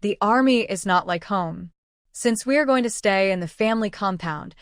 The army is not like home. Since we are going to stay in the family compound,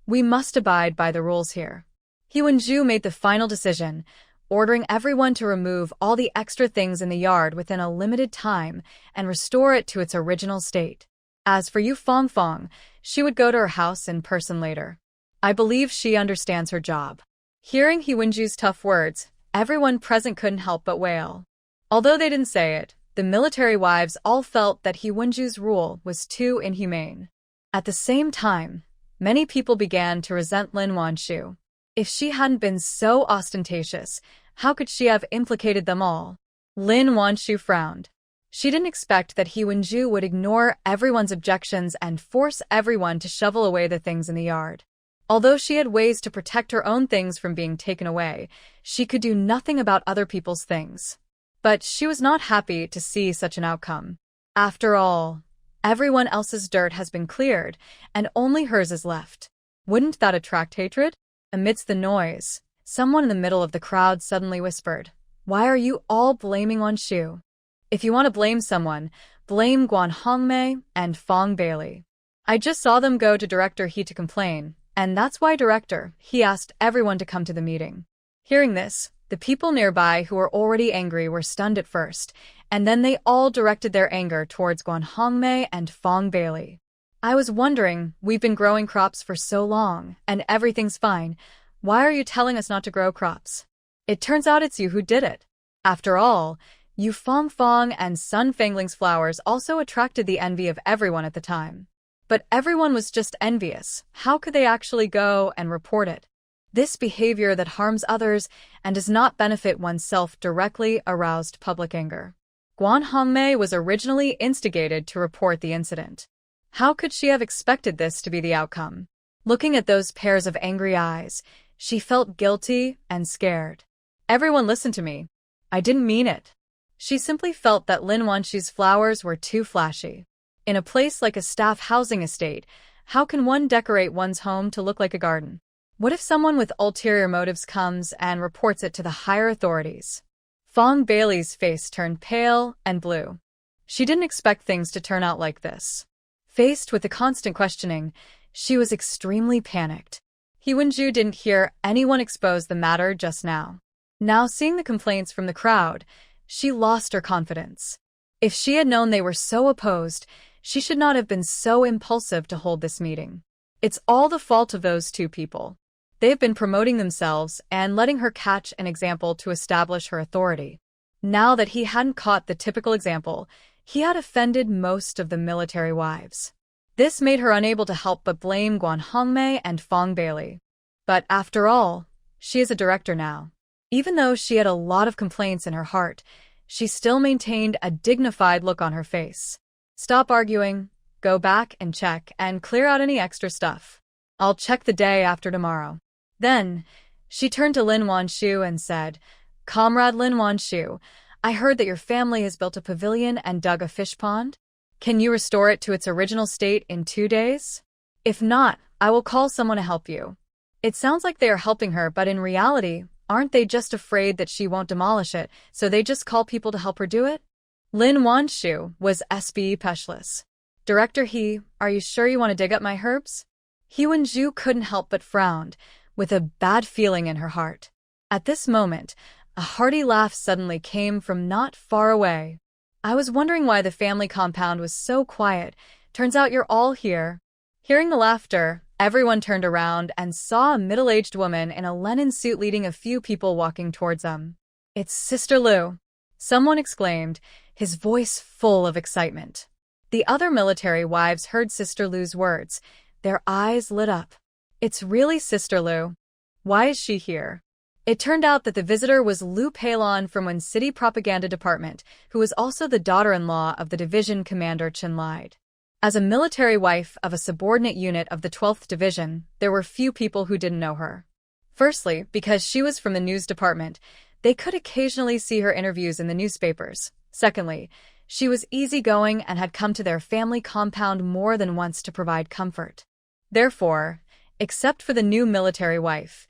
we must abide by the rules here. He Wenju made the final decision, ordering everyone to remove all the extra things in the yard within a limited time and restore it to its original state. As for Yu Fongfong, she would go to her house in person later. I believe she understands her job. Hearing He Wenju's tough words, everyone present couldn't help but wail. Although they didn't say it, the military wives all felt that He Wenju's rule was too inhumane. At the same time, many people began to resent Lin Wanshu. If she hadn't been so ostentatious, how could she have implicated them all? Lin Wanshu frowned. She didn't expect that He Wenju would ignore everyone's objections and force everyone to shovel away the things in the yard. Although she had ways to protect her own things from being taken away, she could do nothing about other people's things. But she was not happy to see such an outcome. After all, everyone else's dirt has been cleared, and only hers is left. Wouldn't that attract hatred? Amidst the noise, someone in the middle of the crowd suddenly whispered, "Why are you all blaming Wanshu? If you want to blame someone, blame Guan Hongmei and Fong Bailey. I just saw them go to Director He to complain, and that's why Director He asked everyone to come to the meeting." Hearing this, the people nearby who were already angry were stunned at first, and then they all directed their anger towards Guan Hongmei and Fong Bailey. "I was wondering, we've been growing crops for so long, and everything's fine. Why are you telling us not to grow crops? It turns out it's you who did it. After all, Yu Fongfong and Sun Fangling's flowers also attracted the envy of everyone at the time. But everyone was just envious. How could they actually go and report it? This behavior that harms others and does not benefit oneself directly aroused public anger. Guan Hongmei was originally instigated to report the incident. How could she have expected this to be the outcome? Looking at those pairs of angry eyes, she felt guilty and scared. "Everyone listen to me. I didn't mean it." She simply felt that Lin Wanshu's flowers were too flashy. In a place like a staff housing estate, how can one decorate one's home to look like a garden? What if someone with ulterior motives comes and reports it to the higher authorities? Fong Bailey's face turned pale and blue. She didn't expect things to turn out like this. Faced with the constant questioning, she was extremely panicked. He Wenju didn't hear anyone expose the matter just now. Now seeing the complaints from the crowd, she lost her confidence. If she had known they were so opposed, she should not have been so impulsive to hold this meeting. It's all the fault of those two people. They've been promoting themselves and letting her catch an example to establish her authority. Now that he hadn't caught the typical example, he had offended most of the military wives. This made her unable to help but blame Guan Hongmei and Fong Bailey. But after all, she is a director now. Even though she had a lot of complaints in her heart, she still maintained a dignified look on her face. "Stop arguing, go back and check and clear out any extra stuff. I'll check the day after tomorrow." Then, she turned to Lin Wanshu and said, "Comrade Lin Wanshu, I heard that your family has built a pavilion and dug a fish pond. Can you restore it to its original state in 2 days? If not, I will call someone to help you." It sounds like they are helping her, but in reality, aren't they just afraid that she won't demolish it, so they just call people to help her do it? Lin Wanshu was SBE Peshless. "Director He, are you sure you want to dig up my herbs?" He Wenju couldn't help but frowned, with a bad feeling in her heart. At this moment, a hearty laugh suddenly came from not far away. "I was wondering why the family compound was so quiet. Turns out you're all here." Hearing the laughter, everyone turned around and saw a middle-aged woman in a linen suit leading a few people walking towards them. "It's Sister Lu," someone exclaimed, his voice full of excitement. The other military wives heard Sister Lu's words. Their eyes lit up. "It's really Sister Lu. Why is she here?" It turned out that the visitor was Lu Peilon from Wen City Propaganda Department, who was also the daughter-in-law of the division commander Chen Lied. As a military wife of a subordinate unit of the 12th Division, there were few people who didn't know her. Firstly, because she was from the news department, they could occasionally see her interviews in the newspapers. Secondly, she was easygoing and had come to their family compound more than once to provide comfort. Therefore, except for the new military wife,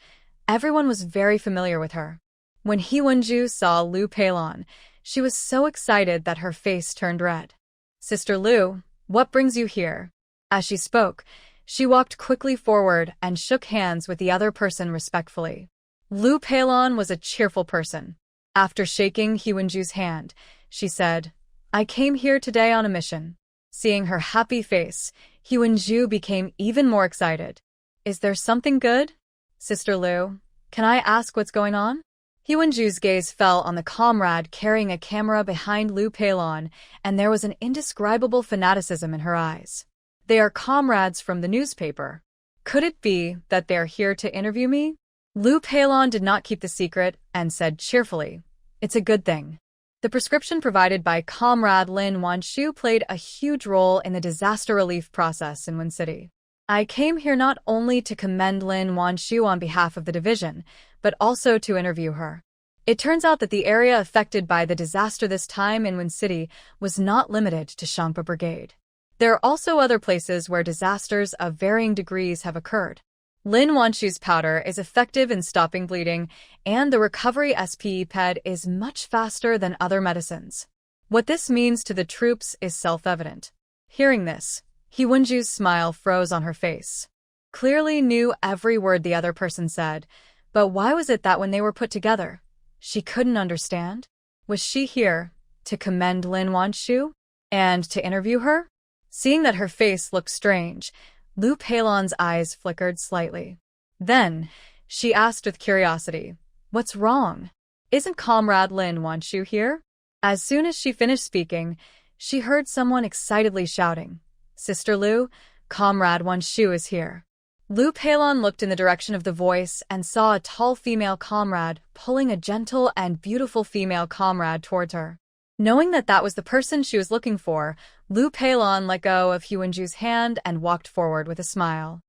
everyone was very familiar with her. When He Wenju saw Lu Peilon, she was so excited that her face turned red. Sister Lu, what brings you here? As she spoke, she walked quickly forward and shook hands with the other person respectfully. Lu Peilon was a cheerful person. After shaking He Wenju's hand, she said, I came here today on a mission. Seeing her happy face, He Wenju became even more excited. Is there something good? Sister Lu, can I ask what's going on? He Wenju's gaze fell on the comrade carrying a camera behind Lu Peilon, and there was an indescribable fanaticism in her eyes. They are comrades from the newspaper. Could it be that they are here to interview me? Lu Peilon did not keep the secret and said cheerfully, It's a good thing. The prescription provided by Comrade Lin Wanshu played a huge role in the disaster relief process in Wen City. I came here not only to commend Lin Wanshu on behalf of the division, but also to interview her. It turns out that the area affected by the disaster this time in Wen City was not limited to Shangpa Brigade. There are also other places where disasters of varying degrees have occurred. Lin Wanshu's powder is effective in stopping bleeding, and the recovery SPE-PED is much faster than other medicines. What this means to the troops is self-evident. Hearing this, He Wenju's smile froze on her face. Clearly knew every word the other person said, but why was it that when they were put together, she couldn't understand? Was she here to commend Lin Wanshu and to interview her? Seeing that her face looked strange, Lu Peilon's eyes flickered slightly. Then, she asked with curiosity, What's wrong? Isn't Comrade Lin Wanshu here? As soon as she finished speaking, she heard someone excitedly shouting, Sister Lu, Comrade Wanshu is here. Lu Peilon looked in the direction of the voice and saw a tall female comrade pulling a gentle and beautiful female comrade towards her. Knowing that that was the person she was looking for, Lu Peilon let go of He Wenju's hand and walked forward with a smile.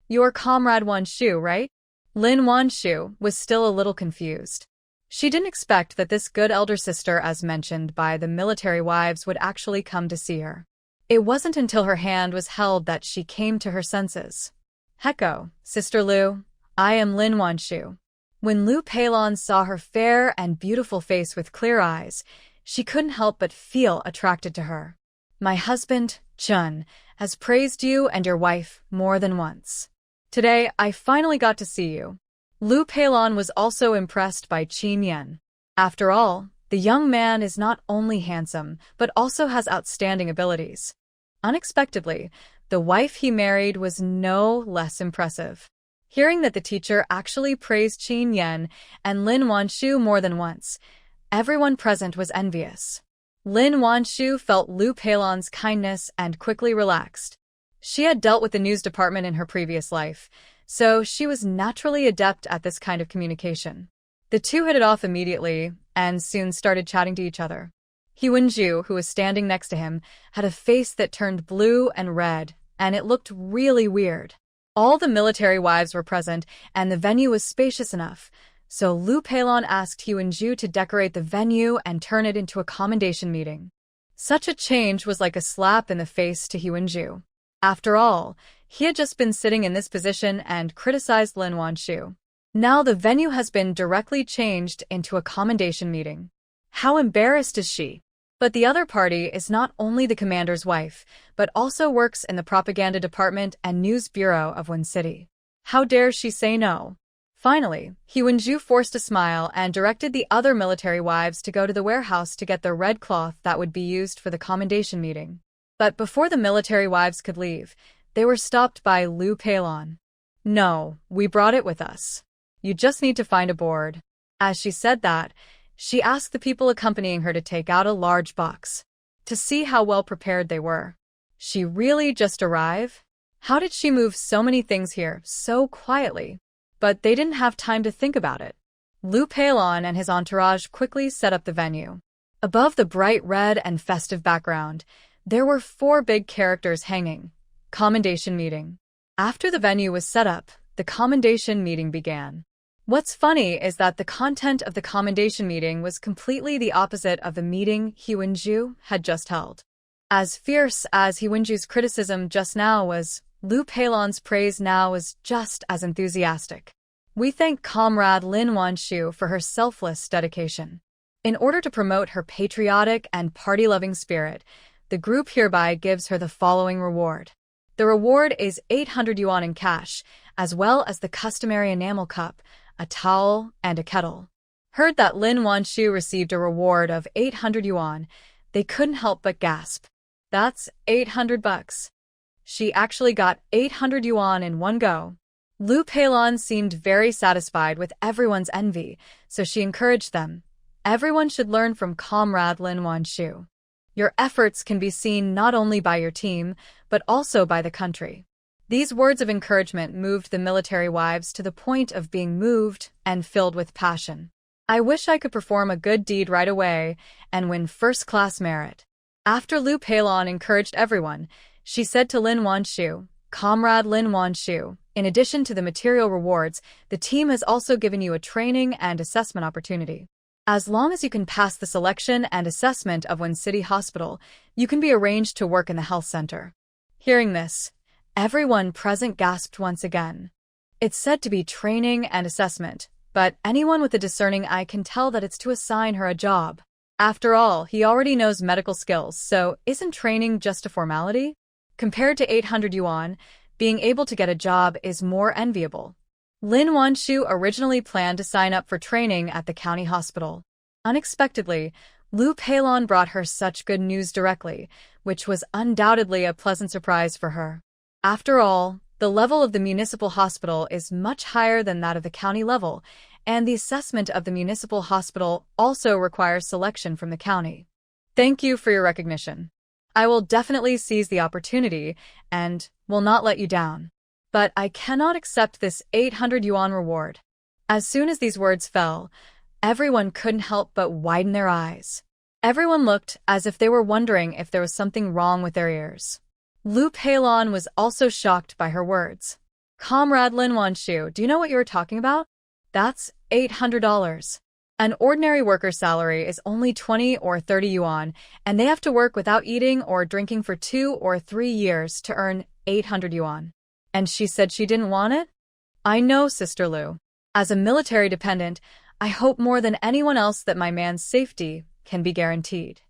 You're Comrade Wanshu, right? Lin Wanshu was still a little confused. She didn't expect that this good elder sister, as mentioned by the military wives, would actually come to see her. It wasn't until her hand was held that she came to her senses. Heko, Sister Lu, I am Lin Wanshu. When Lu Peilon saw her fair and beautiful face with clear eyes, she couldn't help but feel attracted to her. My husband, Chun, has praised you and your wife more than once. Today, I finally got to see you. Lu Peilon was also impressed by Qin Yan. After all, the young man is not only handsome, but also has outstanding abilities. Unexpectedly, the wife he married was no less impressive. Hearing that the teacher actually praised Qin Yan and Lin Wanshu more than once, everyone present was envious. Lin Wanshu felt Lu Peilon's kindness and quickly relaxed. She had dealt with the news department in her previous life, so she was naturally adept at this kind of communication. The two hit it off immediately and soon started chatting to each other. He Wenju, who was standing next to him, had a face that turned blue and red, and it looked really weird. All the military wives were present, and the venue was spacious enough, so Lu Peilon asked He Wenju to decorate the venue and turn it into a commendation meeting. Such a change was like a slap in the face to He Wenju. After all, he had just been sitting in this position and criticized Lin Wanshu. Now the venue has been directly changed into a commendation meeting. How embarrassed is she? But the other party is not only the commander's wife, but also works in the propaganda department and news bureau of Wen City. How dare she say no? Finally, He Wenju forced a smile and directed the other military wives to go to the warehouse to get the red cloth that would be used for the commendation meeting. But before the military wives could leave, they were stopped by Lu Peilon. No, we brought it with us. You just need to find a board. As she said that, she asked the people accompanying her to take out a large box. To see how well prepared they were. She really just arrived? How did she move so many things here so quietly? But they didn't have time to think about it. Lu Peilon and his entourage quickly set up the venue. Above the bright red and festive background, there were 4 big characters hanging. Commendation meeting. After the venue was set up, the commendation meeting began. What's funny is that the content of the commendation meeting was completely the opposite of the meeting He Wenju had just held. As fierce as He Wenju's criticism just now was, Lu Peilon's praise now was just as enthusiastic. We thank Comrade Lin Wanshu for her selfless dedication. In order to promote her patriotic and party-loving spirit, the group hereby gives her the following reward. The reward is 800 yuan in cash, as well as the customary enamel cup, a towel, and a kettle. Heard that Lin Wanshu received a reward of 800 yuan, they couldn't help but gasp. That's 800 bucks. She actually got 800 yuan in one go. Lu Peilon seemed very satisfied with everyone's envy, so she encouraged them. Everyone should learn from Comrade Lin Wanshu. Your efforts can be seen not only by your team, but also by the country. These words of encouragement moved the military wives to the point of being moved and filled with passion. I wish I could perform a good deed right away and win first-class merit. After Lu Peilon encouraged everyone, she said to Lin Wanshu, Comrade Lin Wanshu, in addition to the material rewards, the team has also given you a training and assessment opportunity. As long as you can pass the selection and assessment of Wen City Hospital, you can be arranged to work in the health center. Hearing this, everyone present gasped once again. It's said to be training and assessment, but anyone with a discerning eye can tell that it's to assign her a job. After all, he already knows medical skills, so isn't training just a formality? Compared to 800 yuan, being able to get a job is more enviable. Lin Wanshu originally planned to sign up for training at the county hospital. Unexpectedly, Lu Peilon brought her such good news directly, which was undoubtedly a pleasant surprise for her. After all, the level of the municipal hospital is much higher than that of the county level, and the assessment of the municipal hospital also requires selection from the county. Thank you for your recognition. I will definitely seize the opportunity and will not let you down. But I cannot accept this 800 yuan reward. As soon as these words fell, everyone couldn't help but widen their eyes. Everyone looked as if they were wondering if there was something wrong with their ears. Lu Peilon was also shocked by her words. Comrade Lin Wanshu, do you know what you were talking about? That's $800. An ordinary worker's salary is only 20 or 30 yuan, and they have to work without eating or drinking for 2 or 3 years to earn 800 yuan. And she said she didn't want it? I know, Sister Lu. As a military dependent, I hope more than anyone else that my man's safety can be guaranteed.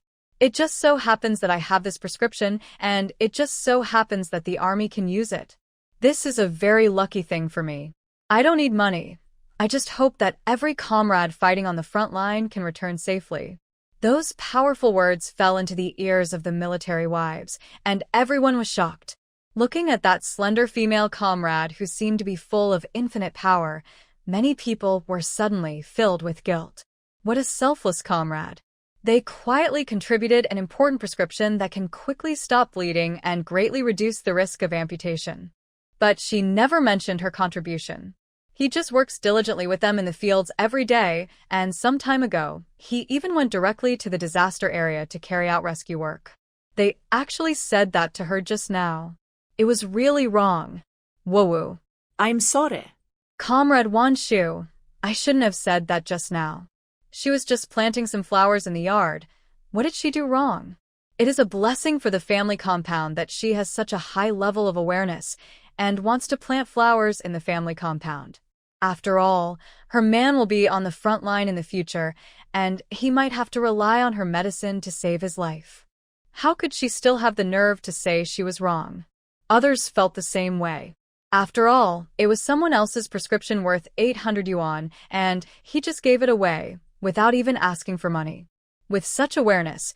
It just so happens that I have this prescription, and it just so happens that the army can use it. This is a very lucky thing for me. I don't need money. I just hope that every comrade fighting on the front line can return safely. Those powerful words fell into the ears of the military wives, and everyone was shocked. Looking at that slender female comrade who seemed to be full of infinite power, many people were suddenly filled with guilt. What a selfless comrade. They quietly contributed an important prescription that can quickly stop bleeding and greatly reduce the risk of amputation. But she never mentioned her contribution. He just works diligently with them in the fields every day, and some time ago, he even went directly to the disaster area to carry out rescue work. They actually said that to her just now. It was really wrong. Woo-woo. I'm sorry. Comrade Wanshu, I shouldn't have said that just now. She was just planting some flowers in the yard. What did she do wrong? It is a blessing for the family compound that she has such a high level of awareness and wants to plant flowers in the family compound. After all, her man will be on the front line in the future, and he might have to rely on her medicine to save his life. How could she still have the nerve to say she was wrong? Others felt the same way. After all, it was someone else's prescription worth 800 yuan, and he just gave it away, without even asking for money. With such awareness,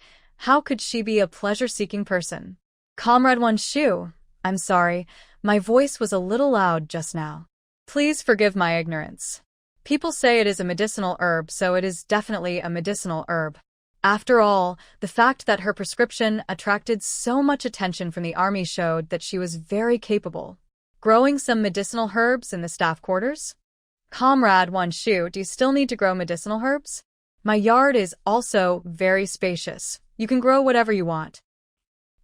how could she be a pleasure-seeking person? Comrade Wanshu, I'm sorry, my voice was a little loud just now. Please forgive my ignorance. People say it is a medicinal herb, so it is definitely a medicinal herb. After all, the fact that her prescription attracted so much attention from the army showed that she was very capable. Growing some medicinal herbs in the staff quarters? Comrade Wanshu, do you still need to grow medicinal herbs? My yard is also very spacious. You can grow whatever you want.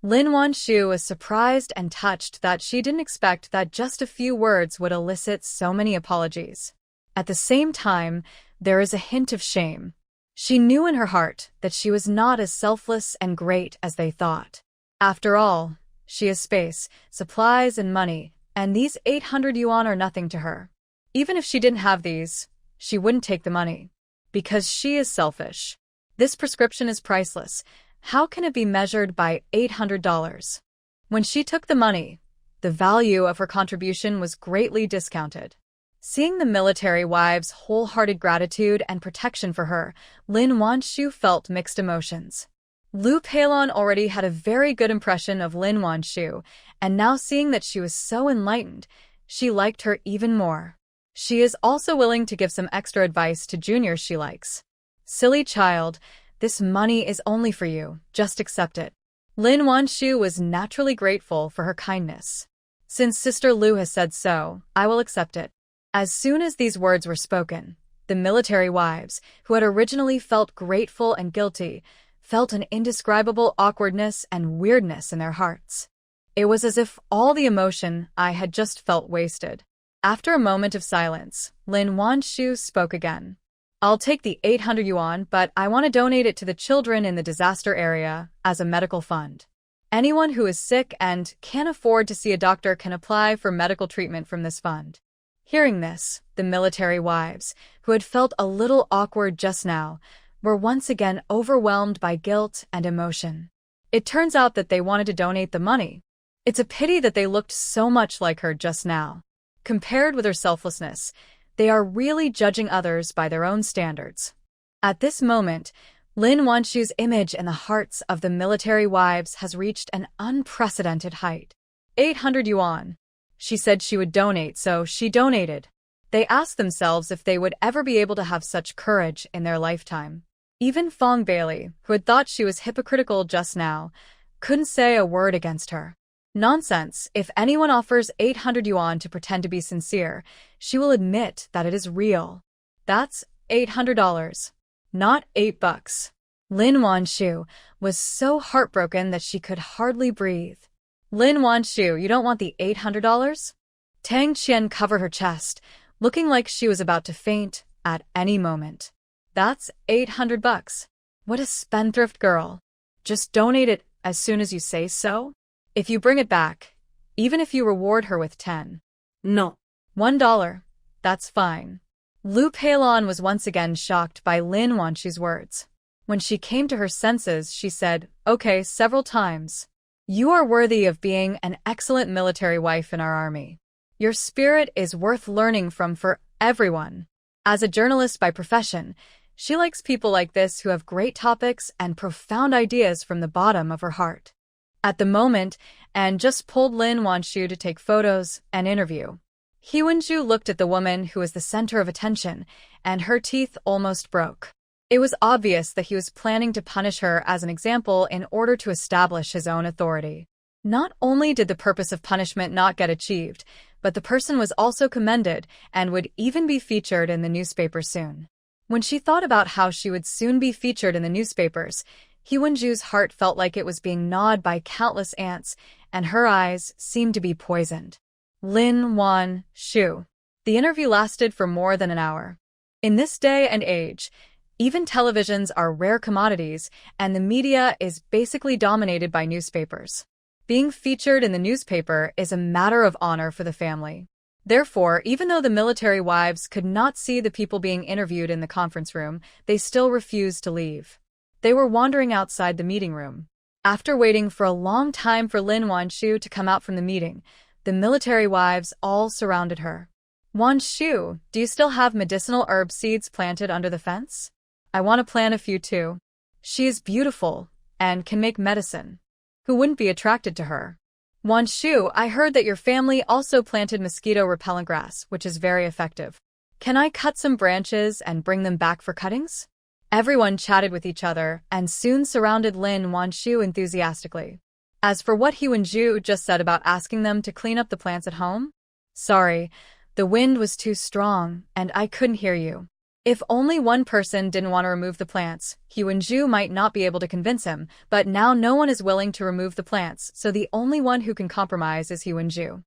Lin Wanshu was surprised and touched that she didn't expect that just a few words would elicit so many apologies. At the same time, there is a hint of shame. She knew in her heart that she was not as selfless and great as they thought. After all, she has space, supplies, and money, and these 800 yuan are nothing to her. Even if she didn't have these, she wouldn't take the money. Because she is selfish. This prescription is priceless. How can it be measured by $800? When she took the money, the value of her contribution was greatly discounted. Seeing the military wives' wholehearted gratitude and protection for her, Lin Wanshu felt mixed emotions. Lu Peilon already had a very good impression of Lin Wanshu, and now seeing that she was so enlightened, she liked her even more. She is also willing to give some extra advice to juniors she likes. Silly child, this money is only for you, just accept it. Lin Wanshu was naturally grateful for her kindness. Since Sister Lu has said so, I will accept it. As soon as these words were spoken, the military wives, who had originally felt grateful and guilty, felt an indescribable awkwardness and weirdness in their hearts. It was as if all the emotion I had just felt wasted. After a moment of silence, Lin Wanshu spoke again. I'll take the 800 yuan, but I want to donate it to the children in the disaster area as a medical fund. Anyone who is sick and can't afford to see a doctor can apply for medical treatment from this fund. Hearing this, the military wives, who had felt a little awkward just now, were once again overwhelmed by guilt and emotion. It turns out that they wanted to donate the money. It's a pity that they looked so much like her just now. Compared with her selflessness, they are really judging others by their own standards. At this moment, Lin Wanshu's image in the hearts of the military wives has reached an unprecedented height. 800 yuan. She said she would donate, so she donated. They asked themselves if they would ever be able to have such courage in their lifetime. Even Fong Bailey, who had thought she was hypocritical just now, couldn't say a word against her. Nonsense, if anyone offers 800 yuan to pretend to be sincere, she will admit that it is real. That's $800. Not $8. Lin Wanshu was so heartbroken that she could hardly breathe. Lin Wanshu, you don't want the $800? Tang Qian covered her chest, looking like she was about to faint at any moment. That's $800. What a spendthrift girl. Just donate it as soon as you say so. If you bring it back, even if you reward her with 10. No. $1. That's fine. Lu Peilon was once again shocked by Lin Wanshu's words. When she came to her senses, she said, okay, several times. You are worthy of being an excellent military wife in our army. Your spirit is worth learning from for everyone. As a journalist by profession, she likes people like this who have great topics and profound ideas from the bottom of her heart. At the moment, Anne just pulled Lin Wanshu to take photos and interview. He Wenju looked at the woman who was the center of attention, and her teeth almost broke. It was obvious that he was planning to punish her as an example in order to establish his own authority. Not only did the purpose of punishment not get achieved, but the person was also commended and would even be featured in the newspaper soon. When she thought about how she would soon be featured in the newspapers, He Wenju's heart felt like it was being gnawed by countless ants, and her eyes seemed to be poisoned. Lin Wanshu. The interview lasted for more than an hour. In this day and age, even televisions are rare commodities, and the media is basically dominated by newspapers. Being featured in the newspaper is a matter of honor for the family. Therefore, even though the military wives could not see the people being interviewed in the conference room, they still refused to leave. They were wandering outside the meeting room. After waiting for a long time for Lin Wanshu to come out from the meeting, the military wives all surrounded her. Wanshu, do you still have medicinal herb seeds planted under the fence? I want to plant a few too. She is beautiful and can make medicine. Who wouldn't be attracted to her? Wanshu, I heard that your family also planted mosquito repellent grass, which is very effective. Can I cut some branches and bring them back for cuttings? Everyone chatted with each other and soon surrounded Lin Wanshu enthusiastically. As for what He Wenju just said about asking them to clean up the plants at home, sorry, the wind was too strong and I couldn't hear you. If only one person didn't want to remove the plants, He Wenju might not be able to convince him, but now no one is willing to remove the plants, so the only one who can compromise is He Wenju.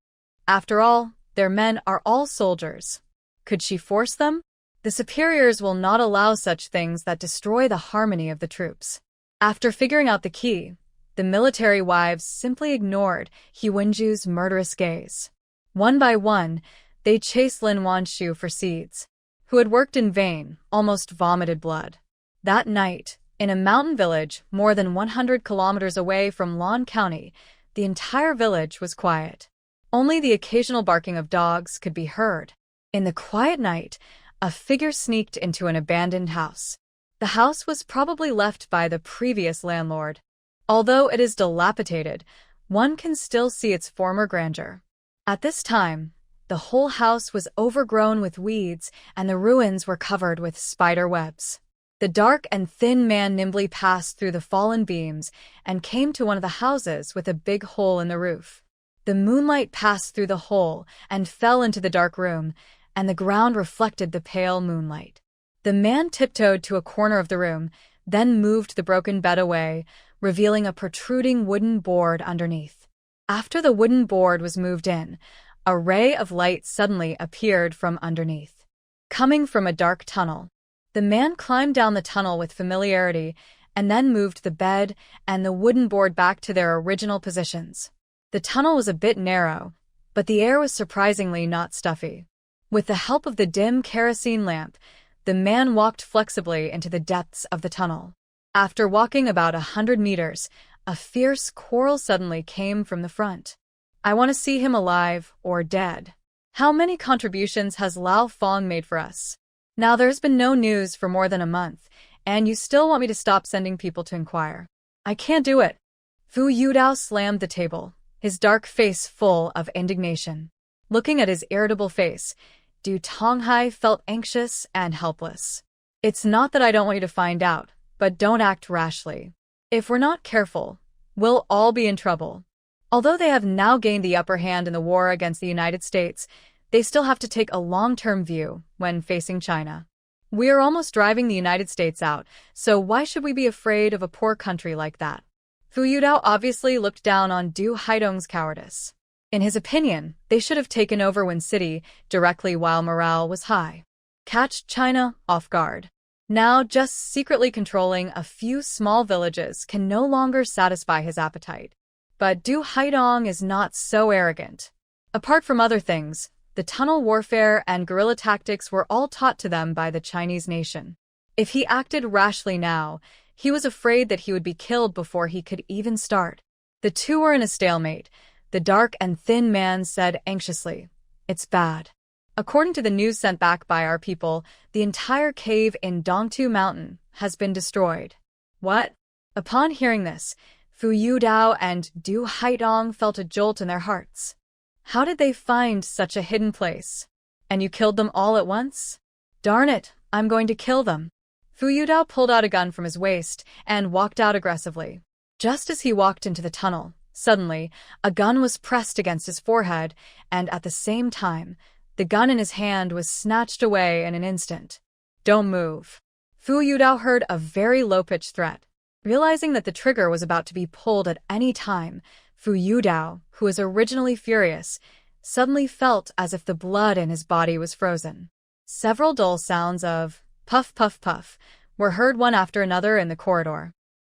After all, their men are all soldiers. Could she force them? The superiors will not allow such things that destroy the harmony of the troops. After figuring out the key, the military wives simply ignored He Wenju's murderous gaze. One by one, they chased Lin Wanshu for seeds, who had worked in vain, almost vomited blood. That night, In a mountain village more than 100 kilometers away from Lan County, the entire village was quiet. Only the occasional barking of dogs could be heard. In the quiet night, a figure sneaked into an abandoned house. The house was probably left by the previous landlord. Although it is dilapidated, one can still see its former grandeur. At this time, the whole house was overgrown with weeds and the ruins were covered with spider webs. The dark and thin man nimbly passed through the fallen beams and came to one of the houses with a big hole in the roof. The moonlight passed through the hole and fell into the dark room, and the ground reflected the pale moonlight. The man tiptoed to a corner of the room, then moved the broken bed away, revealing a protruding wooden board underneath. After the wooden board was moved in, a ray of light suddenly appeared from underneath. Coming from a dark tunnel, the man climbed down the tunnel with familiarity and then moved the bed and the wooden board back to their original positions. The tunnel was a bit narrow, but the air was surprisingly not stuffy. With the help of the dim kerosene lamp, the man walked flexibly into the depths of the tunnel. After walking about 100 meters, a fierce quarrel suddenly came from the front. I want to see him alive or dead. How many contributions has Lao Fong made for us? Now there's been no news for more than a month, and you still want me to stop sending people to inquire. I can't do it. Fu Yudao slammed the table, his dark face full of indignation. Looking at his irritable face, Du Tonghai felt anxious and helpless. It's not that I don't want you to find out, but don't act rashly. If we're not careful, we'll all be in trouble. Although they have now gained the upper hand in the war against the United States, they still have to take a long-term view when facing China. We are almost driving the United States out, so why should we be afraid of a poor country like that? Fu Yudao obviously looked down on Du Haidong's cowardice. In his opinion, they should have taken over Wen City directly while morale was high. Catch China off guard. Now, just secretly controlling a few small villages can no longer satisfy his appetite. But Du Haidong is not so arrogant. Apart from other things, the tunnel warfare and guerrilla tactics were all taught to them by the Chinese nation. If he acted rashly now, he was afraid that he would be killed before he could even start. The two were in a stalemate. The dark and thin man said anxiously, "It's bad. According to the news sent back by our people, the entire cave in Dongtu Mountain has been destroyed." What? Upon hearing this, Fu Yudao and Du Haidong felt a jolt in their hearts. How did they find such a hidden place? And you killed them all at once? Darn it, I'm going to kill them. Fu Yudao pulled out a gun from his waist and walked out aggressively. Just as he walked into the tunnel, suddenly, a gun was pressed against his forehead, and at the same time, the gun in his hand was snatched away in an instant. Don't move. Fu Yudao heard a very low-pitched threat. Realizing that the trigger was about to be pulled at any time, Fu Yudao, who was originally furious, suddenly felt as if the blood in his body was frozen. Several dull sounds of puff puff puff were heard one after another in the corridor.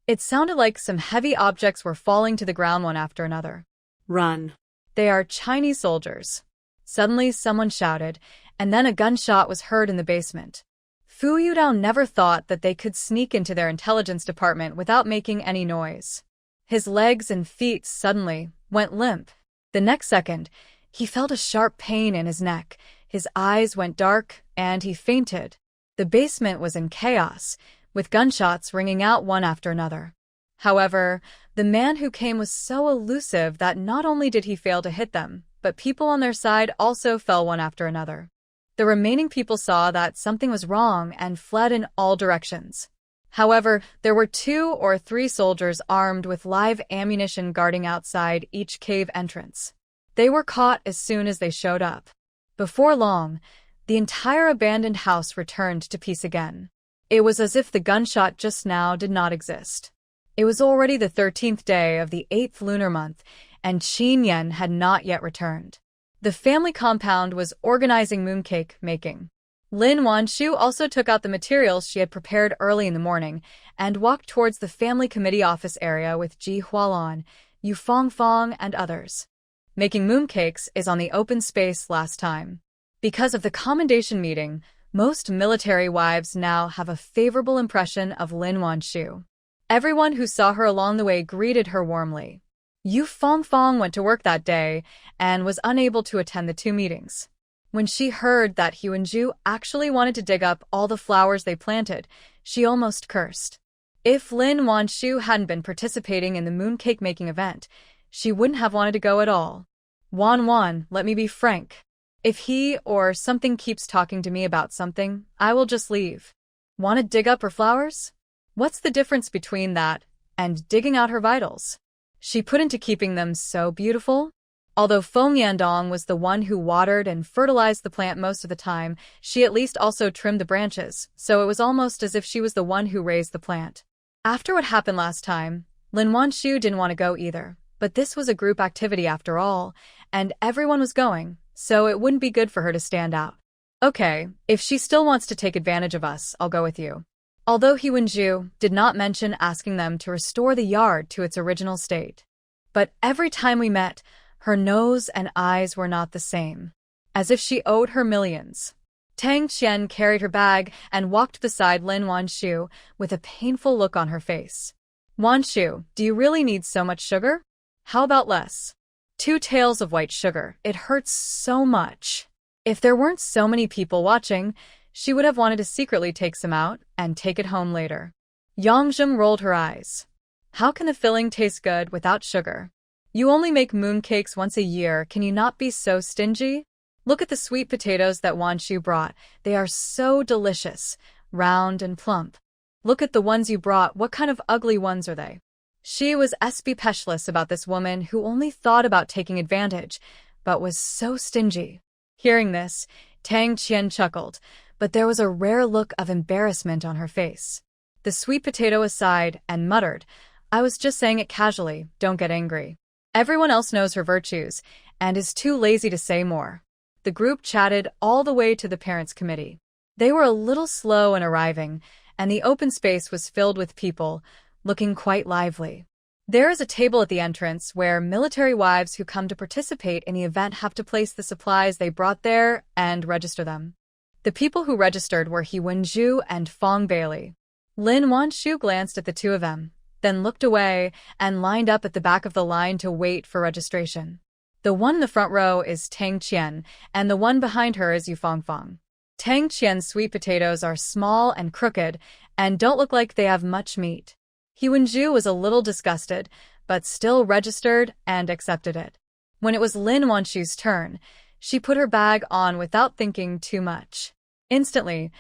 It sounded like some heavy objects were falling to the ground one after another. Run. They are Chinese soldiers. Suddenly someone shouted, and then a gunshot was heard in the basement. Fu Yudao never thought that they could sneak into their intelligence department without making any noise. His legs and feet suddenly went limp. The next second, he felt a sharp pain in his neck, his eyes went dark, and he fainted. The basement was in chaos, with gunshots ringing out one after another. However, the man who came was so elusive that not only did he fail to hit them, but people on their side also fell one after another. The remaining people saw that something was wrong and fled in all directions. However, there were 2 or 3 soldiers armed with live ammunition guarding outside each cave entrance. They were caught as soon as they showed up. Before long, the entire abandoned house returned to peace again. It was as if the gunshot just now did not exist. It was already the 13th day of the 8th lunar month, and Qin Yan had not yet returned. The family compound was organizing mooncake making. Lin Wanshu also took out the materials she had prepared early in the morning and walked towards the family committee office area with Ji Hualan, Yu Fongfong, and others. Making mooncakes is on the open space last time. Because of the commendation meeting, Most military wives now have a favorable impression of Lin Wanshu. Everyone who saw her along the way greeted her warmly. Yu Fangfang went to work that day and was unable to attend the two meetings. When she heard that Hu Wenju actually wanted to dig up all the flowers they planted, she almost cursed. If Lin Wanshu hadn't been participating in the mooncake-making event, she wouldn't have wanted to go at all. Wan, let me be frank. If he or something keeps talking to me about something, I will just leave. Want to dig up her flowers? What's the difference between that and digging out her vitals? She put into keeping them so beautiful. Although Feng Yandong was the one who watered and fertilized the plant most of the time, she at least also trimmed the branches, so it was almost as if she was the one who raised the plant. After what happened last time, Lin Wanshu didn't want to go either, but this was a group activity after all, and everyone was going, so it wouldn't be good for her to stand out. Okay, if she still wants to take advantage of us, I'll go with you. Although Hu Wenju did not mention asking them to restore the yard to its original state. But every time we met, her nose and eyes were not the same, as if she owed her millions. Tang Qian carried her bag and walked beside Lin Wanshu with a painful look on her face. Wanshu, do you really need so much sugar? How about less? 2 taels of white sugar, it hurts so much. If there weren't so many people watching, she would have wanted to secretly take some out and take it home later. Yang Zheng rolled her eyes. How can the filling taste good without sugar? You only make mooncakes once a year, can you not be so stingy? Look at the sweet potatoes that Wanshu brought. They are so delicious, round and plump. Look at the ones you brought, what kind of ugly ones are they? She was speechless about this woman who only thought about taking advantage, but was so stingy. Hearing this, Tang Qian chuckled, but there was a rare look of embarrassment on her face. The sweet potato aside and muttered, I was just saying it casually, don't get angry. Everyone else knows her virtues and is too lazy to say more. The group chatted all the way to the parents' committee. They were a little slow in arriving, and the open space was filled with people, looking quite lively. There is a table at the entrance where military wives who come to participate in the event have to place the supplies they brought there and register them. The people who registered were Hu Wenju and Fang Bailey. Lin Wanshu glanced at the two of them, then looked away and lined up at the back of the line to wait for registration. The one in the front row is Tang Qian, and the one behind her is Yu Fangfang. Tang Qian's sweet potatoes are small and crooked and don't look like they have much meat. Hu Wenju was a little disgusted, but still registered and accepted it. When it was Lin Wanshu's turn, she put her bag on without thinking too much. Instantly,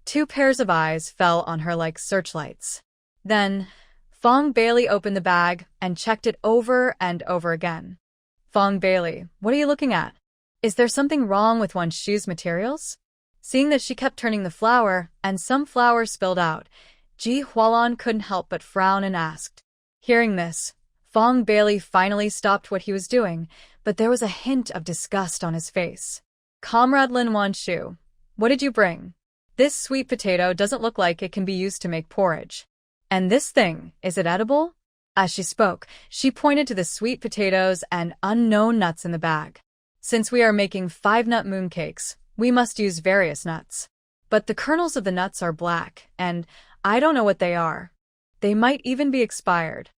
2 pairs of eyes fell on her like searchlights. Then, Fang Bailey opened the bag and checked it over and over again. Fang Bailey, what are you looking at? Is there something wrong with Wanshu's materials? Seeing that she kept turning the flour and some flour spilled out, Ji Hualan couldn't help but frown and asked. Hearing this, Fang Bailey finally stopped what he was doing, but there was a hint of disgust on his face. Comrade Lin Wanshu, what did you bring? This sweet potato doesn't look like it can be used to make porridge. And this thing, is it edible? As she spoke, she pointed to the sweet potatoes and unknown nuts in the bag. Since we are making 5-nut mooncakes, we must use various nuts. But the kernels of the nuts are black, and I don't know what they are. They might even be expired.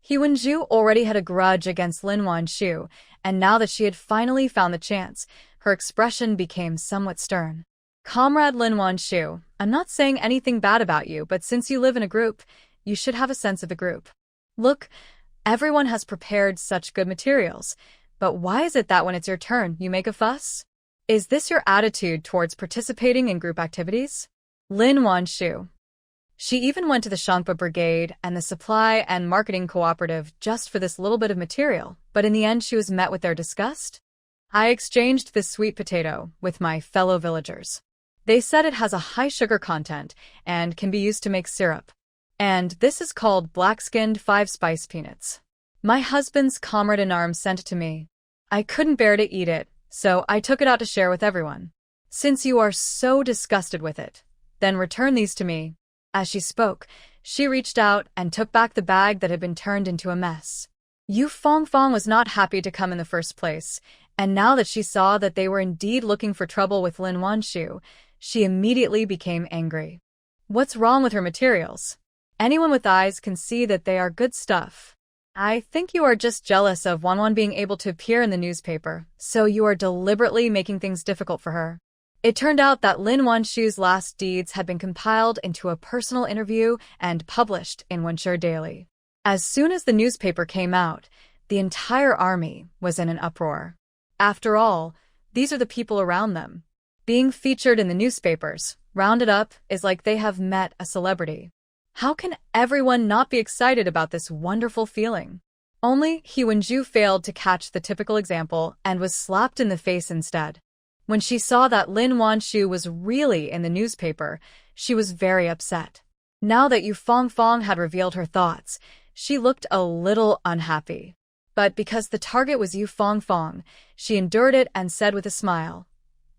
Hu Wenju already had a grudge against Lin Wanshu, and now that she had finally found the chance, her expression became somewhat stern. Comrade Lin Wanshu, I'm not saying anything bad about you, but since you live in a group, you should have a sense of the group. Look, everyone has prepared such good materials, but why is it that when it's your turn, you make a fuss? Is this your attitude towards participating in group activities? Lin Wanshu. She even went to the Shangpa Brigade and the Supply and Marketing Cooperative just for this little bit of material, but in the end she was met with their disgust. I exchanged this sweet potato with my fellow villagers. They said it has a high sugar content and can be used to make syrup. And this is called black-skinned 5-spice peanuts. My husband's comrade-in-arms sent it to me. I couldn't bear to eat it, so I took it out to share with everyone. Since you are so disgusted with it, then return these to me. As she spoke, she reached out and took back the bag that had been turned into a mess. Yu Fangfang was not happy to come in the first place, and now that she saw that they were indeed looking for trouble with Lin Wanshu, she immediately became angry. What's wrong with her materials? Anyone with eyes can see that they are good stuff. I think you are just jealous of Wanwan being able to appear in the newspaper, so you are deliberately making things difficult for her. It turned out that Lin Wanshu's last deeds had been compiled into a personal interview and published in Wenshur Daily. As soon as the newspaper came out, the entire army was in an uproar. After all, these are the people around them. Being featured in the newspapers, rounded up, is like they have met a celebrity. How can everyone not be excited about this wonderful feeling? Only He Wenju failed to catch the typical example and was slapped in the face instead. When she saw that Lin Wanshu was really in the newspaper, she was very upset. Now that Yu Fangfang had revealed her thoughts, she looked a little unhappy. But because the target was Yu Fangfang, she endured it and said with a smile,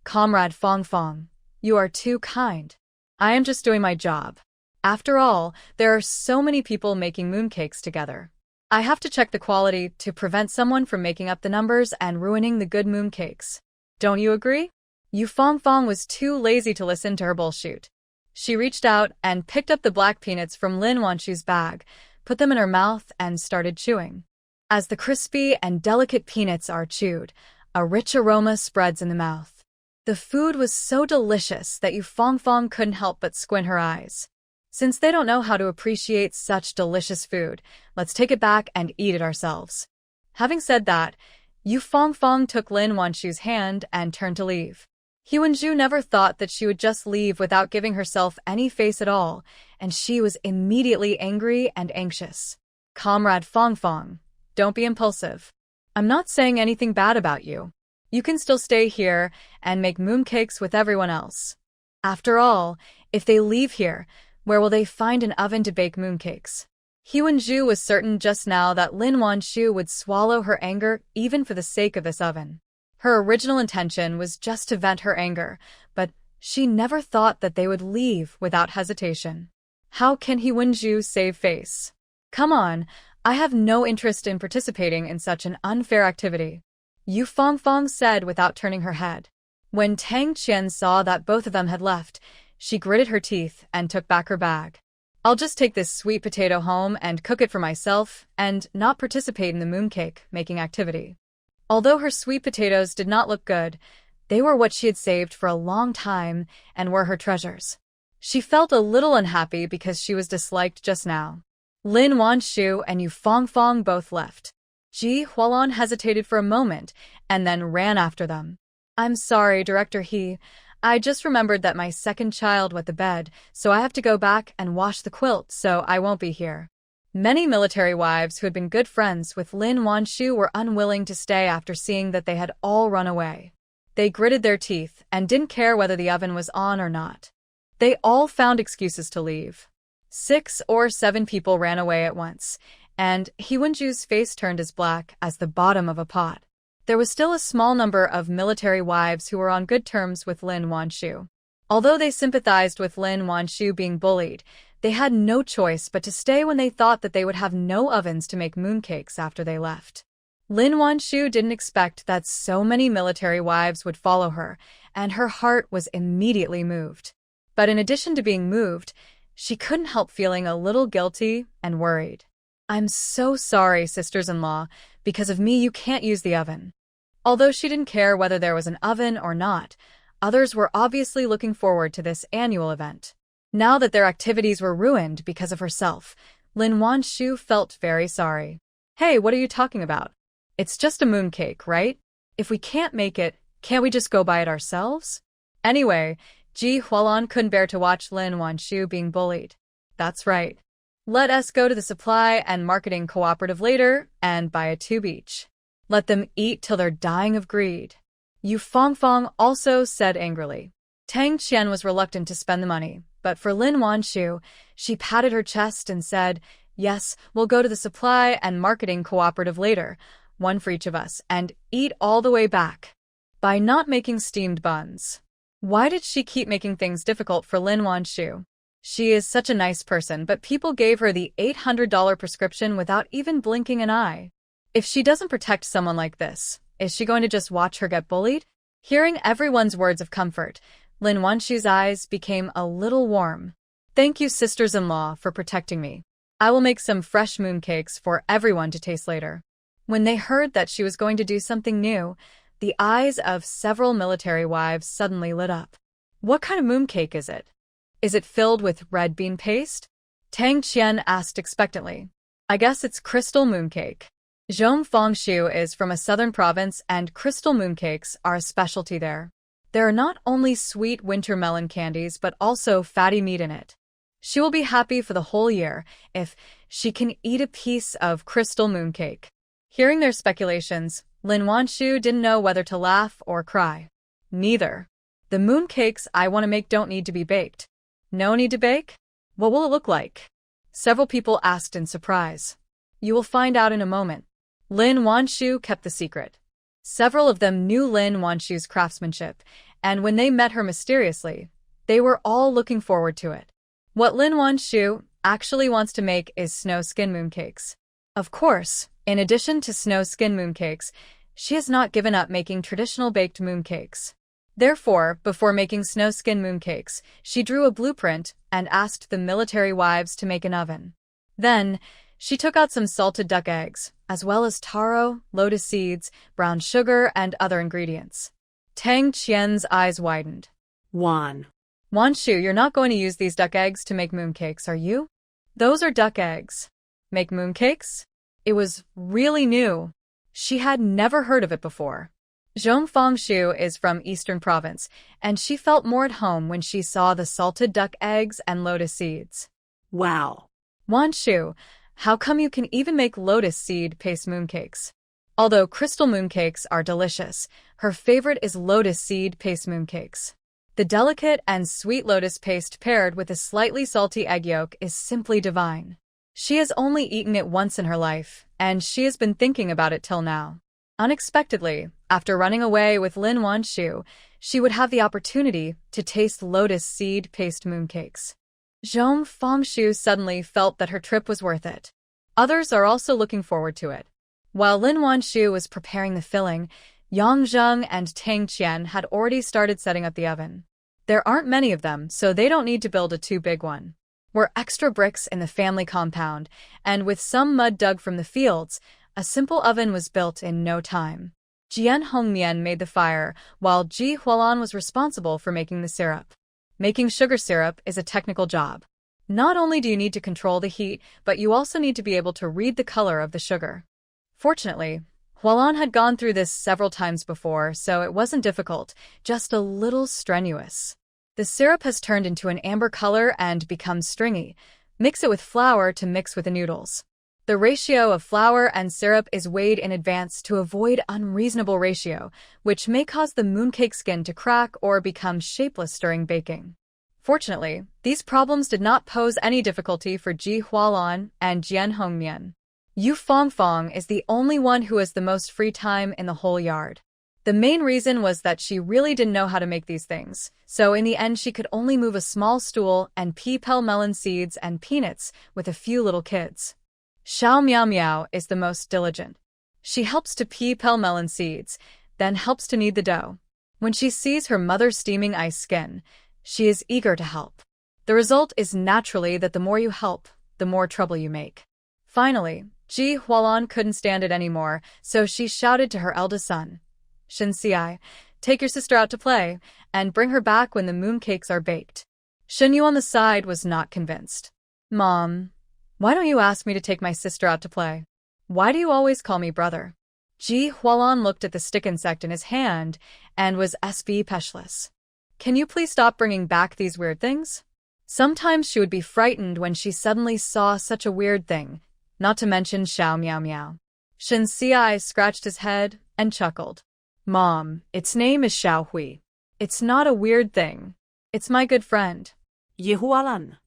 "Comrade Fangfang, you are too kind. I am just doing my job. After all, there are so many people making mooncakes together. I have to check the quality to prevent someone from making up the numbers and ruining the good mooncakes. Don't you agree?" Yu Fangfang was too lazy to listen to her bullshit. She reached out and picked up the black peanuts from Lin Wanshu's bag, put them in her mouth, and started chewing. As the crispy and delicate peanuts are chewed, a rich aroma spreads in the mouth. The food was so delicious that Yu Fangfang couldn't help but squint her eyes. Since they don't know how to appreciate such delicious food, let's take it back and eat it ourselves. Having said that, Yu Fangfang took Lin Wanshu's hand and turned to leave. He Wenju never thought that she would just leave without giving herself any face at all, and she was immediately angry and anxious. "Comrade Fangfang, don't be impulsive. I'm not saying anything bad about you. You can still stay here and make mooncakes with everyone else. After all, if they leave here, where will they find an oven to bake mooncakes?" He Wenju was certain just now that Lin Wanshu would swallow her anger even for the sake of this oven. Her original intention was just to vent her anger, but she never thought that they would leave without hesitation. How can He Wenju save face? Come on, I have no interest in participating in such an unfair activity, Yu Fangfang said without turning her head. When Tang Qian saw that both of them had left, she gritted her teeth and took back her bag. "I'll just take this sweet potato home and cook it for myself and not participate in the mooncake making activity." Although her sweet potatoes did not look good, they were what she had saved for a long time and were her treasures. She felt a little unhappy because she was disliked just now. Lin Wanshu and Yu Fangfang both left. Ji Hualan hesitated for a moment and then ran after them. "I'm sorry, Director He. I just remembered that my second child wet the bed, so I have to go back and wash the quilt, so I won't be here." Many military wives who had been good friends with Lin Wanshu were unwilling to stay after seeing that they had all run away. They gritted their teeth and didn't care whether the oven was on or not. They all found excuses to leave. 6 or 7 people ran away at once, and He Wenju's face turned as black as the bottom of a pot. There was still a small number of military wives who were on good terms with Lin Wanshu. Although they sympathized with Lin Wanshu being bullied, they had no choice but to stay when they thought that they would have no ovens to make mooncakes after they left. Lin Wanshu didn't expect that so many military wives would follow her, and her heart was immediately moved. But in addition to being moved, she couldn't help feeling a little guilty and worried. "I'm so sorry, sisters-in-law. Because of me, you can't use the oven." Although she didn't care whether there was an oven or not, others were obviously looking forward to this annual event. Now that their activities were ruined because of herself, Lin Wanshu felt very sorry. "Hey, what are you talking about? It's just a mooncake, right? If we can't make it, can't we just go buy it ourselves?" Anyway, Ji Hualan couldn't bear to watch Lin Wanshu being bullied. "That's right. Let us go to the supply and marketing cooperative later and buy a tube each. Let them eat till they're dying of greed," Yu Fangfang also said angrily. Tang Qian was reluctant to spend the money, but for Lin Wanshu, she patted her chest and said, "Yes, we'll go to the supply and marketing cooperative later, one for each of us, and eat all the way back." By not making steamed buns. Why did she keep making things difficult for Lin Wanshu? She is such a nice person, but people gave her the $800 prescription without even blinking an eye. If she doesn't protect someone like this, is she going to just watch her get bullied? Hearing everyone's words of comfort, Lin Wanshu's eyes became a little warm. Thank you, sisters-in-law, for protecting me. I will make some fresh mooncakes for everyone to taste later. When they heard that she was going to do something new, the eyes of several military wives suddenly lit up. What kind of mooncake is it? Is it filled with red bean paste? Tang Qian asked expectantly. I guess it's crystal mooncake. Zhong Fengshu is from a southern province and crystal mooncakes are a specialty there. There are not only sweet winter melon candies but also fatty meat in it. She will be happy for the whole year if she can eat a piece of crystal mooncake. Hearing their speculations, Lin Wanshu didn't know whether to laugh or cry. Neither. The mooncakes I want to make don't need to be baked. No need to bake? What will it look like? Several people asked in surprise. You will find out in a moment. Lin Wanshu kept the secret. Several of them knew Lin Wanshu's craftsmanship, and when they met her mysteriously, they were all looking forward to it. What Lin Wanshu actually wants to make is snow skin mooncakes. Of course, in addition to snow skin mooncakes, she has not given up making traditional baked mooncakes. Therefore, before making snow skin mooncakes, she drew a blueprint and asked the military wives to make an oven. Then, she took out some salted duck eggs, as well as taro, lotus seeds, brown sugar, and other ingredients. Tang Qian's eyes widened. Wanshu, you're not going to use these duck eggs to make mooncakes, are you? Those are duck eggs. Make mooncakes? It was really new. She had never heard of it before. Zhong Fengshu is from Eastern Province, and she felt more at home when she saw the salted duck eggs and lotus seeds. Wow. Wanshu, how come you can even make lotus seed paste mooncakes? Although crystal mooncakes are delicious, her favorite is lotus seed paste mooncakes. The delicate and sweet lotus paste paired with a slightly salty egg yolk is simply divine. She has only eaten it once in her life, and she has been thinking about it till now. Unexpectedly, after running away with Lin Wanshu, she would have the opportunity to taste lotus seed paste mooncakes. Zhong Fengshu suddenly felt that her trip was worth it. Others are also looking forward to it. While Lin Wanshu was preparing the filling, Yang Zheng and Tang Qian had already started setting up the oven. There aren't many of them, so they don't need to build a too big one. Were extra bricks in the family compound, and with some mud dug from the fields, a simple oven was built in no time. Jian Hongmian made the fire, while Ji Hualan was responsible for making the syrup. Making sugar syrup is a technical job. Not only do you need to control the heat, but you also need to be able to read the color of the sugar. Fortunately, Hualan had gone through this several times before, so it wasn't difficult, just a little strenuous. The syrup has turned into an amber color and become stringy. Mix it with flour to mix with the noodles. The ratio of flour and syrup is weighed in advance to avoid unreasonable ratio, which may cause the mooncake skin to crack or become shapeless during baking. Fortunately, these problems did not pose any difficulty for Ji Hualan and Jian Hongmian. Yu Fongfong is the only one who has the most free time in the whole yard. The main reason was that she really didn't know how to make these things, so in the end she could only move a small stool and peel melon seeds and peanuts with a few little kids. Xiao Miao Miao is the most diligent. She helps to peel melon seeds, then helps to knead the dough. When she sees her mother steaming ice skin, she is eager to help. The result is naturally that the more you help, the more trouble you make. Finally, Ji Hualan couldn't stand it anymore, so she shouted to her eldest son, Shen Xiai, take your sister out to play, and bring her back when the mooncakes are baked. Shen Yu on the side was not convinced. Mom, why don't you ask me to take my sister out to play? Why do you always call me brother? Ji Hualan looked at the stick insect in his hand and was speechless. Can you please stop bringing back these weird things? Sometimes she would be frightened when she suddenly saw such a weird thing, not to mention Xiao Miao Miao. Shen Xiai scratched his head and chuckled. Mom, its name is Xiao Hui. It's not a weird thing. It's my good friend. Ji Hualan.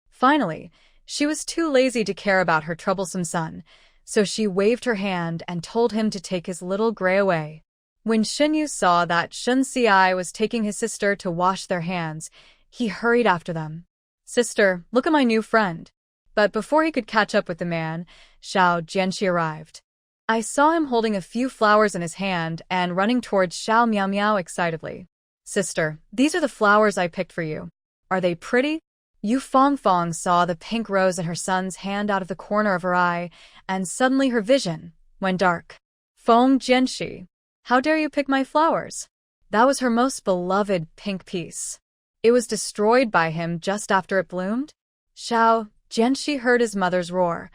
Finally, she was too lazy to care about her troublesome son, so she waved her hand and told him to take his little gray away. When Shen Yu saw that Shen Xiai was taking his sister to wash their hands, he hurried after them. Sister, look at my new friend. But before he could catch up with the man, Xiao Jianxi arrived. I saw him holding a few flowers in his hand and running towards Xiao Miao Miao excitedly. Sister, these are the flowers I picked for you. Are they pretty? Yu Fangfang saw the pink rose in her son's hand out of the corner of her eye, and suddenly her vision went dark. Feng Jianxi, how dare you pick my flowers? That was her most beloved pink piece. It was destroyed by him just after it bloomed? Xiao Jianxi heard his mother's roar.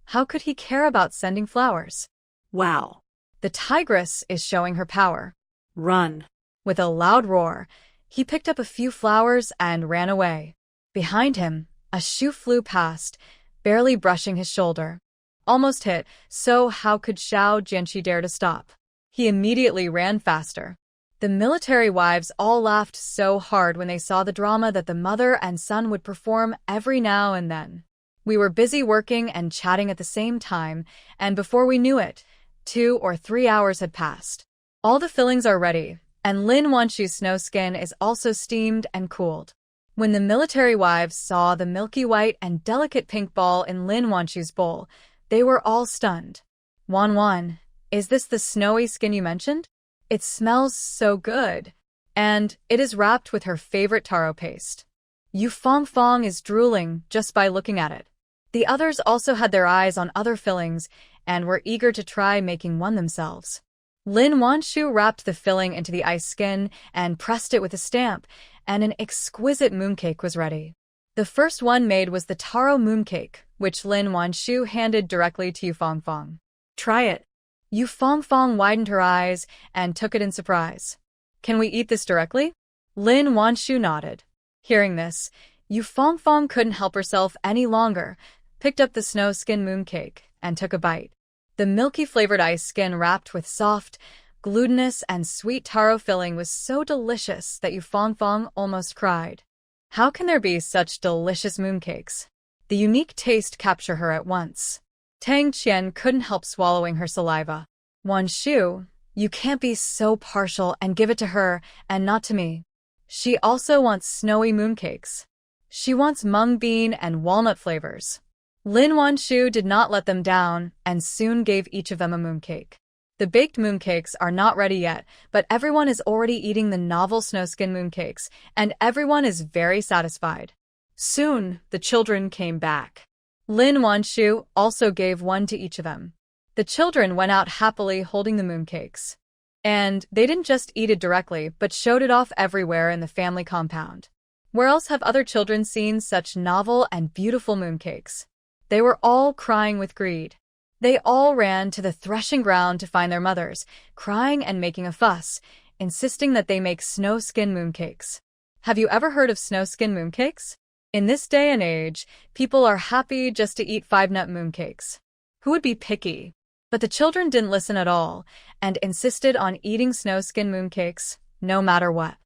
How could he care about sending flowers? Wow. The tigress is showing her power. Run. With a loud roar, he picked up a few flowers and ran away. Behind him, a shoe flew past, barely brushing his shoulder. Almost hit, so how could Xiao Jianxi dare to stop? He immediately ran faster. The military wives all laughed so hard when they saw the drama that the mother and son would perform every now and then. We were busy working and chatting at the same time, and before we knew it, 2 or 3 hours had passed. All the fillings are ready, and Lin Wanxu's snow skin is also steamed and cooled. When the military wives saw the milky white and delicate pink ball in Lin Wanxu's bowl, they were all stunned. Wan, is this the snowy skin you mentioned? It smells so good. And it is wrapped with her favorite taro paste. Yu Fangfang is drooling just by looking at it. The others also had their eyes on other fillings and were eager to try making one themselves. Lin Wanxu wrapped the filling into the ice skin and pressed it with a stamp, and an exquisite mooncake was ready. The first one made was the taro mooncake, which Lin Wanxu handed directly to Yu Fangfang. Try it. Yu Fangfang widened her eyes and took it in surprise. Can we eat this directly? Lin Wanxu nodded. Hearing this, Yu Fangfang couldn't help herself any longer, picked up the snow skin mooncake, and took a bite. The milky-flavored ice skin wrapped with soft, glutinous and sweet taro filling was so delicious that Yu Fangfang almost cried. How can there be such delicious mooncakes? The unique taste captured her at once. Tang Qian couldn't help swallowing her saliva. Wanxu, you can't be so partial and give it to her and not to me. She also wants snowy mooncakes. She wants mung bean and walnut flavors. Lin Wanxu did not let them down and soon gave each of them a mooncake. The baked mooncakes are not ready yet, but everyone is already eating the novel snowskin mooncakes, and everyone is very satisfied. Soon, the children came back. Lin Wanxu also gave one to each of them. The children went out happily holding the mooncakes. And they didn't just eat it directly, but showed it off everywhere in the family compound. Where else have other children seen such novel and beautiful mooncakes? They were all crying with greed. They all ran to the threshing ground to find their mothers, crying and making a fuss, insisting that they make snow-skin mooncakes. Have you ever heard of snow-skin mooncakes? In this day and age, people are happy just to eat 5-nut mooncakes. Who would be picky? But the children didn't listen at all, and insisted on eating snow-skin mooncakes, no matter what.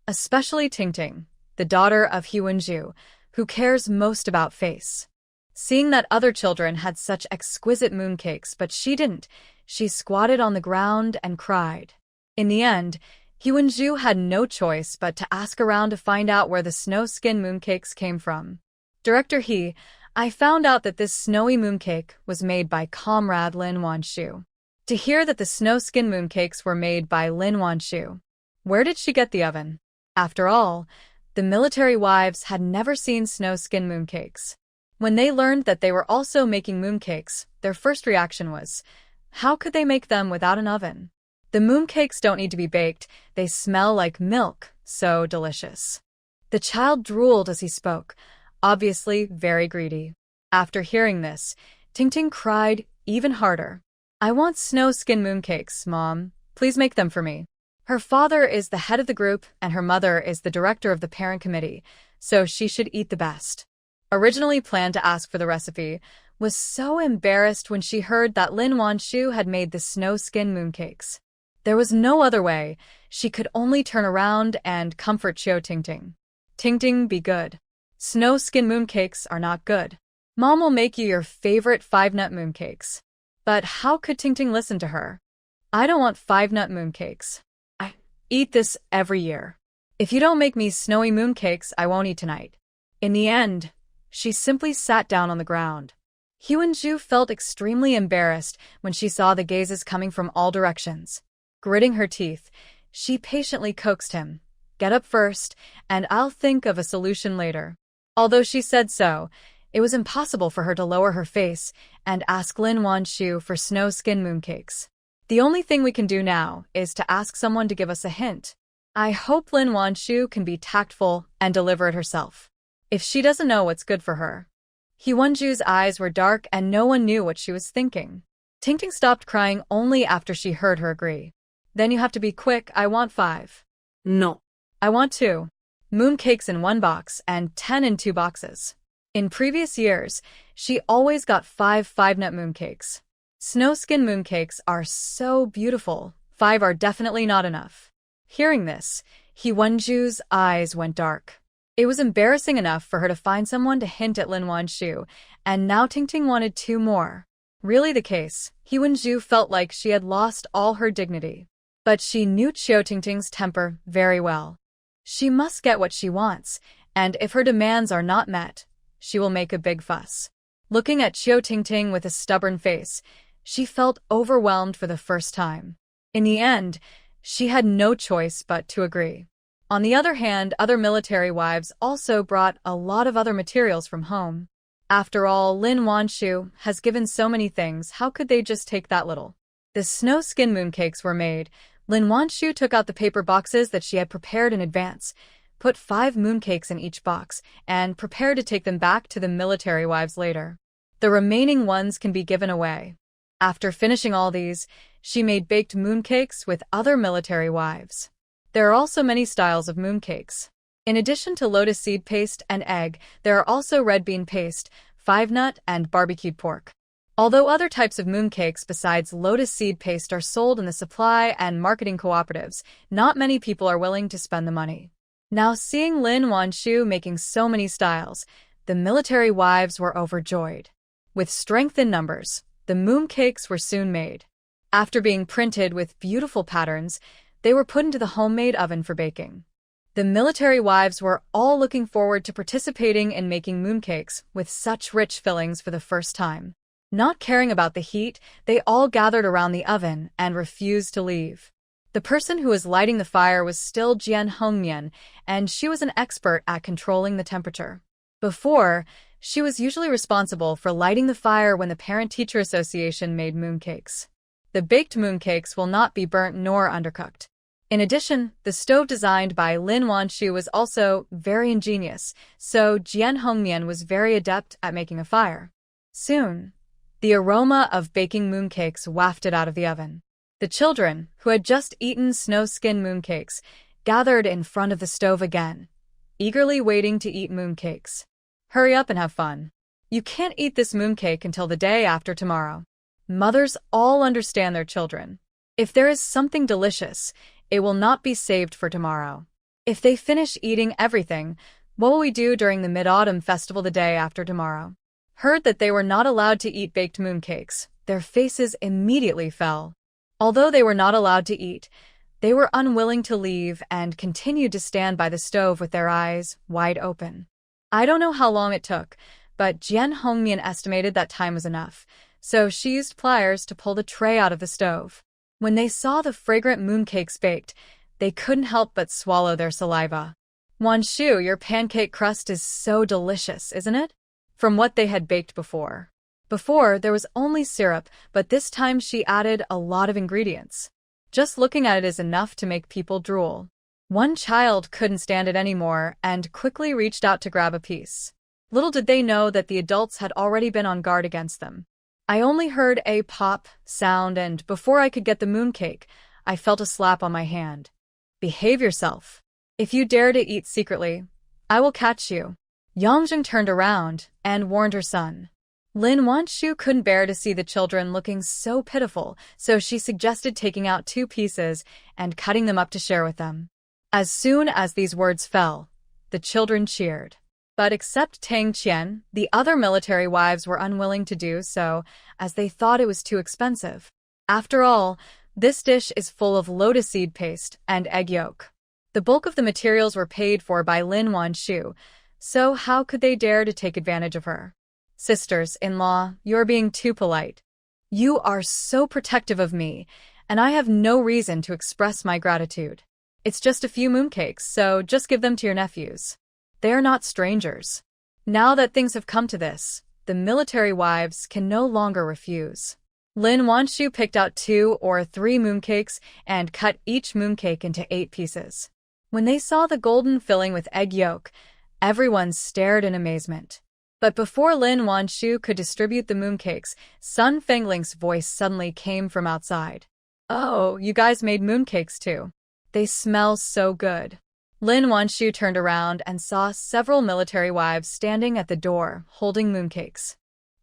Especially Tingting, the daughter of Huanju, who cares most about face. Seeing that other children had such exquisite mooncakes but she didn't, she squatted on the ground and cried. In the end, Huanju had no choice but to ask around to find out where the snow-skin mooncakes came from. Director He, I found out that this snowy mooncake was made by comrade Lin Wanxu. To hear that the snow-skin mooncakes were made by Lin Wanxu. Where did she get the oven? After all, the military wives had never seen snow-skin mooncakes. When they learned that they were also making mooncakes, their first reaction was, how could they make them without an oven? The mooncakes don't need to be baked, they smell like milk, so delicious. The child drooled as he spoke, obviously very greedy. After hearing this, Tingting cried even harder. I want snow-skin mooncakes, Mom. Please make them for me. Her father is the head of the group and her mother is the director of the parent committee, so she should eat the best. Originally planned to ask for the recipe, was so embarrassed when she heard that Lin Wanxu had made the snow-skin mooncakes. There was no other way. She could only turn around and comfort Xiao Tingting. Tingting, be good. Snow-skin mooncakes are not good. Mom will make you your favorite 5-nut mooncakes. But how could Tingting listen to her? I don't want 5-nut mooncakes. I eat this every year. If you don't make me snowy mooncakes, I won't eat tonight. In the end, she simply sat down on the ground. Huanju felt extremely embarrassed when she saw the gazes coming from all directions. Gritting her teeth, she patiently coaxed him. Get up first, and I'll think of a solution later. Although she said so, it was impossible for her to lower her face and ask Lin Wanshu for snow skin mooncakes. The only thing we can do now is to ask someone to give us a hint. I hope Lin Wanshu can be tactful and deliver it herself. If she doesn't know what's good for her. Hyewonju's eyes were dark and no one knew what she was thinking. Tingting stopped crying only after she heard her agree. Then you have to be quick, I want 5. No. I want 2. Mooncakes in 1 box and 10 in 2 boxes. In previous years, she always got 5 5-nut mooncakes. Snow skin mooncakes are so beautiful, 5 are definitely not enough. Hearing this, Hyewonju's eyes went dark. It was embarrassing enough for her to find someone to hint at Lin Wanshu, and now Tingting wanted 2 more. Really the case, Hyewonju felt like she had lost all her dignity. But she knew Chiu Tingting's temper very well. She must get what she wants, and if her demands are not met, she will make a big fuss. Looking at Chiu Tingting with a stubborn face, she felt overwhelmed for the first time. In the end, she had no choice but to agree. On the other hand, other military wives also brought a lot of other materials from home. After all, Lin Wanshu has given so many things, how could they just take that little? The snow skin mooncakes were made. Lin Wanshu took out the paper boxes that she had prepared in advance, put 5 mooncakes in each box, and prepared to take them back to the military wives later. The remaining ones can be given away. After finishing all these, she made baked mooncakes with other military wives. There are also many styles of mooncakes. In addition to lotus seed paste and egg, there are also red bean paste, 5-nut, and barbecued pork. Although other types of mooncakes besides lotus seed paste are sold in the supply and marketing cooperatives, not many people are willing to spend the money. Now seeing Lin Wanshu making so many styles, the military wives were overjoyed. With strength in numbers, the mooncakes were soon made. After being printed with beautiful patterns, they were put into the homemade oven for baking. The military wives were all looking forward to participating in making mooncakes with such rich fillings for the first time. Not caring about the heat, they all gathered around the oven and refused to leave. The person who was lighting the fire was still Jian Hongmian, and she was an expert at controlling the temperature. Before, she was usually responsible for lighting the fire when the Parent-Teacher Association made mooncakes. The baked mooncakes will not be burnt nor undercooked. In addition, the stove designed by Lin Wanshu was also very ingenious, so Jian Hongmian was very adept at making a fire. Soon, the aroma of baking mooncakes wafted out of the oven. The children, who had just eaten snow skin mooncakes, gathered in front of the stove again, eagerly waiting to eat mooncakes. Hurry up and have fun. You can't eat this mooncake until the day after tomorrow. Mothers all understand their children. If there is something delicious, it will not be saved for tomorrow. If they finish eating everything, what will we do during the Mid-Autumn Festival the day after tomorrow? Heard that they were not allowed to eat baked mooncakes, their faces immediately fell. Although they were not allowed to eat, they were unwilling to leave and continued to stand by the stove with their eyes wide open. I don't know how long it took, but Jian Hongmian estimated that time was enough, so she used pliers to pull the tray out of the stove. When they saw the fragrant mooncakes baked, they couldn't help but swallow their saliva. Wanshu, your pancake crust is so delicious, isn't it? From what they had baked before. Before, there was only syrup, but this time she added a lot of ingredients. Just looking at it is enough to make people drool. One child couldn't stand it anymore and quickly reached out to grab a piece. Little did they know that the adults had already been on guard against them. I only heard a pop sound, and before I could get the mooncake, I felt a slap on my hand. Behave yourself. If you dare to eat secretly, I will catch you. Yangjing turned around and warned her son. Lin Wanshu couldn't bear to see the children looking so pitiful, so she suggested taking out 2 pieces and cutting them up to share with them. As soon as these words fell, the children cheered. But except Tang Qian, the other military wives were unwilling to do so, as they thought it was too expensive. After all, this dish is full of lotus seed paste and egg yolk. The bulk of the materials were paid for by Lin Wanshu, so how could they dare to take advantage of her? Sisters-in-law, you're being too polite. You are so protective of me, and I have no reason to express my gratitude. It's just a few mooncakes, so just give them to your nephews. They are not strangers. Now that things have come to this, the military wives can no longer refuse. Lin Wanshu picked out 2 or 3 mooncakes and cut each mooncake into 8 pieces. When they saw the golden filling with egg yolk, everyone stared in amazement. But before Lin Wanshu could distribute the mooncakes, Sun Fengling's voice suddenly came from outside. "Oh, you guys made mooncakes too. They smell so good." Lin Wanshu turned around and saw several military wives standing at the door, holding mooncakes.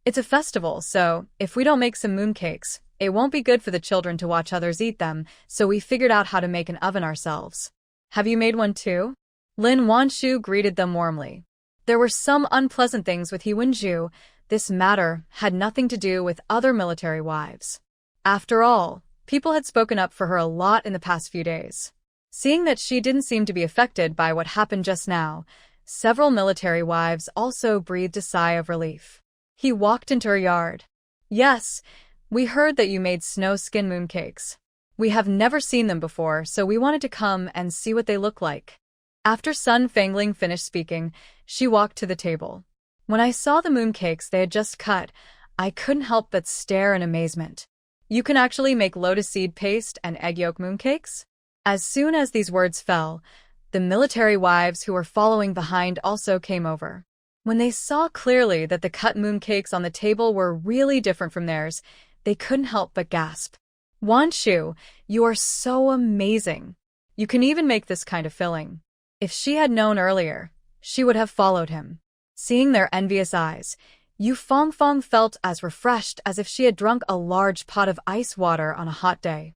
"It's a festival, so if we don't make some mooncakes, it won't be good for the children to watch others eat them, so we figured out how to make an oven ourselves. Have you made one too?" Lin Wanshu greeted them warmly. There were some unpleasant things with He Wenju. This matter had nothing to do with other military wives. After all, people had spoken up for her a lot in the past few days. Seeing that she didn't seem to be affected by what happened just now, several military wives also breathed a sigh of relief. He walked into her yard. "Yes, we heard that you made snow skin mooncakes. We have never seen them before, so we wanted to come and see what they look like." After Sun Fengling finished speaking, she walked to the table. When I saw the mooncakes they had just cut, I couldn't help but stare in amazement. "You can actually make lotus seed paste and egg yolk mooncakes?" As soon as these words fell, the military wives who were following behind also came over. When they saw clearly that the cut mooncakes on the table were really different from theirs, they couldn't help but gasp. "Wanshu, you are so amazing. You can even make this kind of filling." If she had known earlier, she would have followed him. Seeing their envious eyes, Yu Fongfong felt as refreshed as if she had drunk a large pot of ice water on a hot day.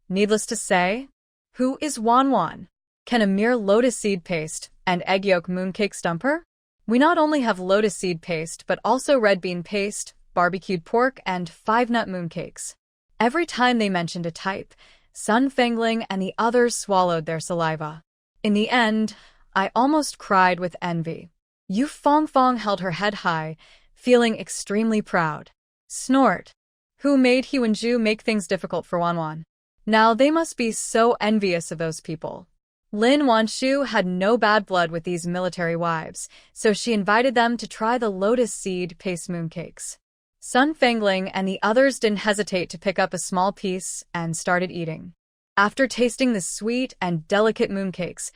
Needless to say, who is Wanwan? Can a mere lotus seed paste and egg yolk mooncake stump her? We not only have lotus seed paste but also red bean paste, barbecued pork, and 5-nut mooncakes. Every time they mentioned a type, Sun Fengling and the others swallowed their saliva. In the end, I almost cried with envy. Yu Fongfong held her head high, feeling extremely proud. Snort. Who made He Wenju make things difficult for Wanwan? Now they must be so envious of those people. Lin Wanshu had no bad blood with these military wives, so she invited them to try the lotus seed paste mooncakes. Sun Fengling and the others didn't hesitate to pick up a small piece and started eating. After tasting the sweet and delicate mooncakes,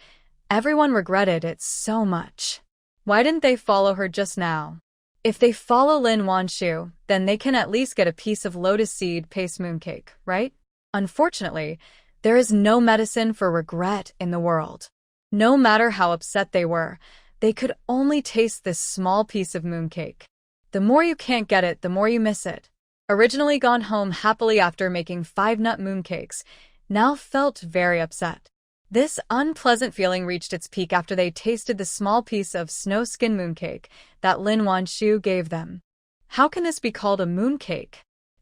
everyone regretted it so much. Why didn't they follow her just now? If they follow Lin Wanshu, then they can at least get a piece of lotus seed paste mooncake, right? Unfortunately, there is no medicine for regret in the world. No matter how upset they were, they could only taste this small piece of mooncake. The more you can't get it, the more you miss it. Originally gone home happily after making 5-nut mooncakes, now felt very upset. This unpleasant feeling reached its peak after they tasted the small piece of snow skin mooncake that Lin Wanshu gave them. How can this be called a mooncake?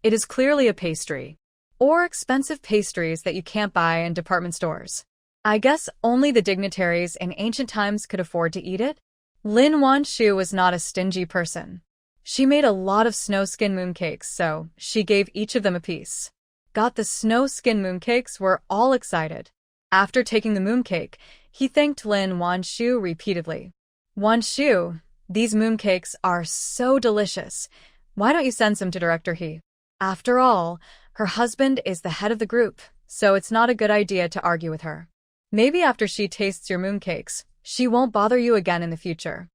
It is clearly a pastry. Or expensive pastries that you can't buy in department stores. I guess only the dignitaries in ancient times could afford to eat it? Lin Wanshu was not a stingy person. She made a lot of snow skin mooncakes, so she gave each of them a piece. Got the snow skin mooncakes were all excited. After taking the mooncake, he thanked Lin Wanshu repeatedly. "Wanshu, these mooncakes are so delicious. Why don't you send some to Director He? After all, her husband is the head of the group, so it's not a good idea to argue with her. Maybe after she tastes your mooncakes, she won't bother you again in the future."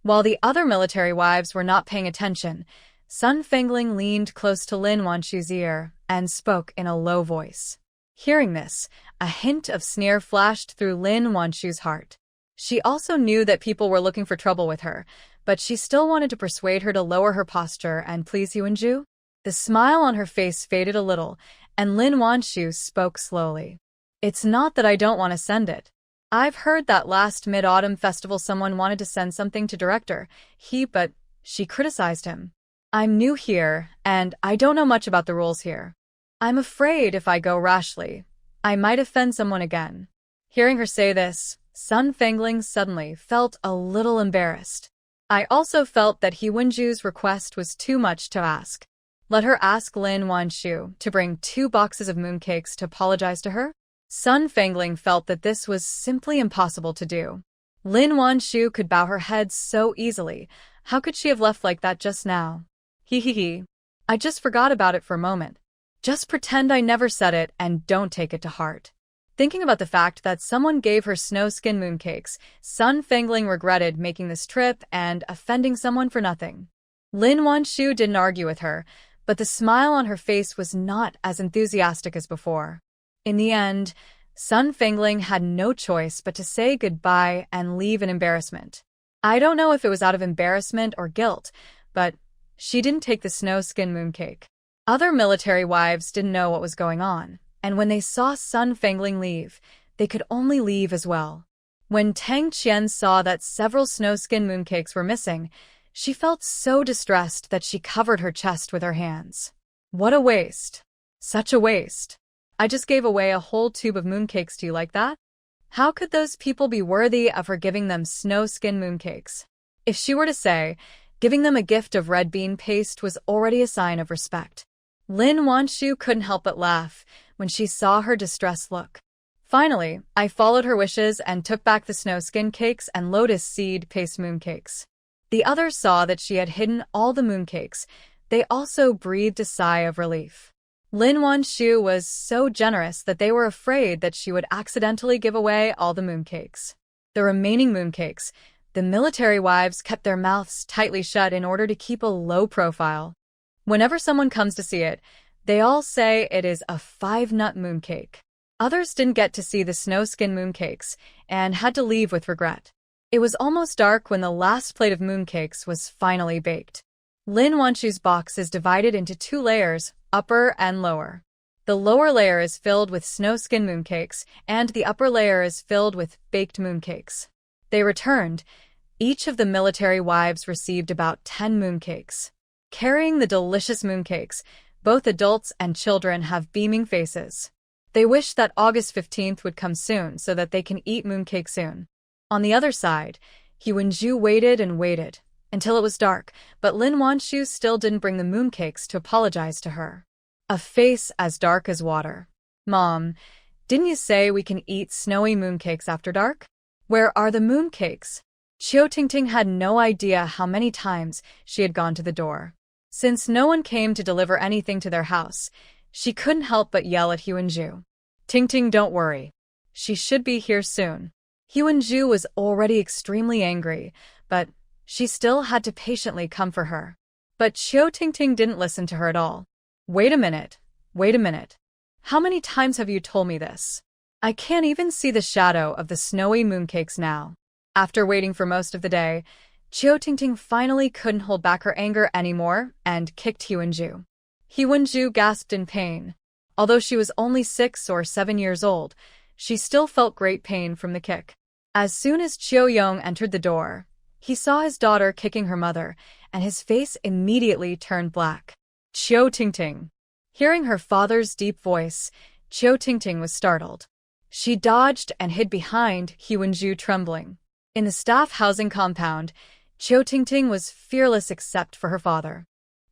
While the other military wives were not paying attention, Sun Fengling leaned close to Lin Wanshu's ear and spoke in a low voice. Hearing this, a hint of sneer flashed through Lin Wanshu's heart. She also knew that people were looking for trouble with her, but she still wanted to persuade her to lower her posture and please He Wenju. The smile on her face faded a little, and Lin Wanshu spoke slowly. "It's not that I don't want to send it. I've heard that last Mid-Autumn Festival someone wanted to send something to Director He, but she criticized him. I'm new here, and I don't know much about the rules here. I'm afraid if I go rashly, I might offend someone again." Hearing her say this, Sun Fengling suddenly felt a little embarrassed. I also felt that He Wenju's request was too much to ask. Let her ask Lin Wanshu to bring 2 boxes of mooncakes to apologize to her? Sun Fangling felt that this was simply impossible to do. Lin Wanshu could bow her head so easily. How could she have left like that just now? Hee. I just forgot about it for a moment. Just pretend I never said it and don't take it to heart. Thinking about the fact that someone gave her snow skin mooncakes, Sun Fangling regretted making this trip and offending someone for nothing. Lin Wanshu didn't argue with her, but the smile on her face was not as enthusiastic as before. In the end, Sun Fangling had no choice but to say goodbye and leave in embarrassment. I don't know if it was out of embarrassment or guilt, but she didn't take the snow skin mooncake. Other military wives didn't know what was going on, and when they saw Sun Fangling leave, they could only leave as well. When Tang Qian saw that several snow skin mooncakes were missing, she felt so distressed that she covered her chest with her hands. What a waste. Such a waste. I just gave away a whole tube of mooncakes. Do you like that? How could those people be worthy of her giving them snow skin mooncakes? If she were to say, giving them a gift of red bean paste was already a sign of respect. Lin Wanshu couldn't help but laugh when she saw her distressed look. Finally, I followed her wishes and took back the snow skin cakes and lotus seed paste mooncakes. The others saw that she had hidden all the mooncakes. They also breathed a sigh of relief. Lin Wanshu was so generous that they were afraid that she would accidentally give away all the mooncakes. The remaining mooncakes, the military wives kept their mouths tightly shut in order to keep a low profile. Whenever someone comes to see it, they all say it is a 5-nut mooncake. Others didn't get to see the snow skin mooncakes and had to leave with regret. It was almost dark when the last plate of mooncakes was finally baked. Lin Wanshu's box is divided into 2 layers, upper and lower. The lower layer is filled with snow skin mooncakes, and the upper layer is filled with baked mooncakes. They returned. Each of the military wives received about 10 mooncakes. Carrying the delicious mooncakes, both adults and children have beaming faces. They wish that August 15th would come soon so that they can eat mooncake soon. On the other side, He Wenju waited and waited until it was dark, but Lin Wanshu still didn't bring the mooncakes to apologize to her. A face as dark as water. Mom, didn't you say we can eat snowy mooncakes after dark? Where are the mooncakes? Chiu Tingting had no idea how many times she had gone to the door. Since no one came to deliver anything to their house, she couldn't help but yell at He Wenju. Tingting, don't worry. She should be here soon. He Wenju was already extremely angry, but she still had to patiently come for her. But Chiu Tingting didn't listen to her at all. Wait a minute. How many times have you told me this? I can't even see the shadow of the snowy mooncakes now. After waiting for most of the day, Chiu Tingting finally couldn't hold back her anger anymore and kicked He Wenju. He Wenju gasped in pain. Although she was only 6 or 7 years old, she still felt great pain from the kick. As soon as Chiu Yong entered the door, he saw his daughter kicking her mother, and his face immediately turned black. Chiu Tingting. Hearing her father's deep voice, Chiu Tingting was startled. She dodged and hid behind He Wenju, trembling. In the staff housing compound, Chiu Tingting was fearless except for her father.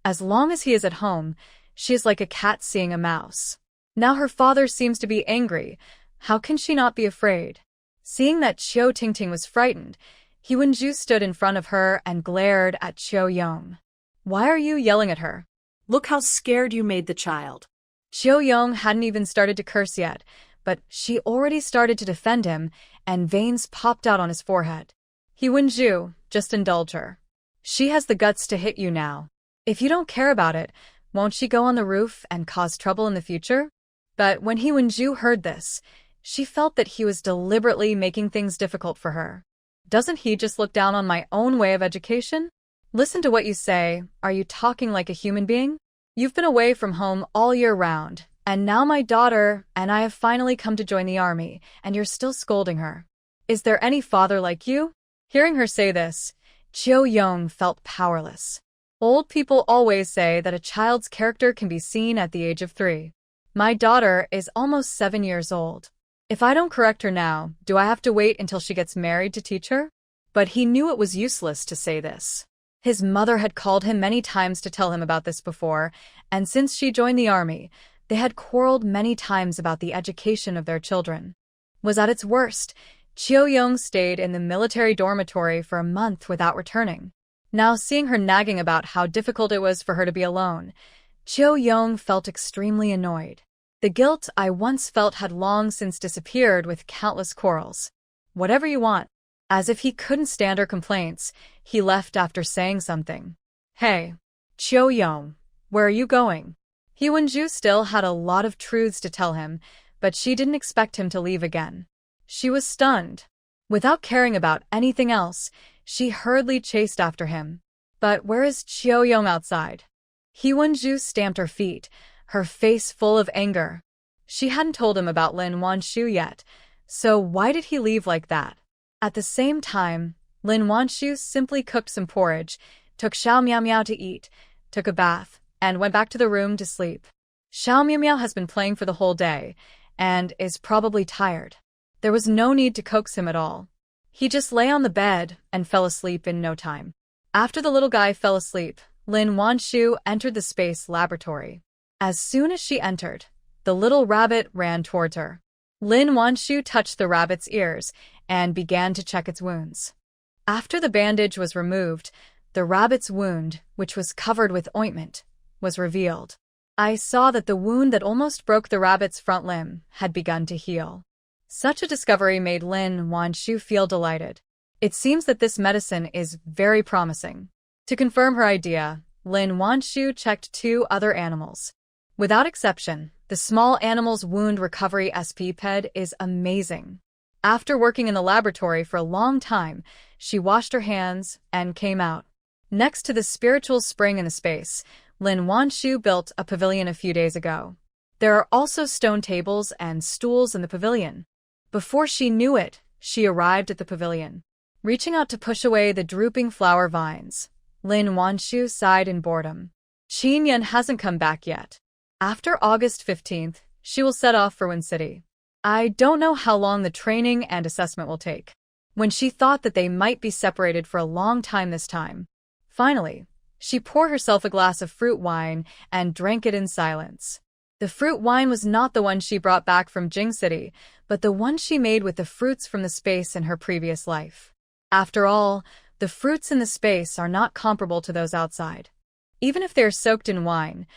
As long as he is at home, she is like a cat seeing a mouse. Now her father seems to be angry. How can she not be afraid? Seeing that Chiu Tingting was frightened, He Wenju stood in front of her and glared at Chiu Yong. Why are you yelling at her? Look how scared you made the child. Chiu Yong hadn't even started to curse yet, but she already started to defend him, and veins popped out on his forehead. He Wenju, just indulge her. She has the guts to hit you now. If you don't care about it, won't she go on the roof and cause trouble in the future? But when He Wenju heard this, she felt that he was deliberately making things difficult for her. Doesn't he just look down on my own way of education? Listen to what you say. Are you talking like a human being? You've been away from home all year round, and now my daughter and I have finally come to join the army, and you're still scolding her. Is there any father like you? Hearing her say this, Chiu Yong felt powerless. Old people always say that a child's character can be seen at the age of 3. My daughter is almost 7 years old. If I don't correct her now, do I have to wait until she gets married to teach her? But he knew it was useless to say this. His mother had called him many times to tell him about this before, and since she joined the army, They had quarreled many times about the education of their children. Was at its worst, Cheo-young stayed in the military dormitory for a month without returning. Now seeing her nagging about how difficult it was for her to be alone, Cheo-young felt extremely annoyed. The guilt I once felt had long since disappeared with countless quarrels. Whatever you want. As if he couldn't stand her complaints, he left after saying something. Hey, Cheo-young, where are you going? Hyun-ju still had a lot of truths to tell him, but she didn't expect him to leave again. She was stunned. Without caring about anything else, she hurriedly chased after him. But where is Cheo-young outside? Hyun-ju stamped her feet, her face full of anger. She hadn't told him about Lin Wanshu yet, so why did he leave like that? At the same time, Lin Wanshu simply cooked some porridge, took Xiao Miao Miao to eat, took a bath, and went back to the room to sleep. Xiao Miao Miao has been playing for the whole day, and is probably tired. There was no need to coax him at all. He just lay on the bed and fell asleep in no time. After the little guy fell asleep, Lin Wanshu entered the space laboratory. As soon as she entered, the little rabbit ran towards her. Lin Wanshu touched the rabbit's ears and began to check its wounds. After the bandage was removed, the rabbit's wound, which was covered with ointment, was revealed. I saw that the wound that almost broke the rabbit's front limb had begun to heal. Such a discovery made Lin Wanshu feel delighted. It seems that this medicine is very promising. To confirm her idea, Lin Wanshu checked 2 other animals. Without exception, the small animal's wound recovery SP-PED is amazing. After working in the laboratory for a long time, she washed her hands and came out. Next to the spiritual spring in the space, Lin Wanshu built a pavilion a few days ago. There are also stone tables and stools in the pavilion. Before she knew it, she arrived at the pavilion. Reaching out to push away the drooping flower vines, Lin Wanshu sighed in boredom. Qin Yan hasn't come back yet. After August 15th, she will set off for Win City. I don't know how long the training and assessment will take. When she thought that they might be separated for a long time this time. Finally, she poured herself a glass of fruit wine and drank it in silence. The fruit wine was not the one she brought back from Jing City, but the one she made with the fruits from the space in her previous life. After all, the fruits in the space are not comparable to those outside. Even if they're soaked in wine,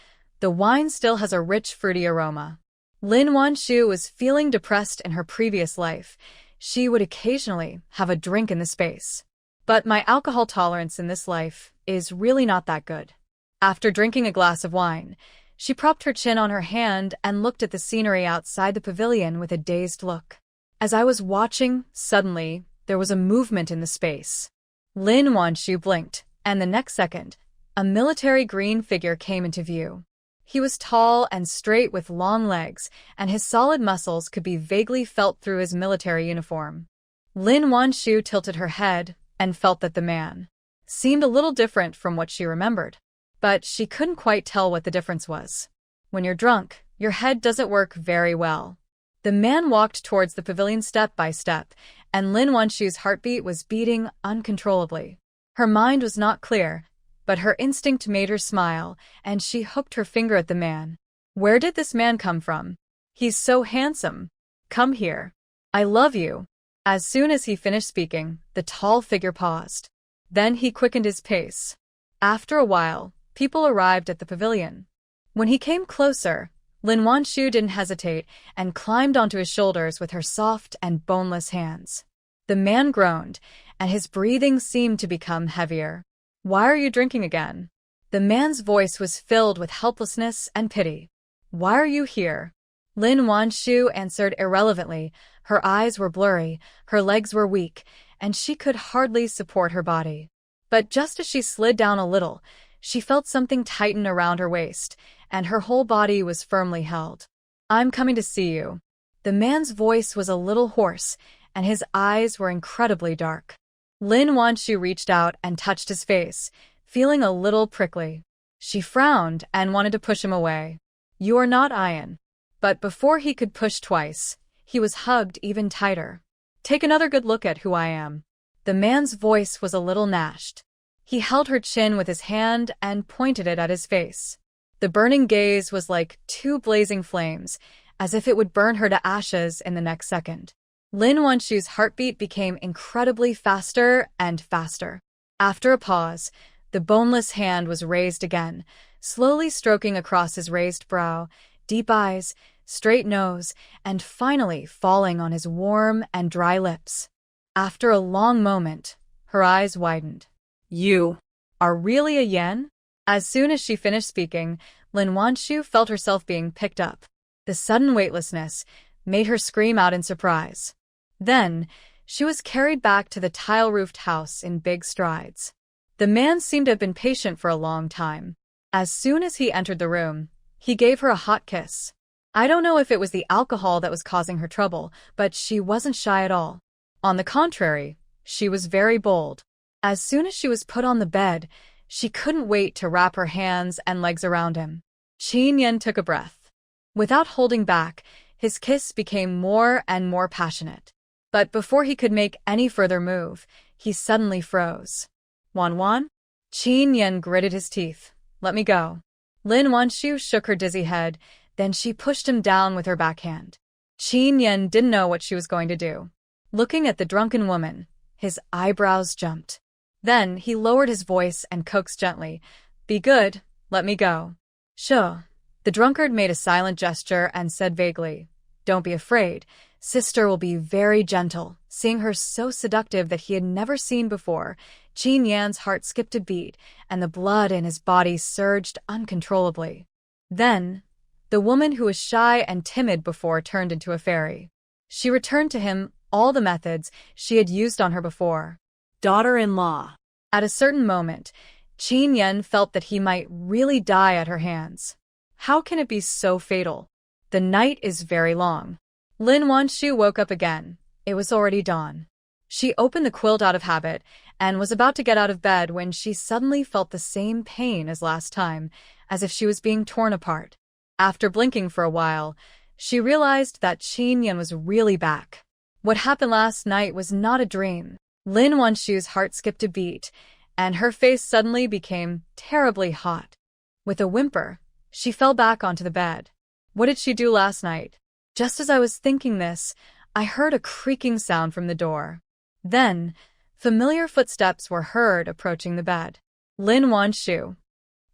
the wine still has a rich fruity aroma. Lin Wanshu was feeling depressed in her previous life. She would occasionally have a drink in the space. But my alcohol tolerance in this life is really not that good. After drinking a glass of wine, she propped her chin on her hand and looked at the scenery outside the pavilion with a dazed look. As I was watching, suddenly, there was a movement in the space. Lin Wanshu blinked, and the next second, a military green figure came into view. He was tall and straight with long legs, and his solid muscles could be vaguely felt through his military uniform. Lin Wanshu tilted her head and felt that the man seemed a little different from what she remembered. But she couldn't quite tell what the difference was. When you're drunk, your head doesn't work very well. The man walked towards the pavilion step by step, and Lin Wanshu's heartbeat was beating uncontrollably. Her mind was not clear, but her instinct made her smile, and she hooked her finger at the man. Where did this man come from? He's so handsome. Come here. I love you. As soon as he finished speaking, the tall figure paused. Then he quickened his pace. After a while, people arrived at the pavilion. When he came closer, Lin Wanshu didn't hesitate and climbed onto his shoulders with her soft and boneless hands. The man groaned, and his breathing seemed to become heavier. Why are you drinking again? The man's voice was filled with helplessness and pity. Why are you here? Lin Wanshu answered irrelevantly. Her eyes were blurry, her legs were weak, and she could hardly support her body. But just as she slid down a little, she felt something tighten around her waist, and her whole body was firmly held. I'm coming to see you. The man's voice was a little hoarse, and his eyes were incredibly dark. Lin Wanshu reached out and touched his face, feeling a little prickly. She frowned and wanted to push him away. You are not Ian. But before he could push twice, he was hugged even tighter. Take another good look at who I am. The man's voice was a little gnashed. He held her chin with his hand and pointed it at his face. The burning gaze was like two blazing flames, as if it would burn her to ashes in the next second. Lin Wanshu's heartbeat became incredibly faster and faster. After a pause, the boneless hand was raised again, slowly stroking across his raised brow, deep eyes, straight nose, and finally falling on his warm and dry lips. After a long moment, her eyes widened. You Are really a yen? As soon as she finished speaking, Lin Wanshu felt herself being picked up. The sudden weightlessness made her scream out in surprise. Then, she was carried back to the tile-roofed house in big strides. The man seemed to have been patient for a long time. As soon as he entered the room, he gave her a hot kiss. I don't know if it was the alcohol that was causing her trouble, but she wasn't shy at all. On the contrary, she was very bold. As soon as she was put on the bed, she couldn't wait to wrap her hands and legs around him. Qin Yan took a breath. Without holding back, his kiss became more and more passionate. But before he could make any further move, he suddenly froze. Wan? Qin Yan gritted his teeth. Let me go. Lin Wanshu shook her dizzy head, then she pushed him down with her backhand. Qin Yan didn't know what she was going to do. Looking at the drunken woman, his eyebrows jumped. Then he lowered his voice and coaxed gently, Be good, let me go. Sure. The drunkard made a silent gesture and said vaguely, Don't be afraid. Sister will be very gentle. Seeing her so seductive that he had never seen before, Qin Yan's heart skipped a beat, and the blood in his body surged uncontrollably. Then, the woman who was shy and timid before turned into a fairy. She returned to him all the methods she had used on her before. daughter-in-law. At a certain moment, Qin Yan felt that he might really die at her hands. How can it be so fatal? The night is very long. Lin Wanshu woke up again. It was already dawn. She opened the quilt out of habit and was about to get out of bed when she suddenly felt the same pain as last time, as if she was being torn apart. After blinking for a while, she realized that Qin Yan was really back. What happened last night was not a dream. Lin Wanshu's heart skipped a beat, and her face suddenly became terribly hot. With a whimper, she fell back onto the bed. What did she do last night? Just as I was thinking this, I heard a creaking sound from the door. Then, familiar footsteps were heard approaching the bed. Lin Wanshu.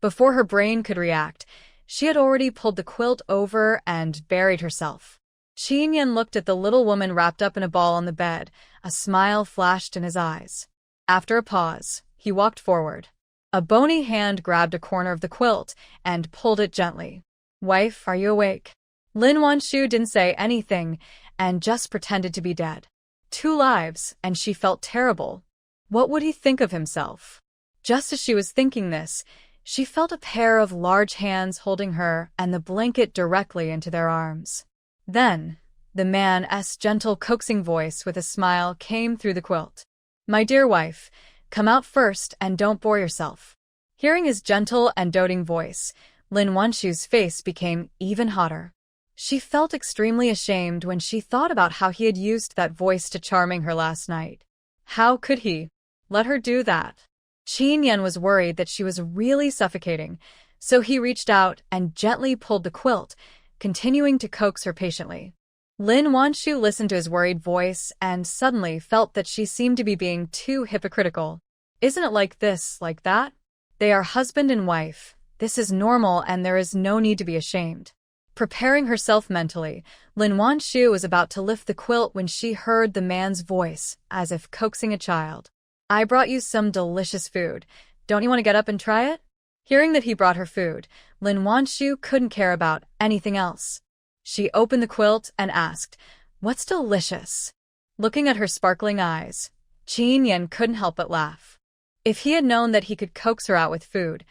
Before her brain could react, she had already pulled the quilt over and buried herself. Qin Yan looked at the little woman wrapped up in a ball on the bed. A smile flashed in his eyes. After a pause, he walked forward. A bony hand grabbed a corner of the quilt and pulled it gently. Wife, are you awake? Lin Wanshu didn't say anything and just pretended to be dead. 2 lives, and she felt terrible. What would he think of himself? Just as she was thinking this, she felt a pair of large hands holding her and the blanket directly into their arms. Then, the man's gentle coaxing voice with a smile came through the quilt. My dear wife, come out first and don't bore yourself. Hearing his gentle and doting voice, Lin Wanshu's face became even hotter. She felt extremely ashamed when she thought about how he had used that voice to charming her last night. How could he let her do that? Qin Yan was worried that she was really suffocating, so he reached out and gently pulled the quilt, continuing to coax her patiently. Lin Wanshu listened to his worried voice and suddenly felt that she seemed to be being too hypocritical. Isn't it like this, like that? They are husband and wife. This is normal and there is no need to be ashamed. Preparing herself mentally, Lin Wanshu was about to lift the quilt when she heard the man's voice, as if coaxing a child. I brought you some delicious food. Don't you want to get up and try it? Hearing that he brought her food, Lin Wanshu couldn't care about anything else. She opened the quilt and asked, What's delicious? Looking at her sparkling eyes, Qin Yan couldn't help but laugh. If he had known that he could coax her out with food,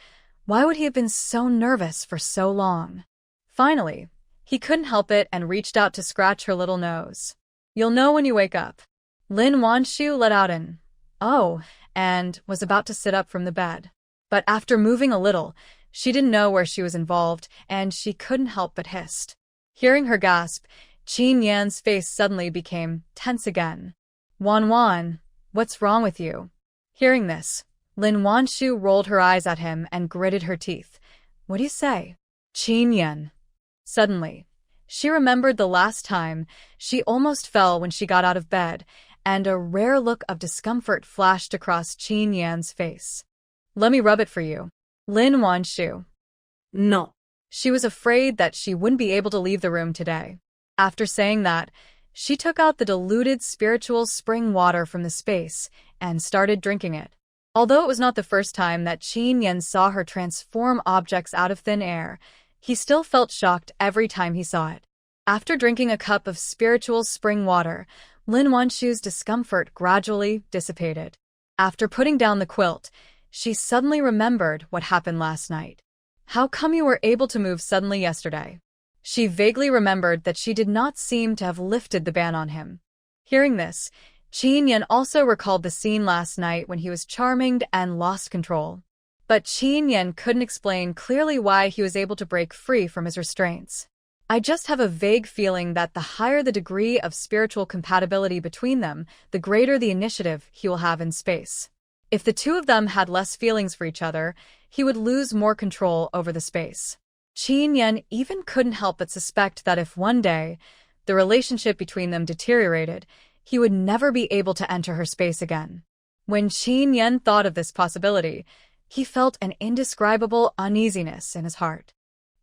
why would he have been so nervous for so long? Finally, he couldn't help it and reached out to scratch her little nose. You'll know when you wake up. Lin Wanshu let out an "Oh," and was about to sit up from the bed. But after moving a little, she didn't know where she was involved, and she couldn't help but hissed. Hearing her gasp, Qin Yan's face suddenly became tense again. Wan, what's wrong with you? Hearing this, Lin Wanshu rolled her eyes at him and gritted her teeth. What do you say? Qin Yan. Suddenly, she remembered the last time she almost fell when she got out of bed, and a rare look of discomfort flashed across Qin Yan's face. Let me rub it for you. Lin Wanshu. No. She was afraid that she wouldn't be able to leave the room today. After saying that, she took out the diluted spiritual spring water from the space and started drinking it. Although it was not the first time that Qin Yan saw her transform objects out of thin air, he still felt shocked every time he saw it. After drinking a cup of spiritual spring water, Lin Wanshu's discomfort gradually dissipated. After putting down the quilt, she suddenly remembered what happened last night. How come you were able to move suddenly yesterday? She vaguely remembered that she did not seem to have lifted the ban on him. Hearing this, Qin Yan also recalled the scene last night when he was charming and lost control. But Qin Yan couldn't explain clearly why he was able to break free from his restraints. I just have a vague feeling that the higher the degree of spiritual compatibility between them, the greater the initiative he will have in space. If the two of them had less feelings for each other, he would lose more control over the space. Qin Yan even couldn't help but suspect that if one day the relationship between them deteriorated, he would never be able to enter her space again. When Qin Yan thought of this possibility, he felt an indescribable uneasiness in his heart.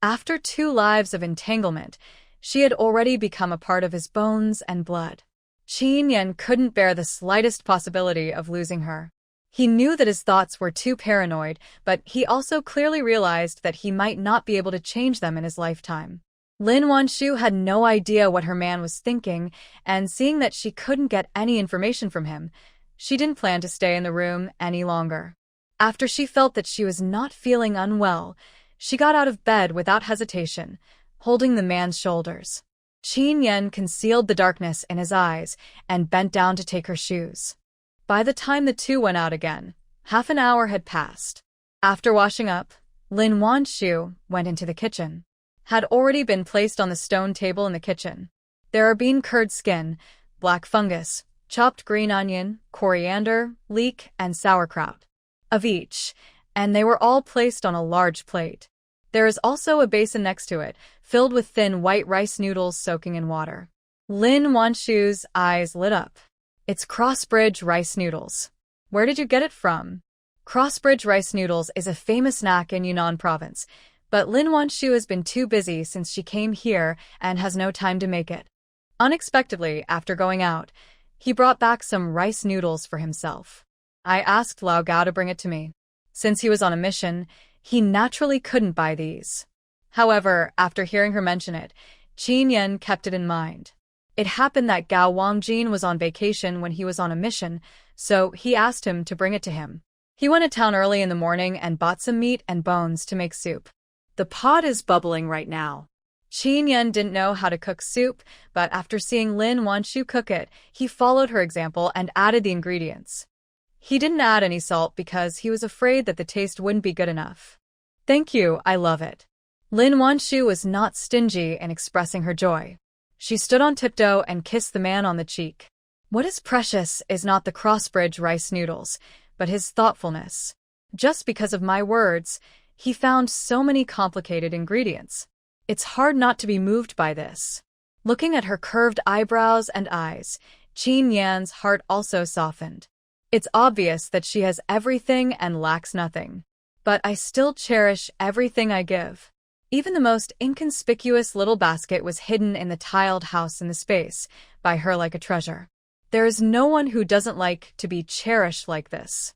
After 2 lives of entanglement, she had already become a part of his bones and blood. Qin Yan couldn't bear the slightest possibility of losing her. He knew that his thoughts were too paranoid, but he also clearly realized that he might not be able to change them in his lifetime. Lin Wanshu had no idea what her man was thinking, and seeing that she couldn't get any information from him, she didn't plan to stay in the room any longer. After she felt that she was not feeling unwell, she got out of bed without hesitation, holding the man's shoulders. Qin Yan concealed the darkness in his eyes and bent down to take her shoes. By the time the two went out again, half an hour had passed. After washing up, Lin Wanshu went into the kitchen. Had already been placed on the stone table in the kitchen. There are bean curd skin, black fungus, chopped green onion, coriander, leek, and sauerkraut. Of each, and they were all placed on a large plate. There is also a basin next to it, filled with thin white rice noodles soaking in water. Lin Wanshu's eyes lit up. It's Crossbridge rice noodles. Where did you get it from? Crossbridge rice noodles is a famous snack in Yunnan province, but Lin Wanshu has been too busy since she came here and has no time to make it. Unexpectedly, after going out, he brought back some rice noodles for himself. I asked Lao Gao to bring it to me. Since he was on a mission, he naturally couldn't buy these. However, after hearing her mention it, Qin Yan kept it in mind. It happened that Gao Wangjin was on vacation when he was on a mission, so he asked him to bring it to him. He went to town early in the morning and bought some meat and bones to make soup. The pot is bubbling right now. Qin Yan didn't know how to cook soup, but after seeing Lin Wanshu cook it, he followed her example and added the ingredients. He didn't add any salt because he was afraid that the taste wouldn't be good enough. Thank you, I love it. Lin Wanshu was not stingy in expressing her joy. She stood on tiptoe and kissed the man on the cheek. What is precious is not the Crossbridge rice noodles, but his thoughtfulness. Just because of my words, he found so many complicated ingredients. It's hard not to be moved by this. Looking at her curved eyebrows and eyes, Qin Yan's heart also softened. It's obvious that she has everything and lacks nothing. But I still cherish everything I give. Even the most inconspicuous little basket was hidden in the tiled house in the space, by her like a treasure. There is no one who doesn't like to be cherished like this.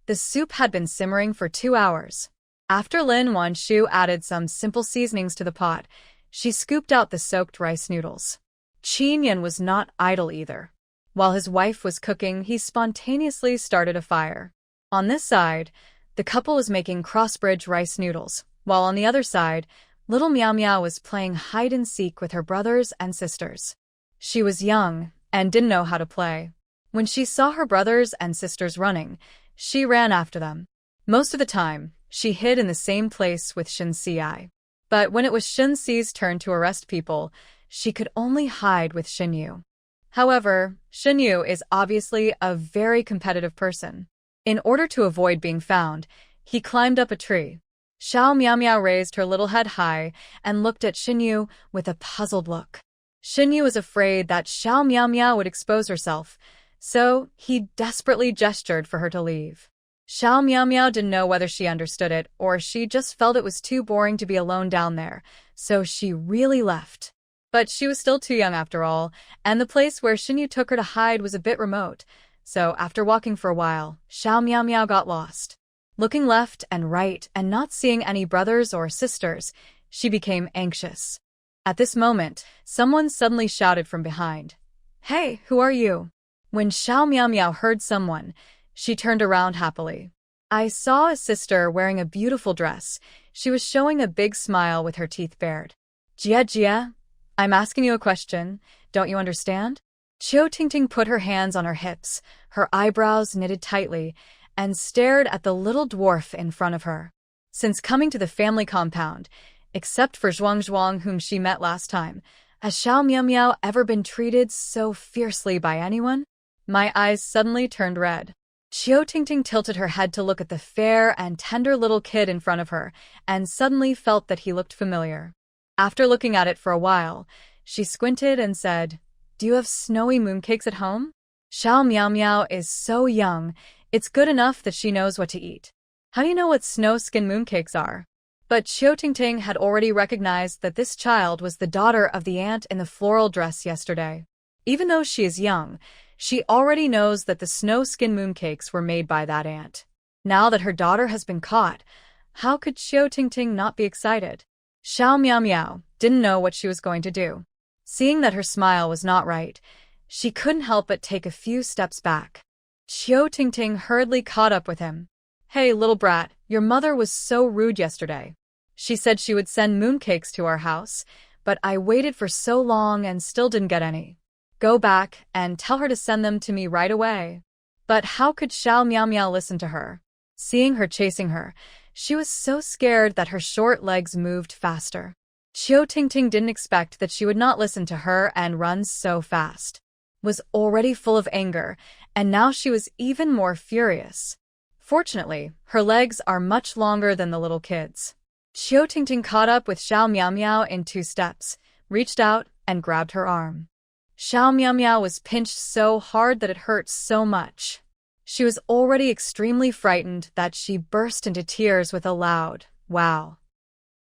The soup had been simmering for 2 hours. After Lin Wanshu added some simple seasonings to the pot, she scooped out the soaked rice noodles. Qin Yan was not idle either. While his wife was cooking, he spontaneously started a fire. On this side, the couple was making Crossbridge rice noodles, while on the other side, little Meow Meow was playing hide-and-seek with her brothers and sisters. She was young and didn't know how to play. When she saw her brothers and sisters running, she ran after them. Most of the time, she hid in the same place with Shen Xi. But when it was Shen Xi's turn to arrest people, she could only hide with Shen Yu. However, Shen Yu is obviously a very competitive person. In order to avoid being found, he climbed up a tree. Xiao Miao raised her little head high and looked at Xinyu with a puzzled look. Xinyu was afraid that Xiao Miao would expose herself, so he desperately gestured for her to leave. Xiao Miao didn't know whether she understood it or she just felt it was too boring to be alone down there, so she really left. But she was still too young after all, and the place where Xinyu took her to hide was a bit remote, so after walking for a while, Xiao Miao got lost. Looking left and right and not seeing any brothers or sisters, she became anxious. At this moment, someone suddenly shouted from behind, "Hey, who are you?" When Xiao Miao heard someone, she turned around happily. I saw a sister wearing a beautiful dress. She was showing a big smile with her teeth bared. Jia, I'm asking you a question. Don't you understand? Qiu Tingting put her hands on her hips, her eyebrows knitted tightly, and stared at the little dwarf in front of her. Since coming to the family compound, except for Zhuang, whom she met last time, has Xiao Miao ever been treated so fiercely by anyone? My eyes suddenly turned red. Qiu Tingting tilted her head to look at the fair and tender little kid in front of her, and suddenly felt that he looked familiar. After looking at it for a while, she squinted and said, "Do you have snowy mooncakes at home?" Xiao Miao is so young, it's good enough that she knows what to eat. How do you know what snow skin mooncakes are? But Qiu Tingting had already recognized that this child was the daughter of the aunt in the floral dress yesterday. Even though she is young, she already knows that the snow skin mooncakes were made by that aunt. Now that her daughter has been caught, how could Qiu Tingting not be excited? Xiao Miao didn't know what she was going to do. Seeing that her smile was not right, she couldn't help but take a few steps back. Qiu Tingting hurriedly caught up with him. "Hey, little brat, your mother was so rude yesterday. She said she would send mooncakes to our house, but I waited for so long and still didn't get any. Go back and tell her to send them to me right away." But how could Xiao Miao listen to her? Seeing her chasing her, she was so scared that her short legs moved faster. Qiu Tingting didn't expect that she would not listen to her and run so fast. Was already full of anger, and now she was even more furious. Fortunately, her legs are much longer than the little kid's. Qiu Tingting caught up with Xiao Miao in 2 steps, reached out, and grabbed her arm. Xiao Miao was pinched so hard that it hurt so much. She was already extremely frightened that she burst into tears with a loud, "Wow."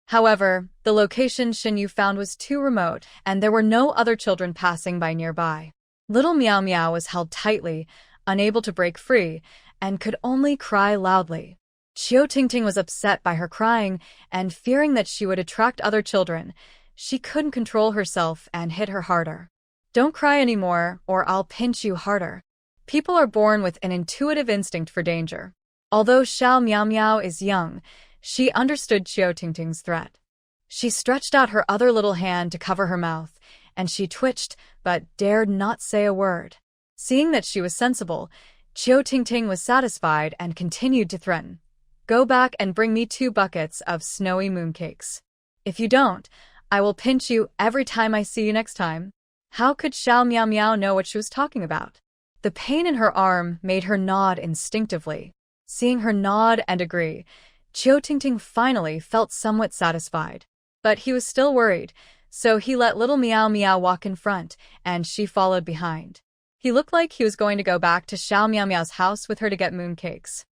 However, the location Xinyu found was too remote, and there were no other children passing by nearby. Little Miao was held tightly, unable to break free, and could only cry loudly. Qiu Tingting was upset by her crying, and fearing that she would attract other children, she couldn't control herself and hit her harder. "Don't cry anymore, or I'll pinch you harder." People are born with an intuitive instinct for danger. Although Xiao Miao is young, she understood Qiu Tingting's threat. She stretched out her other little hand to cover her mouth, and she twitched, but dared not say a word. Seeing that she was sensible, Qiu Tingting was satisfied and continued to threaten. "Go back and bring me 2 buckets of snowy mooncakes. If you don't, I will pinch you every time I see you next time." How could Xiao Miao know what she was talking about? The pain in her arm made her nod instinctively. Seeing her nod and agree, Qiu Tingting finally felt somewhat satisfied. But he was still worried, so he let little Miao walk in front, and she followed behind. He looked like he was going to go back to Xiao Miao's house with her to get mooncakes.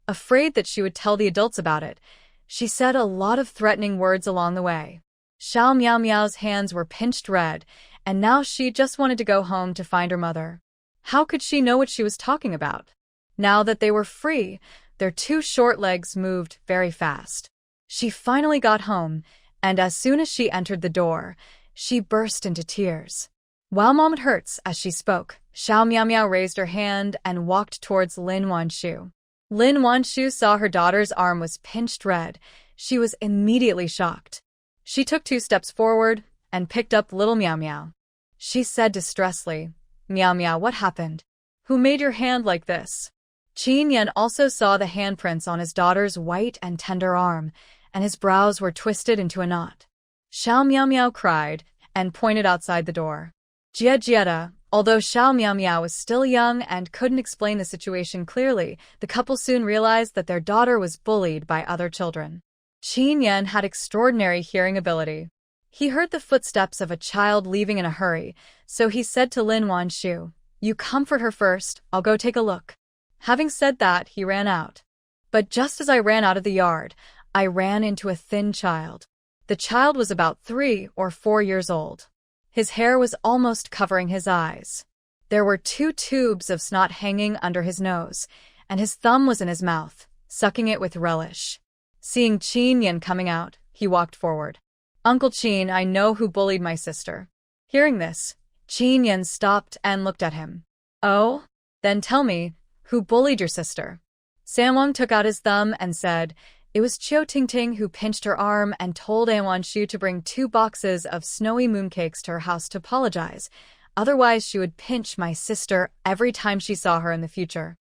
Afraid that she would tell the adults about it, she said a lot of threatening words along the way. Xiao Miao's hands were pinched red, and now she just wanted to go home to find her mother. How could she know what she was talking about? Now that they were free, their 2 short legs moved very fast. She finally got home, and as soon as she entered the door, she burst into tears. While Mom hurts as she spoke, Xiao Miao raised her hand and walked towards Lin Wanshu. Lin Wanshu saw her daughter's arm was pinched red. She was immediately shocked. She took 2 steps forward and picked up little Miao. She said distressfully, "Miao, what happened? Who made your hand like this?" Qin Yan also saw the handprints on his daughter's white and tender arm, and his brows were twisted into a knot. Xiao Miao cried and pointed outside the door. Jia, although Xiao Miao was still young and couldn't explain the situation clearly, the couple soon realized that their daughter was bullied by other children. Qin Yan had extraordinary hearing ability. He heard the footsteps of a child leaving in a hurry, so he said to Lin Wanshu, "You comfort her first, I'll go take a look." Having said that, he ran out. But just as I ran out of the yard, I ran into a thin child. The child was about 3 or 4 years old. His hair was almost covering his eyes. There were 2 tubes of snot hanging under his nose, and his thumb was in his mouth, sucking it with relish. Seeing Qin Yan coming out, he walked forward. "Uncle Qin, I know who bullied my sister." Hearing this, Qin Yan stopped and looked at him. "Oh? Then tell me, who bullied your sister?" Sanwang took out his thumb and said, "It was Chiu Tingting who pinched her arm and told An Wanshu to bring 2 boxes of snowy mooncakes to her house to apologize. Otherwise, she would pinch my sister every time she saw her in the future."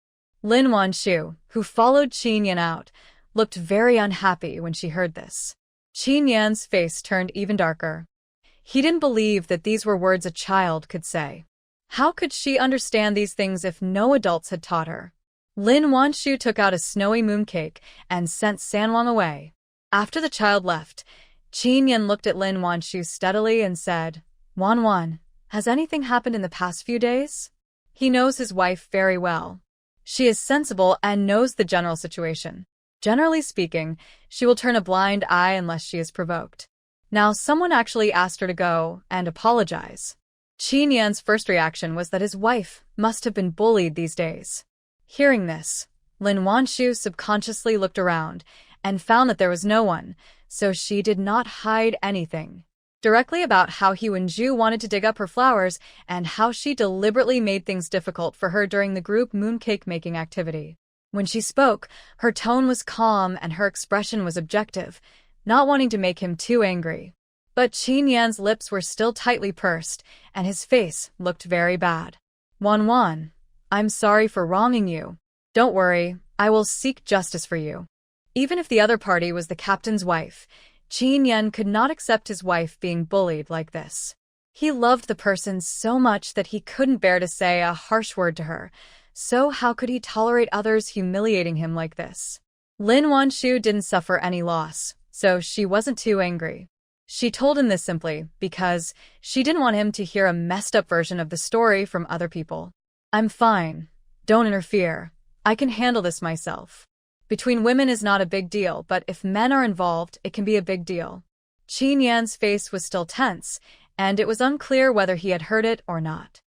Lin Wanshu, who followed Qin Yan out, looked very unhappy when she heard this. Qin Yan's face turned even darker. He didn't believe that these were words a child could say. How could she understand these things if no adults had taught her? Lin Wanshu took out a snowy mooncake and sent Sanwang away. After the child left, Qin Yan looked at Lin Wanshu steadily and said, "Wan, has anything happened in the past few days?" He knows his wife very well. She is sensible and knows the general situation. Generally speaking, she will turn a blind eye unless she is provoked. Now someone actually asked her to go and apologize. Qin Yan's first reaction was that his wife must have been bullied these days. Hearing this, Lin Wanshu subconsciously looked around and found that there was no one, so she did not hide anything. Directly about how He Wenju wanted to dig up her flowers and how she deliberately made things difficult for her during the group mooncake making activity. When she spoke, her tone was calm and her expression was objective, not wanting to make him too angry. But Qin Yan's lips were still tightly pursed, and his face looked very bad. Wan, I'm sorry for wronging you. Don't worry, I will seek justice for you." Even if the other party was the captain's wife, Qin Yan could not accept his wife being bullied like this. He loved the person so much that he couldn't bear to say a harsh word to her, so how could he tolerate others humiliating him like this? Lin Wanshu didn't suffer any loss, so she wasn't too angry. She told him this simply because she didn't want him to hear a messed up version of the story from other people. "I'm fine. Don't interfere. I can handle this myself. Between women is not a big deal, but if men are involved, it can be a big deal." Qin Yan's face was still tense, and it was unclear whether he had heard it or not.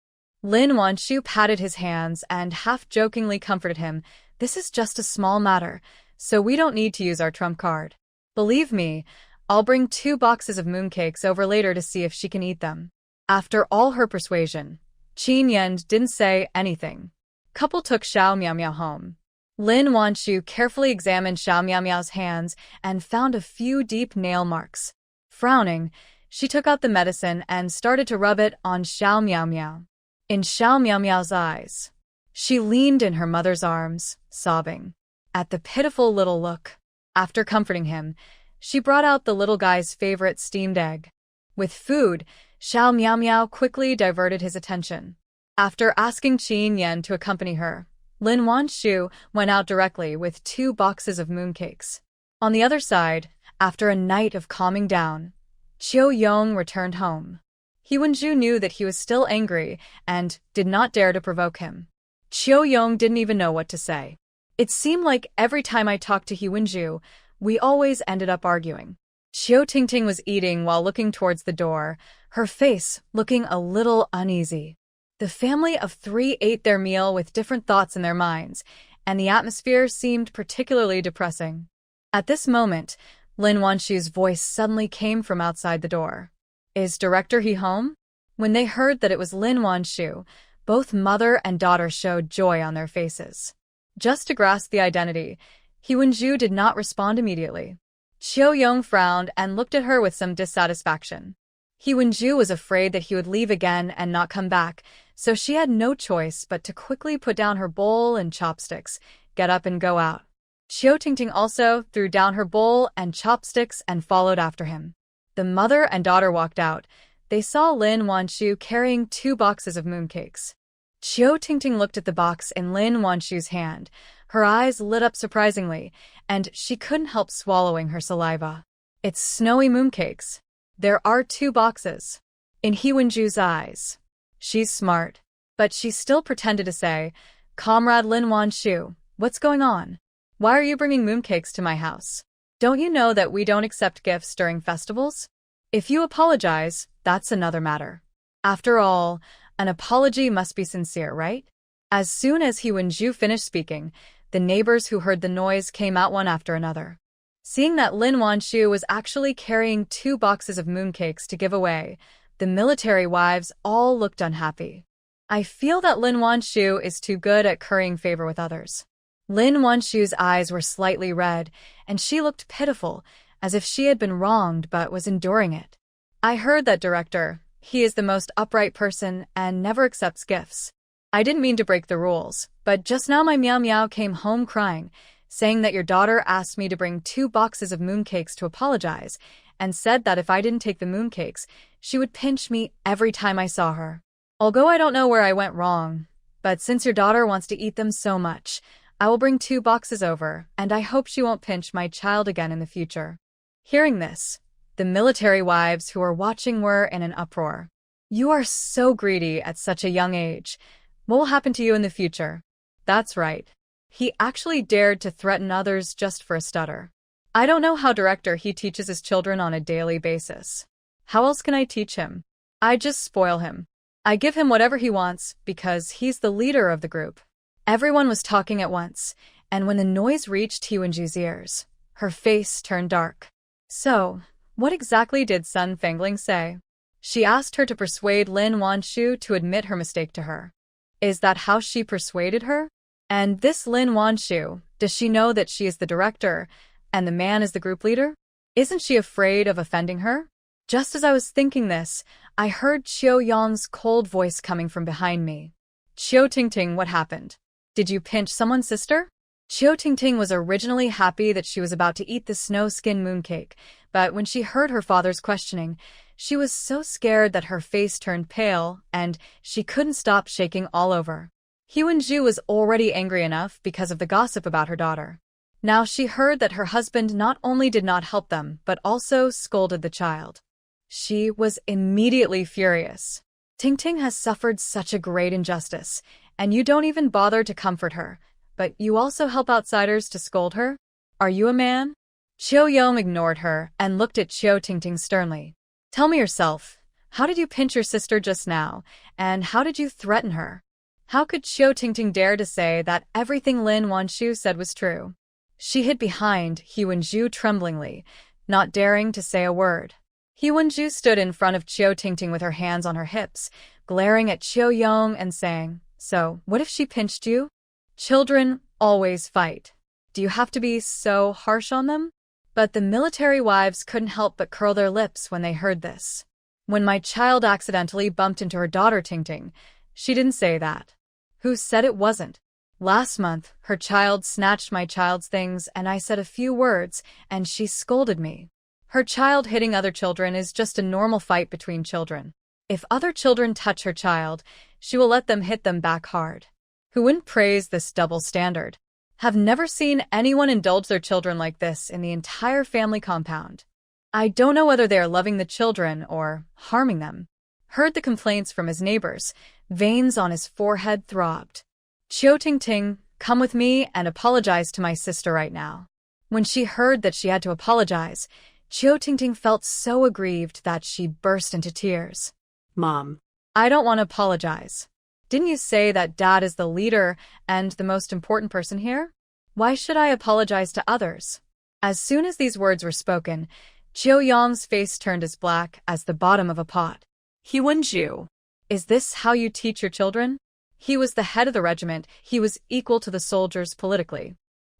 Lin Wanshu patted his hands and half-jokingly comforted him. "This is just a small matter, so we don't need to use our trump card. Believe me, I'll bring 2 boxes of mooncakes over later to see if she can eat them." After all her persuasion, Qin Yan didn't say anything. Couple took Xiao Miao home. Lin Wanshu carefully examined Xiao Miao's hands and found a few deep nail marks. Frowning, she took out the medicine and started to rub it on Xiao Miao. In Xiao Miao's eyes, she leaned in her mother's arms, sobbing. At the pitiful little look, after comforting him, she brought out the little guy's favorite steamed egg. With food, Xiao Miao quickly diverted his attention. After asking Qin Yan to accompany her, Lin Wanshu went out directly with 2 boxes of mooncakes. On the other side, after a night of calming down, Chiu Yong returned home. He Wenju knew that he was still angry and did not dare to provoke him. Chiu Yong didn't even know what to say. It seemed like every time I talked to He Wenju, we always ended up arguing. Chiu Tingting was eating while looking towards the door, her face looking a little uneasy. The family of 3 ate their meal with different thoughts in their minds, and the atmosphere seemed particularly depressing. At this moment, Lin Wanshu's voice suddenly came from outside the door. "Is Director He home?" When they heard that it was Lin Wanshu, both mother and daughter showed joy on their faces. Just to grasp the identity, He Wenju did not respond immediately. Chiu Yong frowned and looked at her with some dissatisfaction. He Wenju was afraid that he would leave again and not come back, so she had no choice but to quickly put down her bowl and chopsticks, get up and go out. Chiu Tingting also threw down her bowl and chopsticks and followed after him. The mother and daughter walked out. They saw Lin Wanshu carrying 2 boxes of mooncakes. Chiu Tingting looked at the box in Lin Wanshu's hand. Her eyes lit up surprisingly, and she couldn't help swallowing her saliva. It's snowy mooncakes. There are 2 boxes. In He Wenju's eyes. She's smart. But she still pretended to say, "Comrade Lin Wanshu, what's going on? Why are you bringing mooncakes to my house? Don't you know that we don't accept gifts during festivals? If you apologize, that's another matter. After all, an apology must be sincere, right?" As soon as He Wenju finished speaking, the neighbors who heard the noise came out one after another. Seeing that Lin Wanshu was actually carrying 2 boxes of mooncakes to give away, the military wives all looked unhappy. I feel that Lin Wanshu is too good at currying favor with others. Lin Wanshu's eyes were slightly red, and she looked pitiful, as if she had been wronged but was enduring it. I heard that, Director. He is the most upright person and never accepts gifts. I didn't mean to break the rules, but just now my Meow Meow came home crying, saying that your daughter asked me to bring 2 boxes of mooncakes to apologize, and said that if I didn't take the mooncakes, she would pinch me every time I saw her. Although I don't know where I went wrong, but since your daughter wants to eat them so much, I will bring 2 boxes over, and I hope she won't pinch my child again in the future. Hearing this, the military wives who were watching were in an uproar. You are so greedy at such a young age. What will happen to you in the future? That's right. He actually dared to threaten others just for a stutter. I don't know how Director he teaches his children on a daily basis. How else can I teach him? I just spoil him. I give him whatever he wants because he's the leader of the group. Everyone was talking at once, and when the noise reached He Wenju's ears, her face turned dark. So, what exactly did Sun Fangling say? She asked her to persuade Lin Wanshu to admit her mistake to her. Is that how she persuaded her? And this Lin Wanshu, does she know that she is the director, and the man is the group leader? Isn't she afraid of offending her? Just as I was thinking this, I heard Chiu Yong's cold voice coming from behind me. Chiu Tingting, what happened? Did you pinch someone's sister? Chiu Tingting was originally happy that she was about to eat the snow skin mooncake, but when she heard her father's questioning, she was so scared that her face turned pale, and she couldn't stop shaking all over. He Wenju was already angry enough because of the gossip about her daughter. Now she heard that her husband not only did not help them, but also scolded the child. She was immediately furious. Tingting has suffered such a great injustice, and you don't even bother to comfort her, but you also help outsiders to scold her? Are you a man? Chiu Yong ignored her and looked at Chiu Tingting sternly. Tell me yourself, how did you pinch your sister just now, and how did you threaten her? How could Chiu Tingting dare to say that everything Lin Wanshu said was true? She hid behind He Wenju tremblingly, not daring to say a word. He Wenju stood in front of Chiu Tingting with her hands on her hips, glaring at Chiu Yong and saying, So, what if she pinched you? Children always fight. Do you have to be so harsh on them? But the military wives couldn't help but curl their lips when they heard this. When my child accidentally bumped into her daughter Tingting, she didn't say that. Who said it wasn't? Last month, her child snatched my child's things and I said a few words and she scolded me. Her child hitting other children is just a normal fight between children. If other children touch her child, she will let them hit them back hard. Who wouldn't praise this double standard? Have never seen anyone indulge their children like this in the entire family compound. I don't know whether they are loving the children or harming them. Heard the complaints from his neighbors. Veins on his forehead throbbed. Chiu Tingting, come with me and apologize to my sister right now. When she heard that she had to apologize, Chiu Tingting felt so aggrieved that she burst into tears. Mom. I don't want to apologize. Didn't you say that Dad is the leader and the most important person here? Why should I apologize to others? As soon as these words were spoken, Chiu Yong's face turned as black as the bottom of a pot. He Wenju. Is this how you teach your children? He was the head of the regiment. He was equal to the soldiers politically.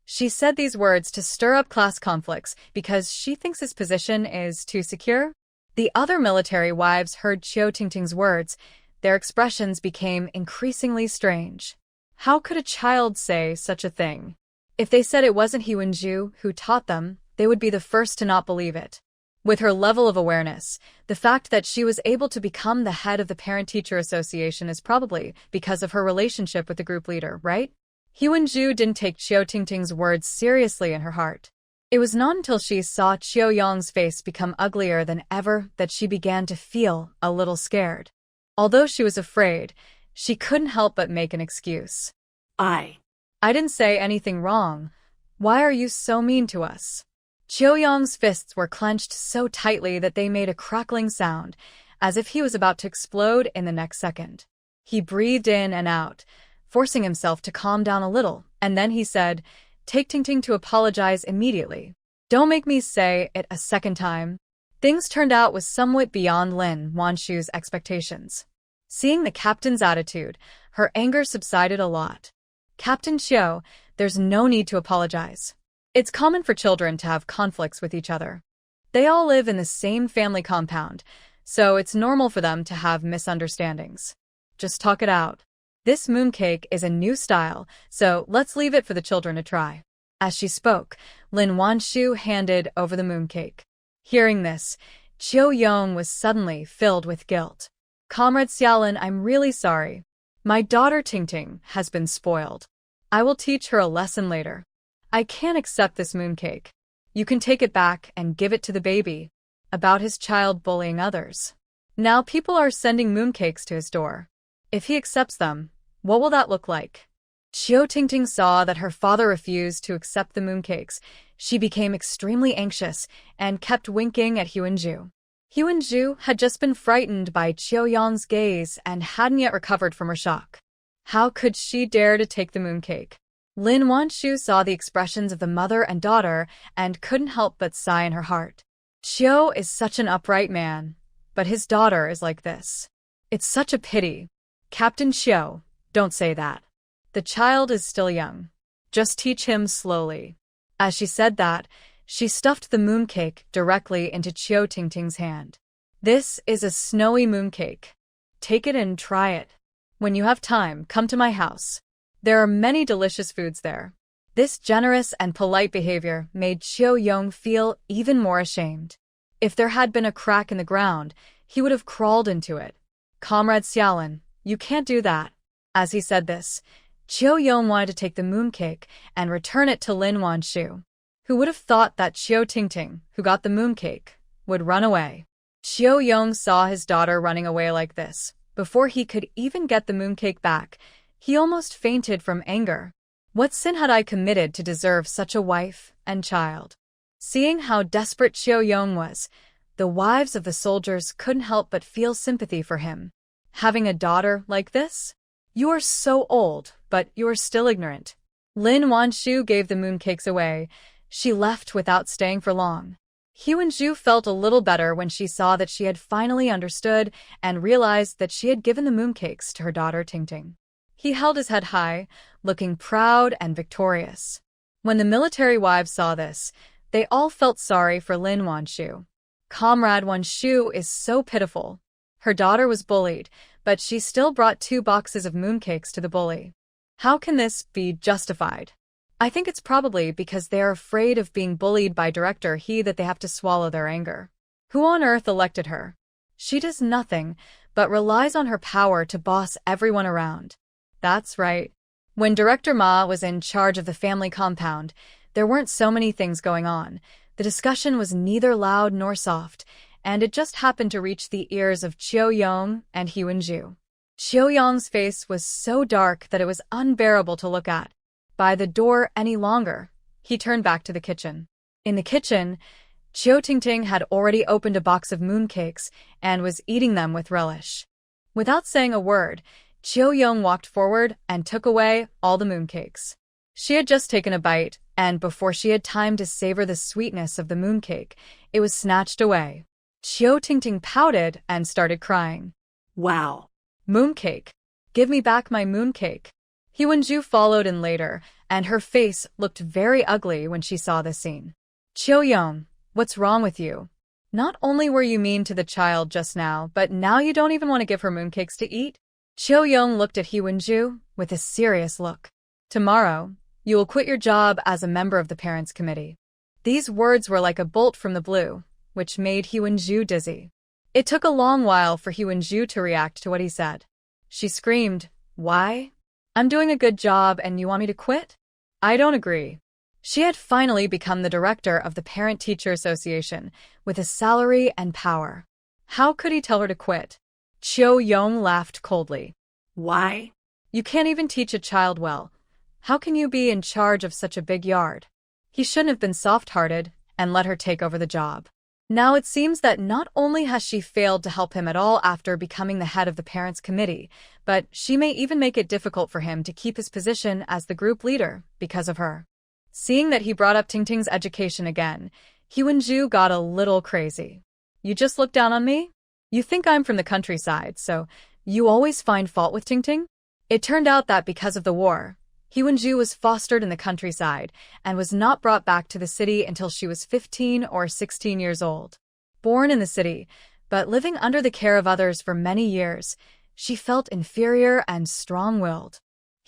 She said these words to stir up class conflicts because she thinks his position is too secure. The other military wives heard Chiu Tingting's words. Their expressions became increasingly strange. How could a child say such a thing? If they said it wasn't He Wenju who taught them, they would be the first to not believe it. With her level of awareness, the fact that she was able to become the head of the Parent-Teacher Association is probably because of her relationship with the group leader, right? Hyun-ju didn't take Chiao Tingting's words seriously in her heart. It was not until she saw Chiao Yong's face become uglier than ever that she began to feel a little scared. Although she was afraid, she couldn't help but make an excuse. I didn't say anything wrong. Why are you so mean to us? Chiao Yong's fists were clenched so tightly that they made a crackling sound, as if he was about to explode in the next second. He breathed in and out, forcing himself to calm down a little, and then he said, "Take Tingting to apologize immediately. Don't make me say it a second time." Things turned out was somewhat beyond Lin Wanshu's expectations. Seeing the captain's attitude, her anger subsided a lot. "Captain Chiao, there's no need to apologize. It's common for children to have conflicts with each other. They all live in the same family compound, so it's normal for them to have misunderstandings. Just talk it out. This mooncake is a new style, so let's leave it for the children to try." As she spoke, Lin Wanshu handed over the mooncake. Hearing this, Chiao Yong was suddenly filled with guilt. "Comrade Xiaolin, I'm really sorry. My daughter Tingting has been spoiled. I will teach her a lesson later. I can't accept this mooncake. You can take it back and give it to the baby." About his child bullying others. Now people are sending mooncakes to his door. If he accepts them, what will that look like? Chiao Tingting saw that her father refused to accept the mooncakes. She became extremely anxious and kept winking at Hyun-ju. Hyun-ju had just been frightened by Chiao Yong's gaze and hadn't yet recovered from her shock. How could she dare to take the mooncake? Lin Wanshu saw the expressions of the mother and daughter and couldn't help but sigh in her heart. Chiao is such an upright man, but his daughter is like this. It's such a pity. Captain Chiao, don't say that. The child is still young. Just teach him slowly. As she said that, she stuffed the mooncake directly into Chiao Tingting's hand. This is a snowy mooncake. Take it and try it. When you have time, come to my house. There are many delicious foods there. This generous and polite behavior made Chiao Yong feel even more ashamed. If there had been a crack in the ground, he would have crawled into it. "Comrade Xiaolin, you can't do that." As he said this, Chiao Yong wanted to take the mooncake and return it to Lin Wanshu. Who would have thought that Chiao Tingting, who got the mooncake, would run away? Chiao Yong saw his daughter running away like this. Before he could even get the mooncake back, he almost fainted from anger. What sin had I committed to deserve such a wife and child? Seeing how desperate Chiao Yong was, the wives of the soldiers couldn't help but feel sympathy for him. Having a daughter like this? You are so old, but you are still ignorant. Lin Wanshu gave the mooncakes away. She left without staying for long. Hyun-ju felt a little better when she saw that she had finally understood and realized that she had given the mooncakes to her daughter Tingting. He held his head high, looking proud and victorious. When the military wives saw this, they all felt sorry for Lin Wanshu. Comrade Wanshu is so pitiful. Her daughter was bullied, but she still brought 2 boxes of mooncakes to the bully. How can this be justified? I think it's probably because they are afraid of being bullied by Director He that they have to swallow their anger. Who on earth elected her? She does nothing, but relies on her power to boss everyone around. That's right. When Director Ma was in charge of the family compound, there weren't so many things going on. The discussion was neither loud nor soft, and it just happened to reach the ears of Chiao Yong and Hyun-ju. Chiao Yong's face was so dark that it was unbearable to look at. By the door any longer, he turned back to the kitchen. In the kitchen, Chiao Tingting had already opened a box of mooncakes and was eating them with relish. Without saying a word, Chiao Yong walked forward and took away all the mooncakes. She had just taken a bite, and before she had time to savor the sweetness of the mooncake, it was snatched away. Chiao Tingting pouted and started crying. Wow. Mooncake. Give me back my mooncake. Hyun-ju followed in later, and her face looked very ugly when she saw this scene. Chiao Yong, what's wrong with you? Not only were you mean to the child just now, but now you don't even want to give her mooncakes to eat? Chiao Yong looked at Hyun-ju with a serious look. Tomorrow, you will quit your job as a member of the Parents' Committee. These words were like a bolt from the blue, which made Hyun-ju dizzy. It took a long while for Hyun-ju to react to what he said. She screamed, "Why? I'm doing a good job and you want me to quit? I don't agree." She had finally become the director of the Parent-Teacher Association, with a salary and power. How could he tell her to quit? Cho-young laughed coldly. Why? You can't even teach a child well. How can you be in charge of such a big yard? He shouldn't have been soft-hearted and let her take over the job. Now it seems that not only has she failed to help him at all after becoming the head of the parents' committee, but she may even make it difficult for him to keep his position as the group leader because of her. Seeing that he brought up Tingting's education again, Hyun-ju got a little crazy. You just look down on me? You think I'm from the countryside, so you always find fault with Tingting? It turned out that because of the war, Hyun-ju was fostered in the countryside and was not brought back to the city until she was 15 or 16 years old. Born in the city, but living under the care of others for many years, she felt inferior and strong-willed.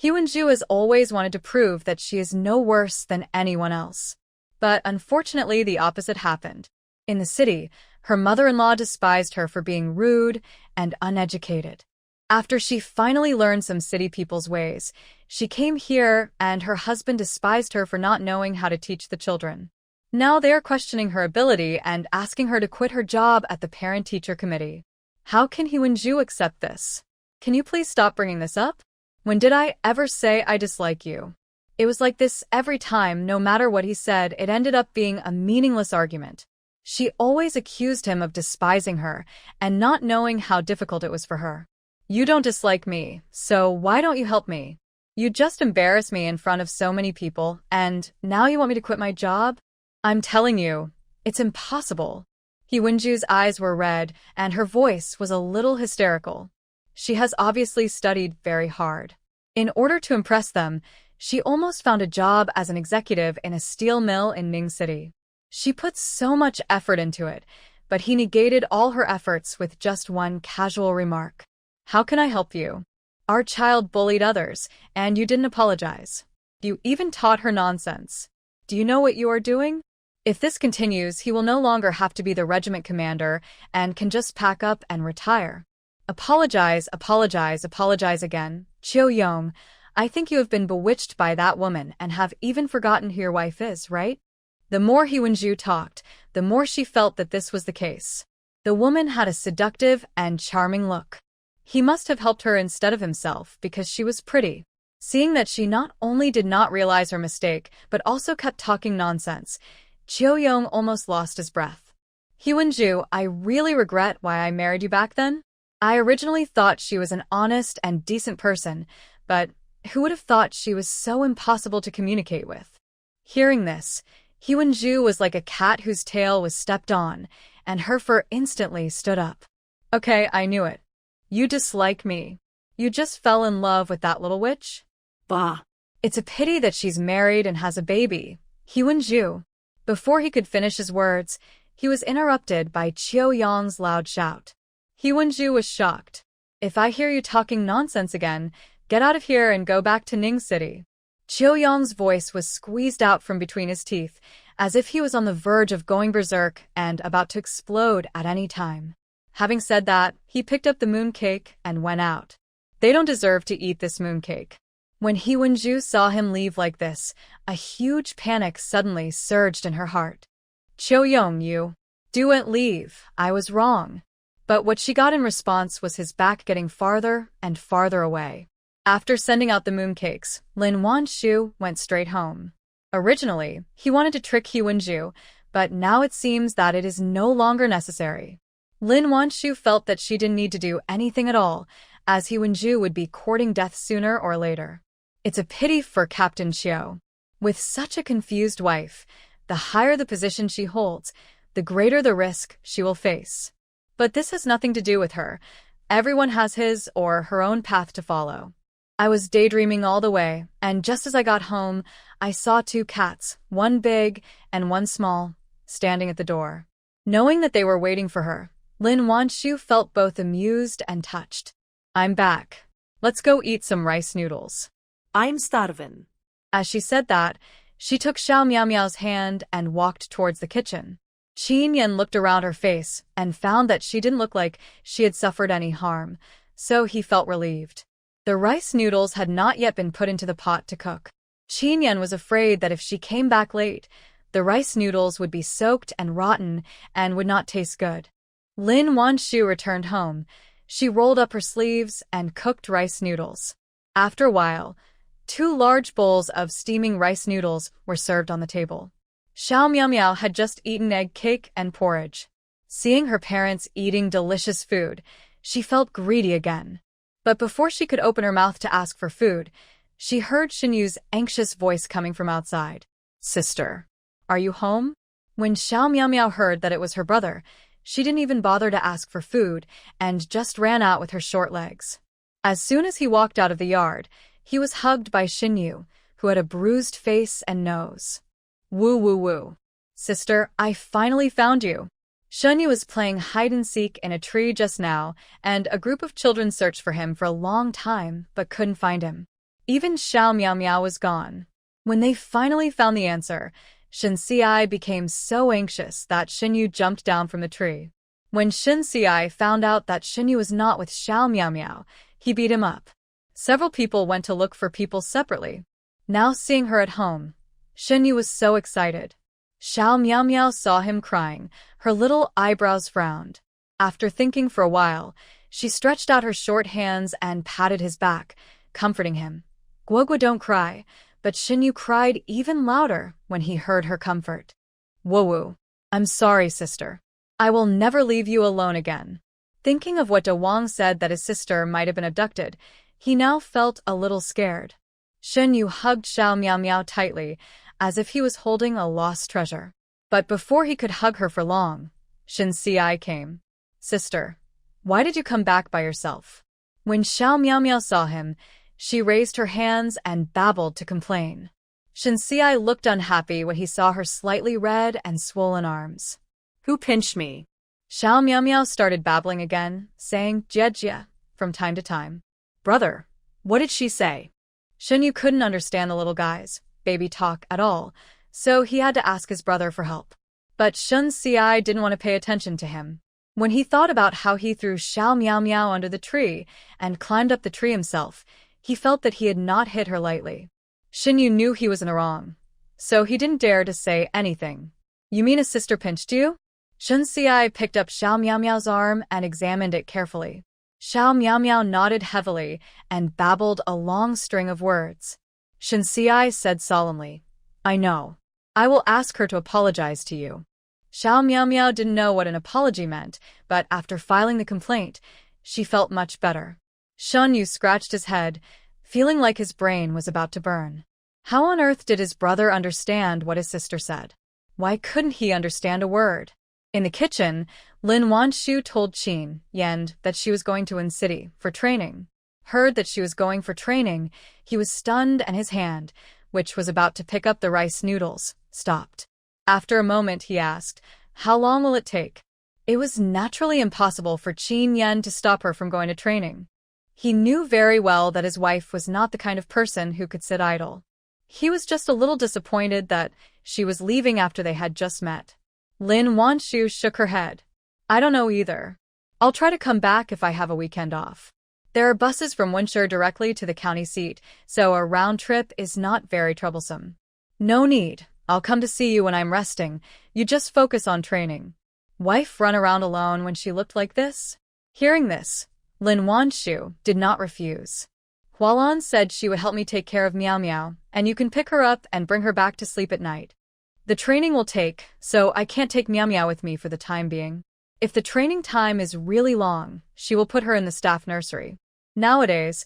Hyun-ju has always wanted to prove that she is no worse than anyone else. But unfortunately, the opposite happened. In the city, her mother-in-law despised her for being rude and uneducated. After she finally learned some city people's ways, she came here and her husband despised her for not knowing how to teach the children. Now they are questioning her ability and asking her to quit her job at the Parent-Teacher Committee. How can Hyun-ju accept this? Can you please stop bringing this up? When did I ever say I dislike you? It was like this every time, no matter what he said, it ended up being a meaningless argument. She always accused him of despising her and not knowing how difficult it was for her. You don't dislike me, so why don't you help me? You just embarrass me in front of so many people, and now you want me to quit my job? I'm telling you, it's impossible. Hyun-ju's eyes were red, and her voice was a little hysterical. She has obviously studied very hard. In order to impress them, she almost found a job as an executive in a steel mill in Ning City. She put so much effort into it, but he negated all her efforts with just one casual remark. How can I help you? Our child bullied others, and you didn't apologize. You even taught her nonsense. Do you know what you are doing? If this continues, he will no longer have to be the regiment commander and can just pack up and retire. Apologize, apologize, apologize again. Cho-young, I think you have been bewitched by that woman and have even forgotten who your wife is, right? The more Hyun-ju talked, the more she felt that this was the case. The woman had a seductive and charming look. He must have helped her instead of himself because she was pretty. Seeing that she not only did not realize her mistake, but also kept talking nonsense, Cho-young almost lost his breath. Hyun-ju, I really regret why I married you back then. I originally thought she was an honest and decent person, but who would have thought she was so impossible to communicate with? Hearing this, Hyun-ju was like a cat whose tail was stepped on, and her fur instantly stood up. Okay, I knew it. You dislike me. You just fell in love with that little witch? Bah. It's a pity that she's married and has a baby. Hyun-ju. Before he could finish his words, he was interrupted by Cho-young's loud shout. Hyun-ju was shocked. If I hear you talking nonsense again, get out of here and go back to Ning City. Cho-young's voice was squeezed out from between his teeth, as if he was on the verge of going berserk and about to explode at any time. Having said that, he picked up the mooncake and went out. They don't deserve to eat this mooncake. When Hyun-ju saw him leave like this, a huge panic suddenly surged in her heart. Cho-young, you didn't leave. I was wrong. But what she got in response was his back getting farther and farther away. After sending out the mooncakes, Lin Wan-shu went straight home. Originally, he wanted to trick Hyun-ju, but now it seems that it is no longer necessary. Lin Wan-shu felt that she didn't need to do anything at all, as Hyun-ju would be courting death sooner or later. It's a pity for Captain Chiu. With such a confused wife, the higher the position she holds, the greater the risk she will face. But this has nothing to do with her. Everyone has his or her own path to follow. I was daydreaming all the way, and just as I got home, I saw two cats, one big and one small, standing at the door. Knowing that they were waiting for her, Lin Wan-shu felt both amused and touched. I'm back. Let's go eat some rice noodles. I'm starving. As she said that, she took Xiao Miao Miao's hand and walked towards the kitchen. Qin Yan looked around her face and found that she didn't look like she had suffered any harm, so he felt relieved. The rice noodles had not yet been put into the pot to cook. Qin Yan was afraid that if she came back late, the rice noodles would be soaked and rotten and would not taste good. Lin Wanshu returned home. She rolled up her sleeves and cooked rice noodles. After a while, 2 large bowls of steaming rice noodles were served on the table. Xiao Miao had just eaten egg cake and porridge. Seeing her parents eating delicious food, she felt greedy again. But before she could open her mouth to ask for food, she heard Xinyu's anxious voice coming from outside. "Sister, are you home?" When Xiao Miao heard that it was her brother, she didn't even bother to ask for food and just ran out with her short legs. As soon as he walked out of the yard, he was hugged by Xinyu, who had a bruised face and nose. "Woo woo woo. Sister, I finally found you." Xinyu was playing hide-and-seek in a tree just now, and a group of children searched for him for a long time but couldn't find him. Even Xiao Miao was gone. When they finally found the answer, Shen Xi became so anxious that Xinyu jumped down from the tree. When Shen Xi found out that Xinyu was not with Xiao Miao, he beat him up. Several people went to look for people separately. Now seeing her at home, Xinyu was so excited. Xiao Miao saw him crying. Her little eyebrows frowned. After thinking for a while, she stretched out her short hands and patted his back, comforting him. Guogua, don't cry, but Xinyu cried even louder when he heard her comfort. "Woo-woo. I'm sorry, sister. I will never leave you alone again." Thinking of what De Wang said that his sister might have been abducted, he now felt a little scared. Xinyu hugged Xiao Miao tightly, as if he was holding a lost treasure. But before he could hug her for long, Shen Xi came. "Sister, why did you come back by yourself?" When Xiao Miao saw him, she raised her hands and babbled to complain. Shen Xi looked unhappy when he saw her slightly red and swollen arms. "Who pinched me?" Xiao Miao started babbling again, saying "Jie" from time to time. "Brother, what did she say?" Xinyu couldn't understand the little guy's baby talk at all, so he had to ask his brother for help. But Shen Xi didn't want to pay attention to him. When he thought about how he threw Xiao Miao under the tree and climbed up the tree himself, he felt that he had not hit her lightly. Xinyu knew he was in the wrong, so he didn't dare to say anything. "You mean a sister pinched you?" Shen Xi picked up Xiao Miao's arm and examined it carefully. Xiao Miao nodded heavily and babbled a long string of words. Shen Xi said solemnly, "I know. I will ask her to apologize to you." Xiao Miao didn't know what an apology meant, but after filing the complaint, she felt much better. Shen Yu scratched his head, feeling like his brain was about to burn. How on earth did his brother understand what his sister said? Why couldn't he understand a word? In the kitchen, Lin Wanshu told Qin Yan that she was going to Wen City for training. Heard that she was going for training, he was stunned and his hand, which was about to pick up the rice noodles, stopped. After a moment he asked, "How long will it take?" It was naturally impossible for Qin Yan to stop her from going to training. He knew very well that his wife was not the kind of person who could sit idle. He was just a little disappointed that she was leaving after they had just met. Lin Wanshu shook her head. "I don't know either. I'll try to come back if I have a weekend off. There are buses from Wenshi directly to the county seat, so a round trip is not very troublesome." "No need. I'll come to see you when I'm resting. You just focus on training." Wife run around alone when she looked like this? Hearing this, Lin Wanshu did not refuse. "Hualan said she would help me take care of Miao Miao, and you can pick her up and bring her back to sleep at night. The training will take, so I can't take Miao Miao with me for the time being. If the training time is really long, she will put her in the staff nursery. Nowadays,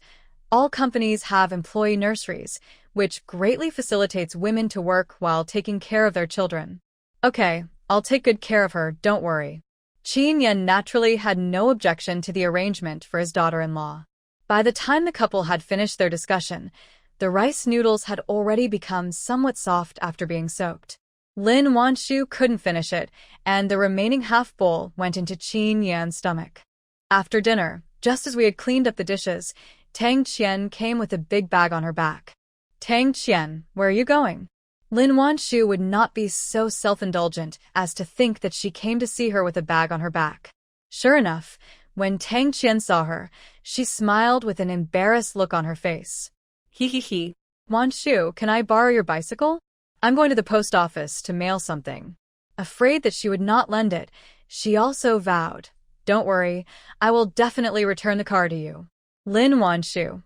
all companies have employee nurseries, which greatly facilitates women to work while taking care of their children." "Okay, I'll take good care of her, don't worry." Qin Yan naturally had no objection to the arrangement for his daughter-in-law. By the time the couple had finished their discussion, the rice noodles had already become somewhat soft after being soaked. Lin Wanshu couldn't finish it, and the remaining half bowl went into Qin Yan's stomach. After dinner, just as we had cleaned up the dishes, Tang Qian came with a big bag on her back. "Tang Qian, where are you going?" Lin Wanshu would not be so self-indulgent as to think that she came to see her with a bag on her back. Sure enough, when Tang Qian saw her, she smiled with an embarrassed look on her face. He. Wanshu, can I borrow your bicycle? I'm going to the post office to mail something. Afraid that she would not lend it, she also vowed, don't worry, I will definitely return the car to you. Lin Wanshu.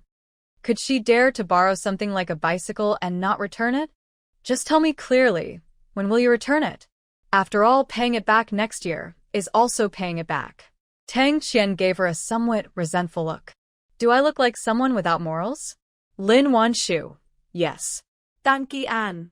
Could she dare to borrow something like a bicycle and not return it? Just tell me clearly, when will you return it? After all, paying it back next year is also paying it back. Tang Qian gave her a somewhat resentful look. Do I look like someone without morals? Lin Wanshu. Yes. Tan Qian.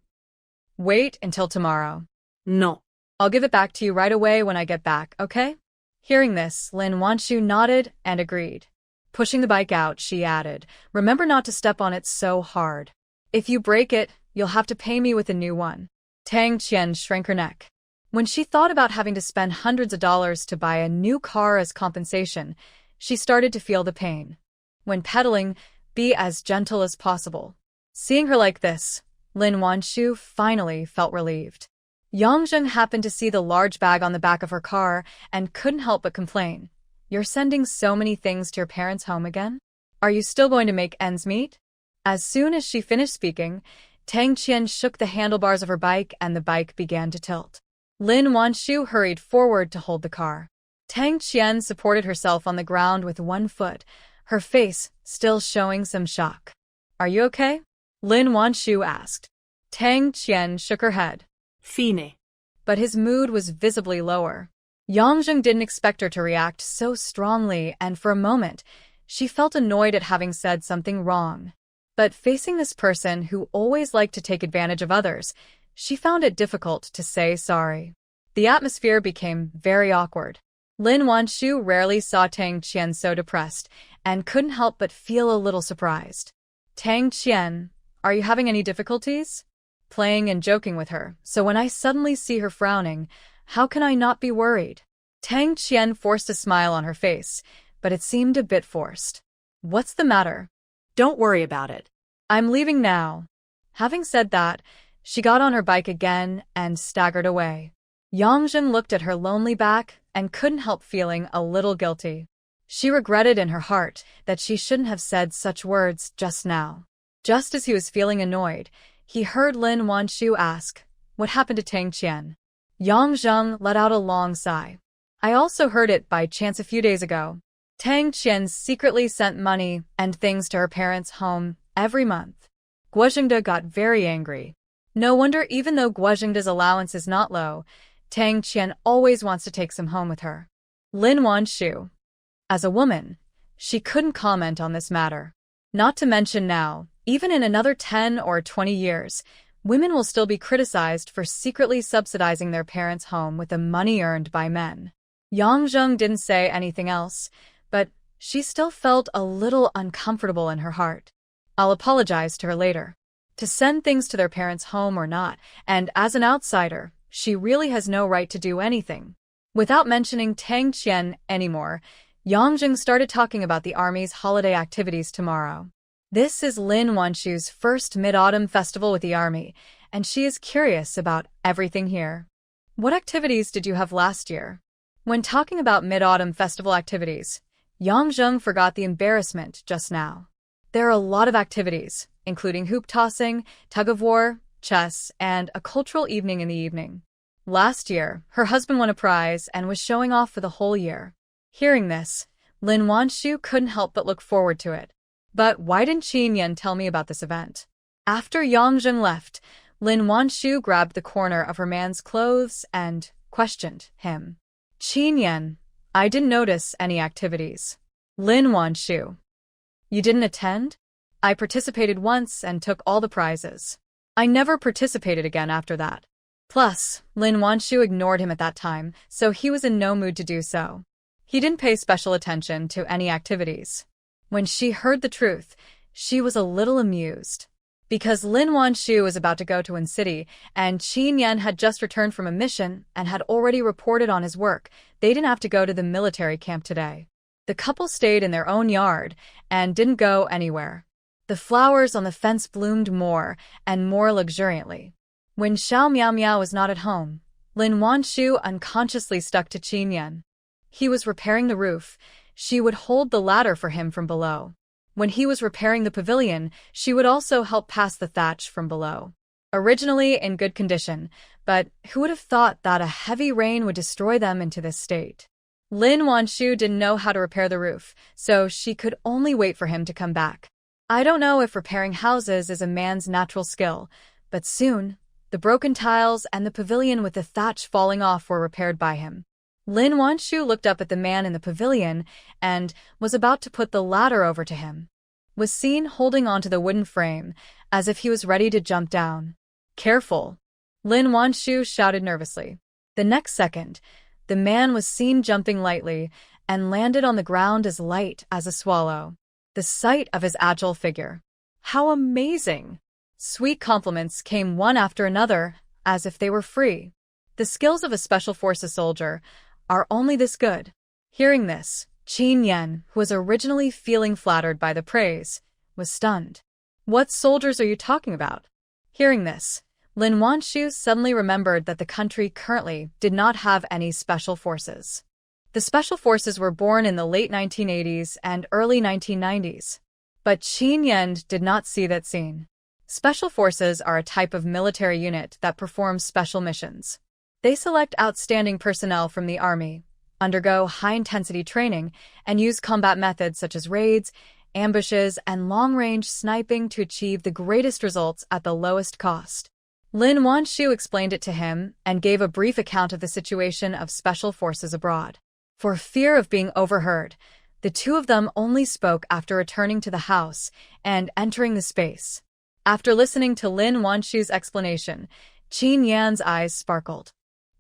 Wait until tomorrow. No. I'll give it back to you right away when I get back, okay? Hearing this, Lin Wanshu nodded and agreed. Pushing the bike out, she added, remember not to step on it so hard. If you break it, you'll have to pay me with a new one. Tang Qian shrank her neck. When she thought about having to spend hundreds of dollars to buy a new car as compensation, she started to feel the pain. When pedaling, be as gentle as possible. Seeing her like this, Lin Wanshu finally felt relieved. Yongzheng happened to see the large bag on the back of her car and couldn't help but complain. You're sending so many things to your parents' home again? Are you still going to make ends meet? As soon as she finished speaking, Tang Qian shook the handlebars of her bike and the bike began to tilt. Lin Wanshu hurried forward to hold the car. Tang Qian supported herself on the ground with one foot, her face still showing some shock. Are you okay? Lin Wanshu asked. Tang Qian shook her head. Fine. But his mood was visibly lower. Yongzheng didn't expect her to react so strongly, and for a moment, she felt annoyed at having said something wrong. But facing this person who always liked to take advantage of others, she found it difficult to say sorry. The atmosphere became very awkward. Lin Wanshu rarely saw Tang Qian so depressed and couldn't help but feel a little surprised. Tang Qian, are you having any difficulties? Playing and joking with her, so when I suddenly see her frowning, how can I not be worried? Tang Qian forced a smile on her face, but it seemed a bit forced. What's the matter? Don't worry about it. I'm leaving now. Having said that, she got on her bike again and staggered away. Yongzheng looked at her lonely back and couldn't help feeling a little guilty. She regretted in her heart that she shouldn't have said such words just now. Just as he was feeling annoyed, he heard Lin Wanshu ask, what happened to Tang Qian? Yongzheng let out a long sigh. I also heard it by chance a few days ago. Tang Qian secretly sent money and things to her parents' home every month. Guozhengde got very angry. No wonder, even though Guozhengde's allowance is not low, Tang Qian always wants to take some home with her. Lin Wanshu. As a woman, she couldn't comment on this matter. Not to mention now, even in another 10 or 20 years, women will still be criticized for secretly subsidizing their parents' home with the money earned by men. Yongzheng didn't say anything else, but she still felt a little uncomfortable in her heart. I'll apologize to her later. To send things to their parents' home or not, and as an outsider, she really has no right to do anything. Without mentioning Tang Qian anymore, Yongzheng started talking about the army's holiday activities tomorrow. This is Lin Wanshu's first Mid-Autumn Festival with the army, and she is curious about everything here. What activities did you have last year? When talking about Mid-Autumn Festival activities, Yongzheng forgot the embarrassment just now. There are a lot of activities, including hoop tossing, tug-of-war, chess, and a cultural evening in the evening. Last year, her husband won a prize and was showing off for the whole year. Hearing this, Lin Wanshu couldn't help but look forward to it. But why didn't Qin Yan tell me about this event? After Yongzheng left, Lin Wanshu grabbed the corner of her man's clothes and questioned him. Qin Yan, I didn't notice any activities. Lin Wanshu. You didn't attend? I participated once and took all the prizes. I never participated again after that. Plus, Lin Wanshu ignored him at that time, so he was in no mood to do so. He didn't pay special attention to any activities. When she heard the truth, she was a little amused. Because Lin Wanshu was about to go to Wen City, and Qin Yan had just returned from a mission and had already reported on his work, they didn't have to go to the military camp today. The couple stayed in their own yard and didn't go anywhere. The flowers on the fence bloomed more and more luxuriantly. When Xiao Miao Miao was not at home, Lin Wanshu unconsciously stuck to Qin Yan. He was repairing the roof. She would hold the ladder for him from below. When he was repairing the pavilion, she would also help pass the thatch from below. Originally in good condition, but who would have thought that a heavy rain would destroy them into this state? Lin Wanshu didn't know how to repair the roof, so she could only wait for him to come back. I don't know if repairing houses is a man's natural skill, but soon, the broken tiles and the pavilion with the thatch falling off were repaired by him. Lin Wanshu looked up at the man in the pavilion and was about to put the ladder over to him. Was seen holding onto the wooden frame, as if he was ready to jump down. Careful! Lin Wanshu shouted nervously. The next second, the man was seen jumping lightly and landed on the ground as light as a swallow. The sight of his agile figure. How amazing! Sweet compliments came one after another, as if they were free. The skills of a Special Forces soldier are only this good. Hearing this, Qin Yan, who was originally feeling flattered by the praise, was stunned. What soldiers are you talking about? Hearing this, Lin Wanshu suddenly remembered that the country currently did not have any special forces. The special forces were born in the late 1980s and early 1990s. But Qin Yan did not see that scene. Special forces are a type of military unit that performs special missions. They select outstanding personnel from the army, undergo high-intensity training, and use combat methods such as raids, ambushes, and long-range sniping to achieve the greatest results at the lowest cost. Lin Wanshu explained it to him and gave a brief account of the situation of special forces abroad. For fear of being overheard, the two of them only spoke after returning to the house and entering the space. After listening to Lin Wanshu's explanation, Qin Yan's eyes sparkled.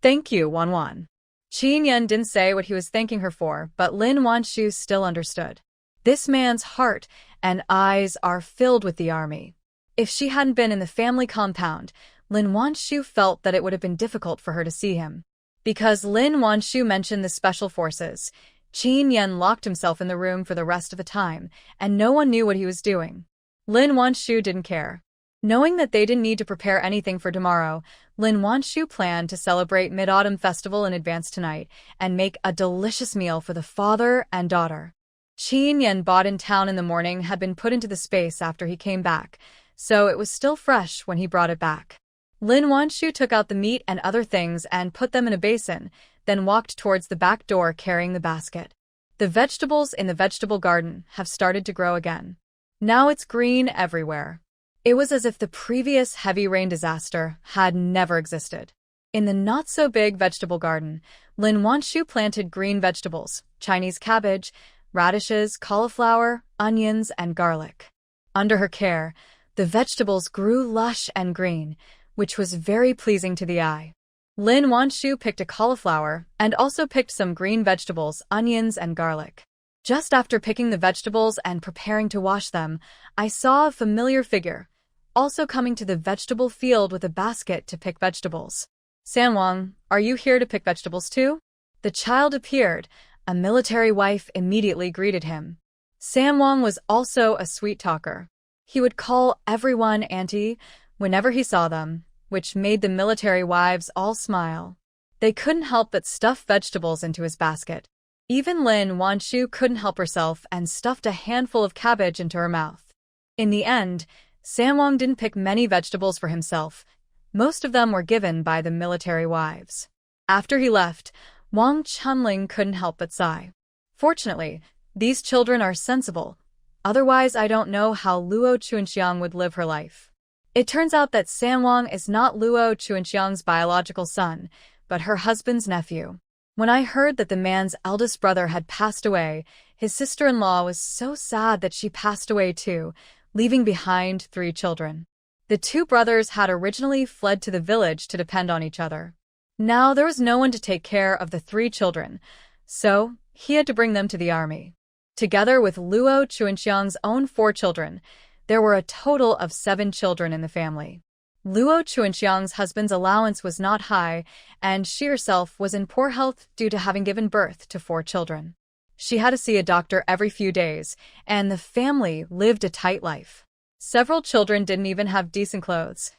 Thank you, Wan Wan. Qin Yan didn't say what he was thanking her for, but Lin Wanshu still understood. This man's heart and eyes are filled with the army. If she hadn't been in the family compound, Lin Wanshu felt that it would have been difficult for her to see him. Because Lin Wanshu mentioned the special forces, Qin Yan locked himself in the room for the rest of the time, and no one knew what he was doing. Lin Wanshu didn't care. Knowing that they didn't need to prepare anything for tomorrow, Lin Wanshu planned to celebrate Mid-Autumn Festival in advance tonight and make a delicious meal for the father and daughter. Qin Yan bought in town in the morning had been put into the space after he came back, so it was still fresh when he brought it back. Lin Wanshu took out the meat and other things and put them in a basin, then walked towards the back door carrying the basket. The vegetables in the vegetable garden have started to grow again. Now it's green everywhere. It was as if the previous heavy rain disaster had never existed. In the not-so-big vegetable garden, Lin Wanshu planted green vegetables, Chinese cabbage, radishes, cauliflower, onions, and garlic. Under her care, the vegetables grew lush and green, which was very pleasing to the eye. Lin Wanshu picked a cauliflower and also picked some green vegetables, onions, and garlic. Just after picking the vegetables and preparing to wash them, I saw a familiar figure, also coming to the vegetable field with a basket to pick vegetables. Sanwang, are you here to pick vegetables too? The child appeared. A military wife immediately greeted him. Sanwang was also a sweet talker. He would call everyone auntie whenever he saw them, which made the military wives all smile. They couldn't help but stuff vegetables into his basket. Even Lin Wanshu couldn't help herself and stuffed a handful of cabbage into her mouth. In the end, Sanwang didn't pick many vegetables for himself. Most of them were given by the military wives. After he left, Wang Chunling couldn't help but sigh. Fortunately, these children are sensible. Otherwise, I don't know how Luo Chuanxiang would live her life. It turns out that Sanwang is not Luo Chuanxiang's biological son, but her husband's nephew. When I heard that the man's eldest brother had passed away, his sister-in-law was so sad that she passed away too, leaving behind 3 children. The 2 brothers had originally fled to the village to depend on each other. Now there was no one to take care of the 3 children, so he had to bring them to the army. Together with Luo Chuanxiang's own 4 children, there were a total of 7 children in the family. Luo Chuanxiang's husband's allowance was not high, and she herself was in poor health due to having given birth to 4 children. She had to see a doctor every few days, and the family lived a tight life. Several children didn't even have decent clothes.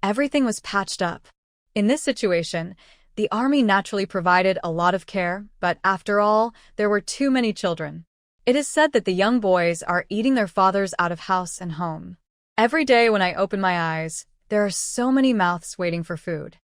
everything was patched up. In this situation, the army naturally provided a lot of care, but after all, there were too many children. It is said that the young boys are eating their fathers out of house and home. Every day when I open my eyes, there are so many mouths waiting for food.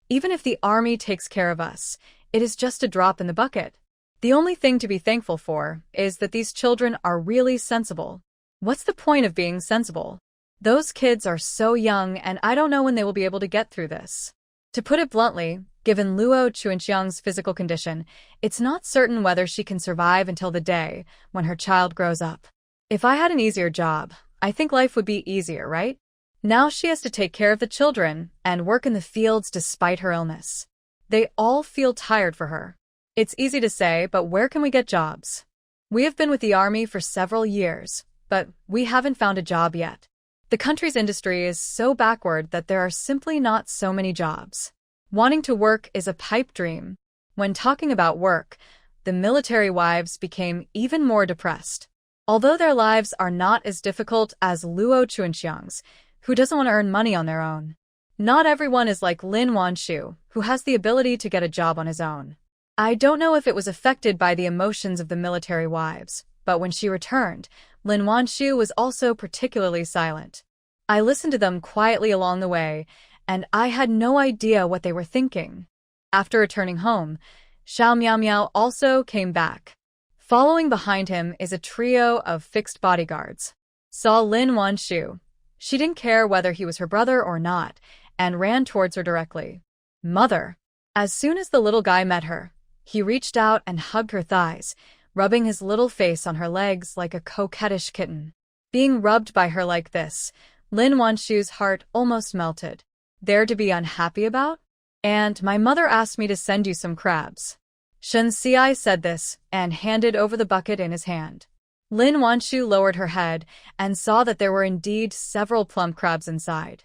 Even if the army takes care of us, it is just a drop in the bucket. The only thing to be thankful for is that these children are really sensible. What's the point of being sensible? Those kids are so young and I don't know when they will be able to get through this. To put it bluntly, given Luo Chuanxiang's physical condition, it's not certain whether she can survive until the day when her child grows up. If I had an easier job, I think life would be easier, right? Now she has to take care of the children and work in the fields despite her illness. They all feel tired for her. It's easy to say, but where can we get jobs? We have been with the army for several years, but we haven't found a job yet. The country's industry is so backward that there are simply not so many jobs. Wanting to work is a pipe dream. When talking about work, the military wives became even more depressed. Although their lives are not as difficult as Luo Chuanxiang's, who doesn't want to earn money on their own. Not everyone is like Lin Wanshu, who has the ability to get a job on his own. I don't know if it was affected by the emotions of the military wives, but when she returned, Lin Wanshu was also particularly silent. I listened to them quietly along the way, and I had no idea what they were thinking. After returning home, Xiao Miao Miao also came back. Following behind him is a trio of fixed bodyguards. Saw Lin Wanshu. She didn't care whether he was her brother or not, and ran towards her directly. Mother! As soon as the little guy met her, he reached out and hugged her thighs, rubbing his little face on her legs like a coquettish kitten. Being rubbed by her like this, Lin Wanshu's heart almost melted. There to be unhappy about? And my mother asked me to send you some crabs. Shen Xiai said this and handed over the bucket in his hand. Lin Wanshu lowered her head and saw that there were indeed several plump crabs inside.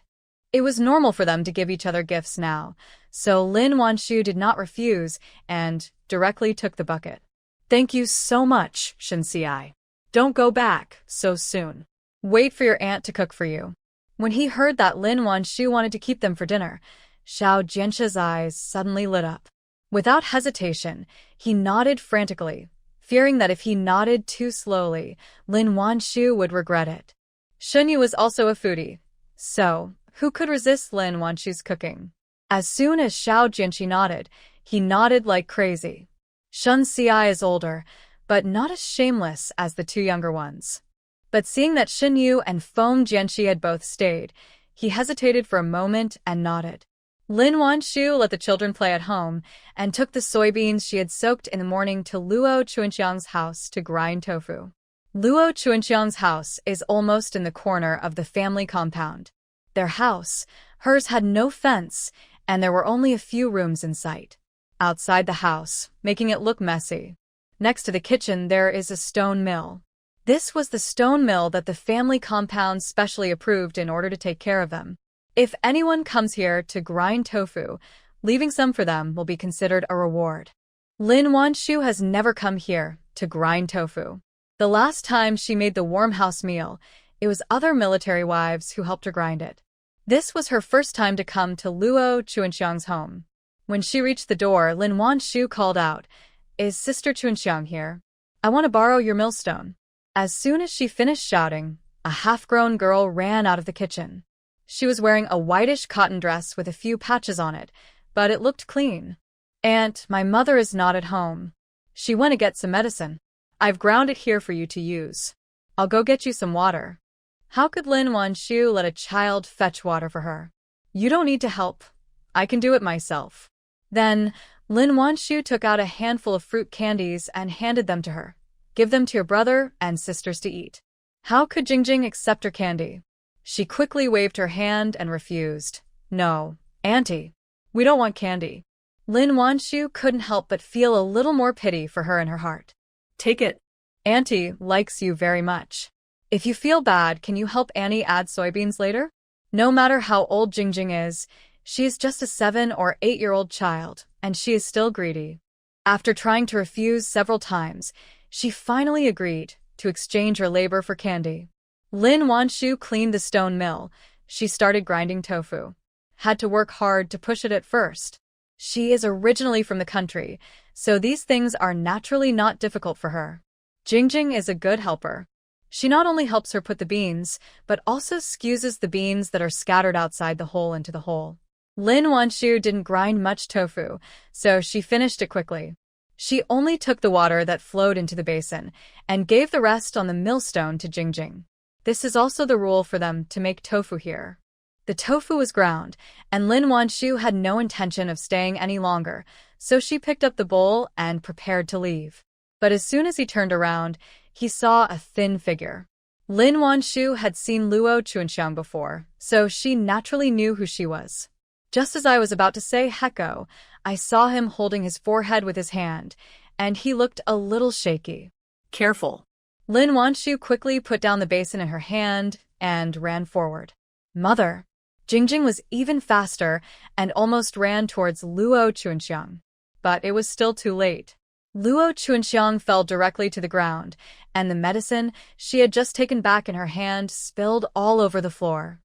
It was normal for them to give each other gifts now, so Lin Wanshu did not refuse and directly took the bucket. Thank you so much, Shen Xiai. Don't go back so soon. Wait for your aunt to cook for you. When he heard that Lin Wanshu wanted to keep them for dinner, Xiao Jianxi's eyes suddenly lit up. Without hesitation, he nodded frantically, fearing that if he nodded too slowly, Lin Wanshu would regret it. Shen Yu was also a foodie, so who could resist Lin Wanshu's cooking? As soon as Xiao Jianxi nodded, he nodded like crazy. Shen Xiai is older, but not as shameless as the two younger ones. But seeing that Shen Yu and Feng Jianxi had both stayed, he hesitated for a moment and nodded. Lin Wanshu let the children play at home and took the soybeans she had soaked in the morning to Luo Chuanxiang's house to grind tofu. Luo Chuanxiang's house is almost in the corner of the family compound. Their house, hers had no fence, and there were only a few rooms in sight. Outside the house, making it look messy. Next to the kitchen there is a stone mill. This was the stone mill that the family compound specially approved in order to take care of them. If anyone comes here to grind tofu, leaving some for them will be considered a reward. Lin Wanshu has never come here to grind tofu. The last time she made the warm house meal, it was other military wives who helped her grind it. This was her first time to come to Luo Chuanxiang's home. When she reached the door, Lin Wanshu called out, "Is Sister Chuanxiang here? I want to borrow your millstone." As soon as she finished shouting, a half-grown girl ran out of the kitchen. She was wearing a whitish cotton dress with a few patches on it, but it looked clean. "Aunt, my mother is not at home. She went to get some medicine. I've ground it here for you to use. I'll go get you some water." How could Lin Wanshu let a child fetch water for her? "You don't need to help. I can do it myself." Then, Lin Wanshu took out a handful of fruit candies and handed them to her. "Give them to your brother and sisters to eat." How could Jingjing accept her candy? She quickly waved her hand and refused. "No, Auntie. We don't want candy." Lin Wanshu couldn't help but feel a little more pity for her in her heart. Take it. Auntie likes you very much. If you feel bad, can you help Annie add soybeans later? No matter how old Jingjing is, she is just a 7 or 8-year-old child, and she is still greedy. After trying to refuse several times, she finally agreed to exchange her labor for candy. Lin Wanshu cleaned the stone mill. She started grinding tofu. had to work hard to push it at first. She is originally from the country, so these things are naturally not difficult for her. Jingjing is a good helper. She not only helps her put the beans, but also skews the beans that are scattered outside the hole into the hole. Lin Wanshu didn't grind much tofu, so she finished it quickly. She only took the water that flowed into the basin and gave the rest on the millstone to Jingjing. This is also the rule for them to make tofu here. The tofu was ground, and Lin Wanshu had no intention of staying any longer, so she picked up the bowl and prepared to leave. But as soon as he turned around, he saw a thin figure. Lin Wanshu had seen Luo Chuanxiang before, so she naturally knew who she was. Just as I was about to say hecko, I saw him holding his forehead with his hand, and he looked a little shaky. Careful. Lin Wanshu quickly put down the basin in her hand and ran forward. Mother! Jingjing was even faster and almost ran towards Luo Chuanxiang. But it was still too late. Luo Chuanxiang fell directly to the ground, and the medicine she had just taken back in her hand spilled all over the floor.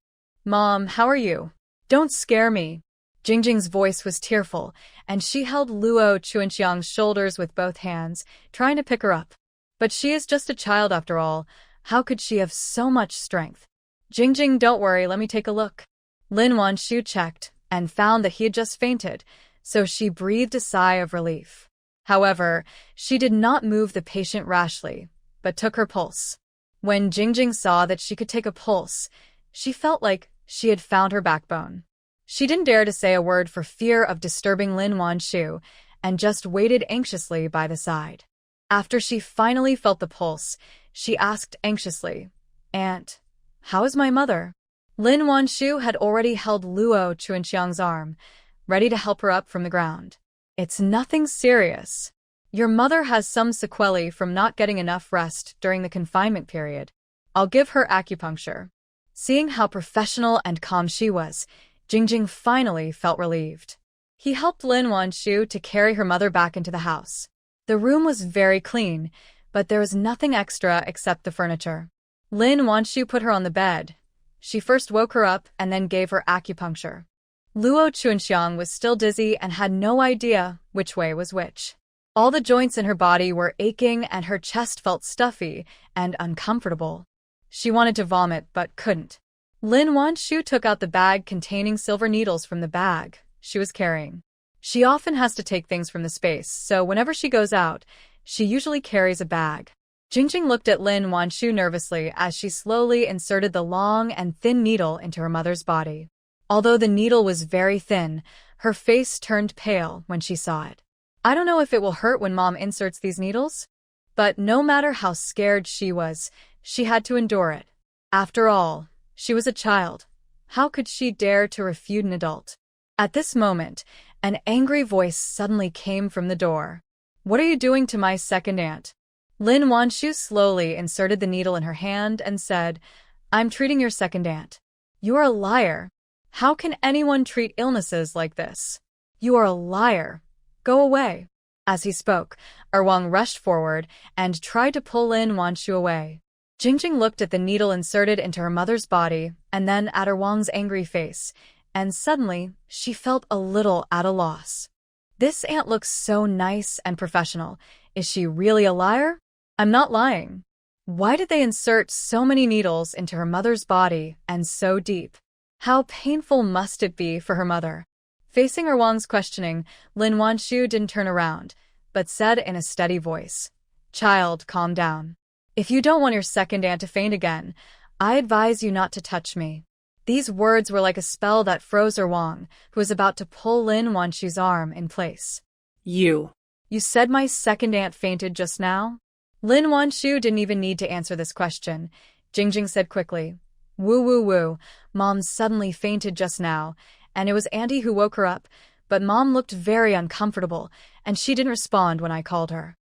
Mom, how are you? Don't scare me. Jingjing's voice was tearful, and she held Luo Chuanxiang's shoulders with both hands, trying to pick her up. But she is just a child after all. How could she have so much strength? Jingjing, don't worry, let me take a look. Lin Wanshu checked and found that he had just fainted, so she breathed a sigh of relief. However, she did not move the patient rashly, but took her pulse. When Jingjing saw that she could take a pulse, she felt like she had found her backbone. She didn't dare to say a word for fear of disturbing Lin Wanshu and just waited anxiously by the side. After she finally felt the pulse, she asked anxiously, Aunt, how is my mother? Lin Wanshu had already held Luo Chuanxiang's arm, ready to help her up from the ground. It's nothing serious. Your mother has some sequelae from not getting enough rest during the confinement period. I'll give her acupuncture. Seeing how professional and calm she was, Jingjing finally felt relieved. He helped Lin Wanshu to carry her mother back into the house. The room was very clean, but there was nothing extra except the furniture. Lin Wanshu put her on the bed. She first woke her up and then gave her acupuncture. Luo Chuanxiang was still dizzy and had no idea which way was which. All the joints in her body were aching and her chest felt stuffy and uncomfortable. She wanted to vomit but couldn't. Lin Wanshu took out the bag containing silver needles from the bag she was carrying. She often has to take things from the space, so whenever she goes out, she usually carries a bag. Jingjing looked at Lin Wanshu nervously as she slowly inserted the long and thin needle into her mother's body. Although the needle was very thin, her face turned pale when she saw it. I don't know if it will hurt when Mom inserts these needles, but no matter how scared she was, she had to endure it. After all, she was a child. How could she dare to refute an adult? At this moment, an angry voice suddenly came from the door. What are you doing to my second aunt? Lin Wanshu slowly inserted the needle in her hand and said, I'm treating your second aunt. You are a liar. How can anyone treat illnesses like this? You are a liar. Go away. As he spoke, Erwang rushed forward and tried to pull Lin Wanshu away. Jingjing looked at the needle inserted into her mother's body and then at Erwang's angry face, and suddenly she felt a little at a loss. This aunt looks so nice and professional. Is she really a liar? I'm not lying. Why did they insert so many needles into her mother's body and so deep? How painful must it be for her mother? Facing Erwang's questioning, Lin Wanshu didn't turn around, but said in a steady voice, Child, calm down. If you don't want your second aunt to faint again, I advise you not to touch me. These words were like a spell that froze Erwang, who was about to pull Lin Wanshu's arm in place. You said my second aunt fainted just now? Lin Wanshu didn't even need to answer this question. Jingjing said quickly, Woo woo woo, Mom suddenly fainted just now, and it was Auntie who woke her up, but Mom looked very uncomfortable, and she didn't respond when I called her.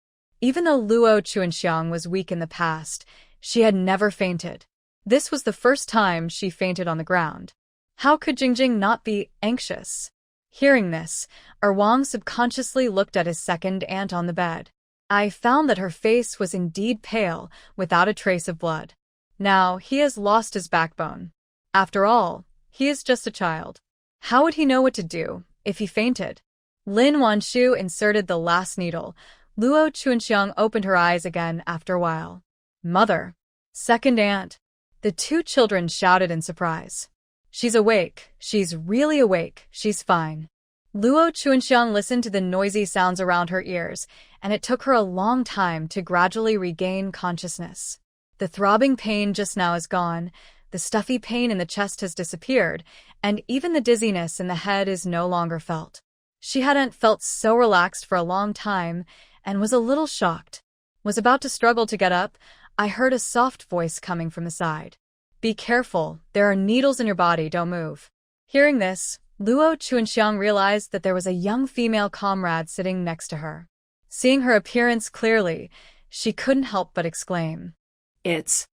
Even though Luo Chuanxiang was weak in the past, she had never fainted. This was the first time she fainted on the ground. How could Jingjing not be anxious? Hearing this, Erwang subconsciously looked at his second aunt on the bed. I found that her face was indeed pale, without a trace of blood. Now he has lost his backbone. After all, he is just a child. How would he know what to do if he fainted? Lin Wanshu inserted the last needle. Luo Chunxiang opened her eyes again after a while. Mother. Second aunt. The two children shouted in surprise. She's awake. She's really awake. She's fine. Luo Chunxiang listened to the noisy sounds around her ears, and it took her a long time to gradually regain consciousness. The throbbing pain just now is gone, the stuffy pain in the chest has disappeared, and even the dizziness in the head is no longer felt. She hadn't felt so relaxed for a long time, and was a little shocked. Was about to struggle to get up, I heard a soft voice coming from the side. Be careful, there are needles in your body, don't move. Hearing this, Luo Chunxiang realized that there was a young female comrade sitting next to her. Seeing her appearance clearly, she couldn't help but exclaim. It's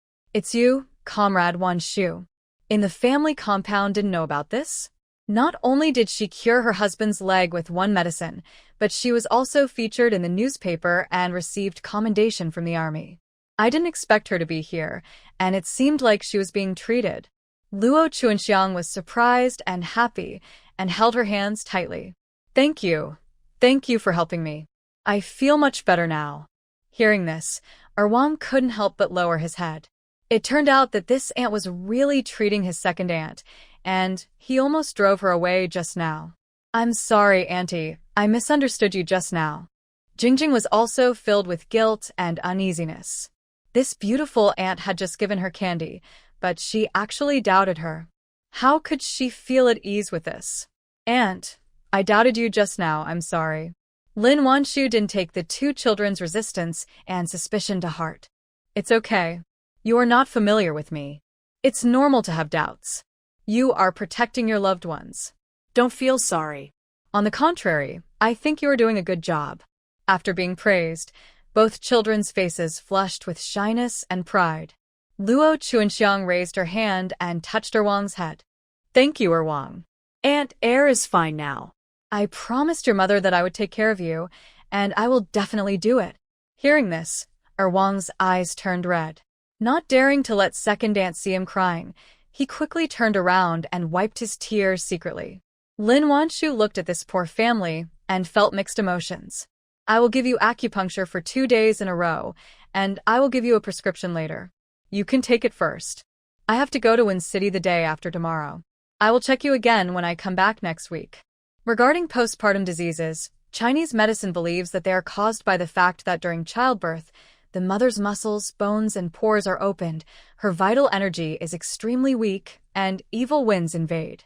you, Comrade Wanshu. In the family compound didn't know about this? Not only did she cure her husband's leg with one medicine, but she was also featured in the newspaper and received commendation from the army. I didn't expect her to be here, and it seemed like she was being treated. Luo Chunxiang was surprised and happy and held her hands tightly. Thank you. Thank you for helping me. I feel much better now. Hearing this, Erwang couldn't help but lower his head. It turned out that this aunt was really treating his second aunt, and he almost drove her away just now. I'm sorry, Auntie. I misunderstood you just now. Jingjing was also filled with guilt and uneasiness. This beautiful aunt had just given her candy, but she actually doubted her. How could she feel at ease with this? Aunt, I doubted you just now, I'm sorry. Lin Wanshu didn't take the two children's resistance and suspicion to heart. It's okay. You are not familiar with me. It's normal to have doubts. You are protecting your loved ones. Don't feel sorry. On the contrary, I think you are doing a good job. After being praised, both children's faces flushed with shyness and pride. Luo Chunxiang raised her hand and touched Erwang's head. Thank you, Erwang. Aunt Air is fine now. I promised your mother that I would take care of you, and I will definitely do it. Hearing this, Erwang's eyes turned red. Not daring to let second aunt see him crying, he quickly turned around and wiped his tears secretly. Lin Wanshu looked at this poor family and felt mixed emotions. I will give you acupuncture for 2 days in a row, and I will give you a prescription later. You can take it first. I have to go to Win City the day after tomorrow. I will check you again when I come back next week. Regarding postpartum diseases, Chinese medicine believes that they are caused by the fact that during childbirth, the mother's muscles, bones, and pores are opened, her vital energy is extremely weak, and evil winds invade.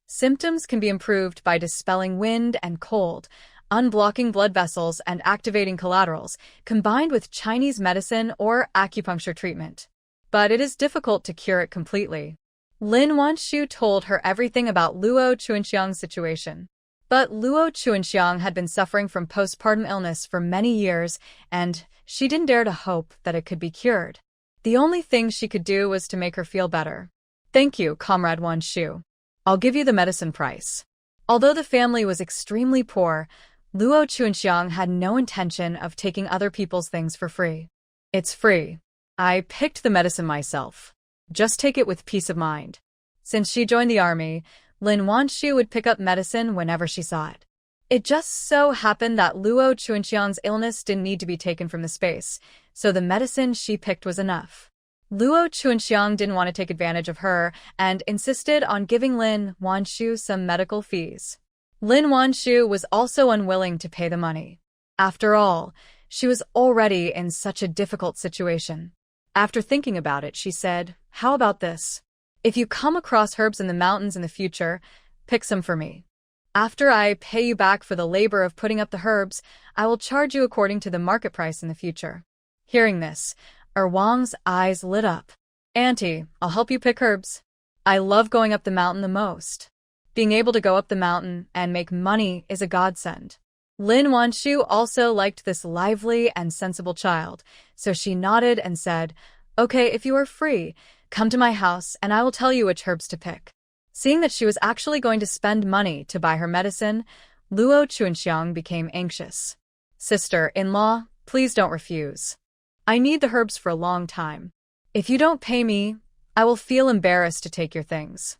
Symptoms can be improved by dispelling wind and cold, unblocking blood vessels, and activating collaterals, combined with Chinese medicine or acupuncture treatment. But it is difficult to cure it completely. Lin Wanshu told her everything about Luo Chunxiang's situation. But Luo Chunxiang had been suffering from postpartum illness for many years, and she didn't dare to hope that it could be cured. The only thing she could do was to make her feel better. Thank you, Comrade Wanshu. I'll give you the medicine price. Although the family was extremely poor, Luo Chunxiang had no intention of taking other people's things for free. It's free. I picked the medicine myself. Just take it with peace of mind. Since she joined the army, Lin Wanshu would pick up medicine whenever she saw it. It just so happened that Luo Chunxiang's illness didn't need to be taken from the space, so the medicine she picked was enough. Luo Chunxiang didn't want to take advantage of her and insisted on giving Lin Wanshu some medical fees. Lin Wanshu was also unwilling to pay the money. After all, she was already in such a difficult situation. After thinking about it, she said, "How about this? If you come across herbs in the mountains in the future, pick some for me. After I pay you back for the labor of putting up the herbs, I will charge you according to the market price in the future." Hearing this, Erwang's eyes lit up. Auntie, I'll help you pick herbs. I love going up the mountain the most. Being able to go up the mountain and make money is a godsend. Lin Wanshu also liked this lively and sensible child, so she nodded and said, "Okay, if you are free, come to my house and I will tell you which herbs to pick." Seeing that she was actually going to spend money to buy her medicine, Luo Chunxiang became anxious. "Sister-in-law, please don't refuse. I need the herbs for a long time. If you don't pay me, I will feel embarrassed to take your things."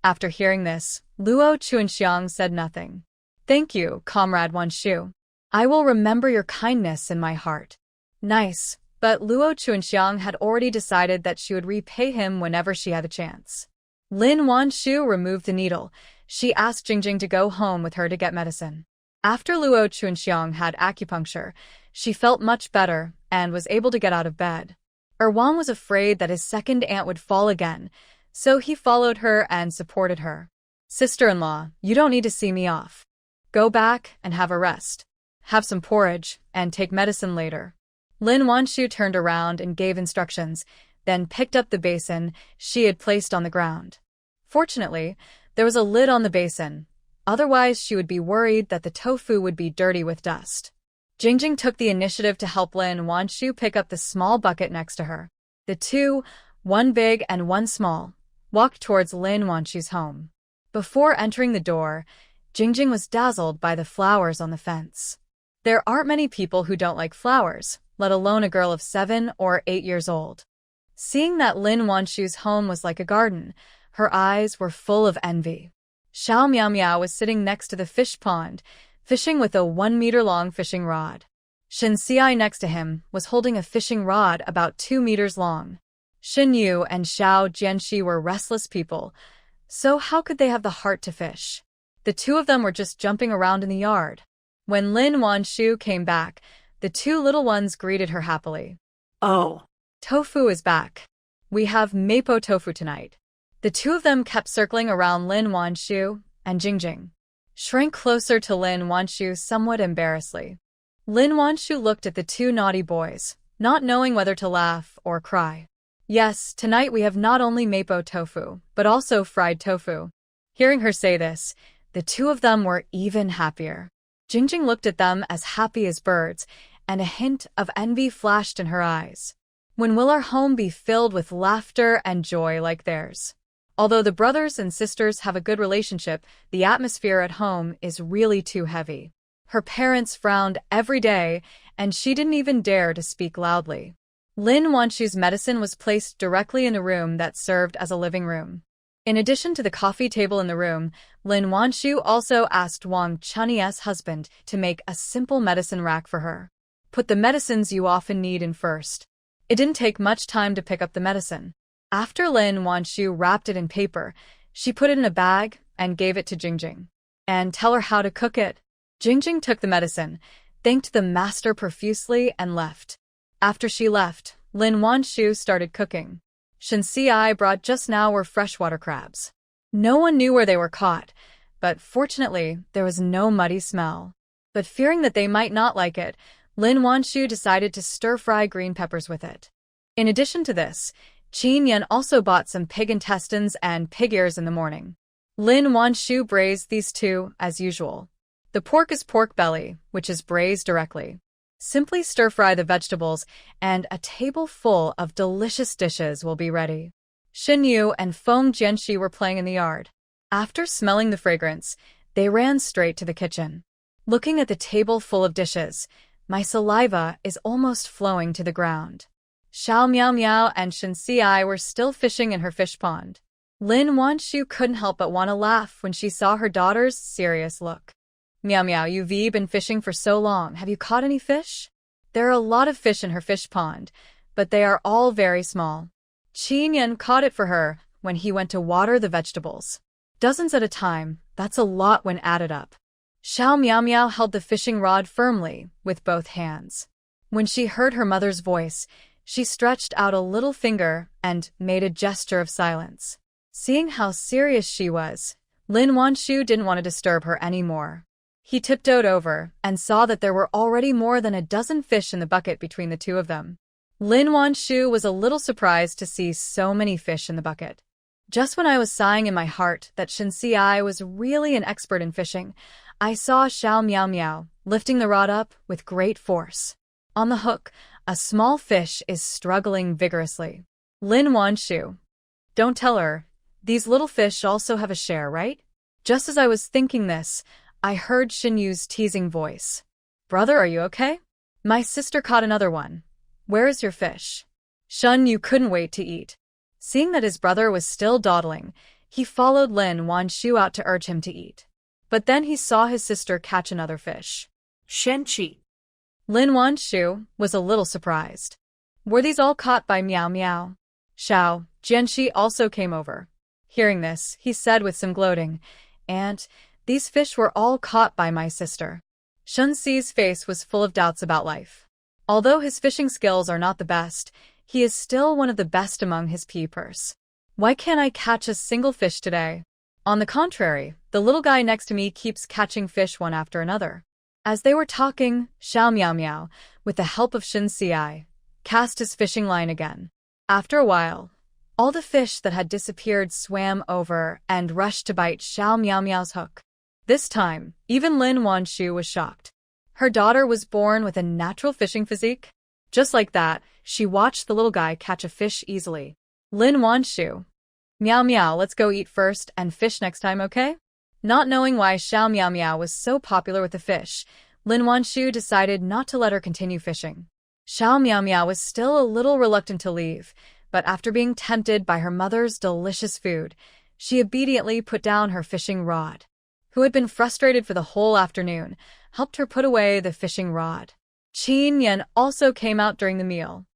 After hearing this, Luo Chuanxiang said nothing. Thank you, Comrade Wan Shu. I will remember your kindness in my heart. Nice, but Luo Chuanxiang had already decided that she would repay him whenever she had a chance. Lin Wan Shu removed the needle. She asked Jingjing to go home with her to get medicine. After Luo Chuanxiang had acupuncture, she felt much better and was able to get out of bed. Wang was afraid that his second aunt would fall again, so he followed her and supported her. Sister-in-law, you don't need to see me off. Go back and have a rest. Have some porridge and take medicine later. Lin Wanshu turned around and gave instructions, then picked up the basin she had placed on the ground. Fortunately, there was a lid on the basin. Otherwise, she would be worried that the tofu would be dirty with dust. Jingjing took the initiative to help Lin Wanshu pick up the small bucket next to her. The two, one big and one small, walked towards Lin Wanshu's home. Before entering the door, Jingjing was dazzled by the flowers on the fence. There aren't many people who don't like flowers, let alone a girl of 7 or 8 years old. Seeing that Lin Wanshu's home was like a garden, her eyes were full of envy. Xiao Miao Miao was sitting next to the fish pond, fishing with a 1-meter-long fishing rod. Shin Xiai next to him was holding a fishing rod about 2 meters long. Xin Yu and Xiao Jianxi were restless people, so how could they have the heart to fish? The two of them were just jumping around in the yard. When Lin Wanshu came back, the two little ones greeted her happily. Oh, Tofu is back. We have mapo tofu tonight. The two of them kept circling around Lin Wanshu and Jingjing. Shrank closer to Lin Wanshu somewhat embarrassedly. Lin Wanshu looked at the two naughty boys, not knowing whether to laugh or cry. Yes, tonight we have not only mapo tofu, but also fried tofu. Hearing her say this, the two of them were even happier. Jingjing looked at them as happy as birds, and a hint of envy flashed in her eyes. When will our home be filled with laughter and joy like theirs? Although the brothers and sisters have a good relationship, the atmosphere at home is really too heavy. Her parents frowned every day, and she didn't even dare to speak loudly. Lin Wanshu's medicine was placed directly in a room that served as a living room. In addition to the coffee table in the room, Lin Wanshu also asked Wang Chunye's husband to make a simple medicine rack for her. Put the medicines you often need in first. It didn't take much time to pick up the medicine. After Lin Wanshu wrapped it in paper, she put it in a bag and gave it to Jingjing. And tell her how to cook it. Jingjing took the medicine, thanked the master profusely, and left. After she left, Lin Wanshu started cooking. Shin Xiai brought just now were freshwater crabs. No one knew where they were caught, but fortunately, there was no muddy smell. But fearing that they might not like it, Lin Wanshu decided to stir-fry green peppers with it. In addition to this, Qin Yan also bought some pig intestines and pig ears in the morning. Lin Wanshu braised these two as usual. The pork is pork belly, which is braised directly. Simply stir-fry the vegetables, and a table full of delicious dishes will be ready. Xin Yu and Feng Jianxi were playing in the yard. After smelling the fragrance, they ran straight to the kitchen. Looking at the table full of dishes, my saliva is almost flowing to the ground. Xiao Miao Miao and Shin Xiai were still fishing in her fish pond. Lin Wanshu couldn't help but want to laugh when she saw her daughter's serious look. Miao Miao, you've been fishing for so long. Have you caught any fish? There are a lot of fish in her fish pond, but they are all very small. Qin Yan caught it for her when he went to water the vegetables. Dozens at a time, that's a lot when added up. Xiao Miao Miao held the fishing rod firmly with both hands. When she heard her mother's voice, she stretched out a little finger and made a gesture of silence. Seeing how serious she was, Lin Wanshu didn't want to disturb her anymore. He tiptoed over and saw that there were already more than a dozen fish in the bucket between the two of them. Lin Wanshu was a little surprised to see so many fish in the bucket. Just when I was sighing in my heart that Shin Xiai was really an expert in fishing, I saw Xiao Miao Miao lifting the rod up with great force. On the hook, a small fish is struggling vigorously. Lin Wanshu. Don't tell her. These little fish also have a share, right? Just as I was thinking this, I heard Xin Yu's teasing voice. Brother, are you okay? My sister caught another one. Where is your fish? Xin Yu couldn't wait to eat. Seeing that his brother was still dawdling, He followed Lin Wanshu out to urge him to eat. But then he saw his sister catch another fish. Shenqi. Lin Wanshu was a little surprised. Were these all caught by Miao Miao? Xiao Jianxi also came over. Hearing this, he said with some gloating, "Aunt, these fish were all caught by my sister." Shun Xi's face was full of doubts about life. Although his fishing skills are not the best, he is still one of the best among his peepers. Why can't I catch a single fish today? On the contrary, the little guy next to me keeps catching fish one after another. As they were talking, Xiao Miao Miao, with the help of Shun Xi, cast his fishing line again. After a while, all the fish that had disappeared swam over and rushed to bite Xiao Miao Miao's hook. This time, even Lin Wanshu was shocked. Her daughter was born with a natural fishing physique. Just like that, she watched the little guy catch a fish easily. Lin Wanshu. Miao Miao, let's go eat first and fish next time, okay? Not knowing why Xiao Miao Miao was so popular with the fish, Lin Wanshu decided not to let her continue fishing. Xiao Miao Miao was still a little reluctant to leave, but after being tempted by her mother's delicious food, she obediently put down her fishing rod. Who had been frustrated for the whole afternoon, helped her put away the fishing rod. Qin Yan also came out during the meal.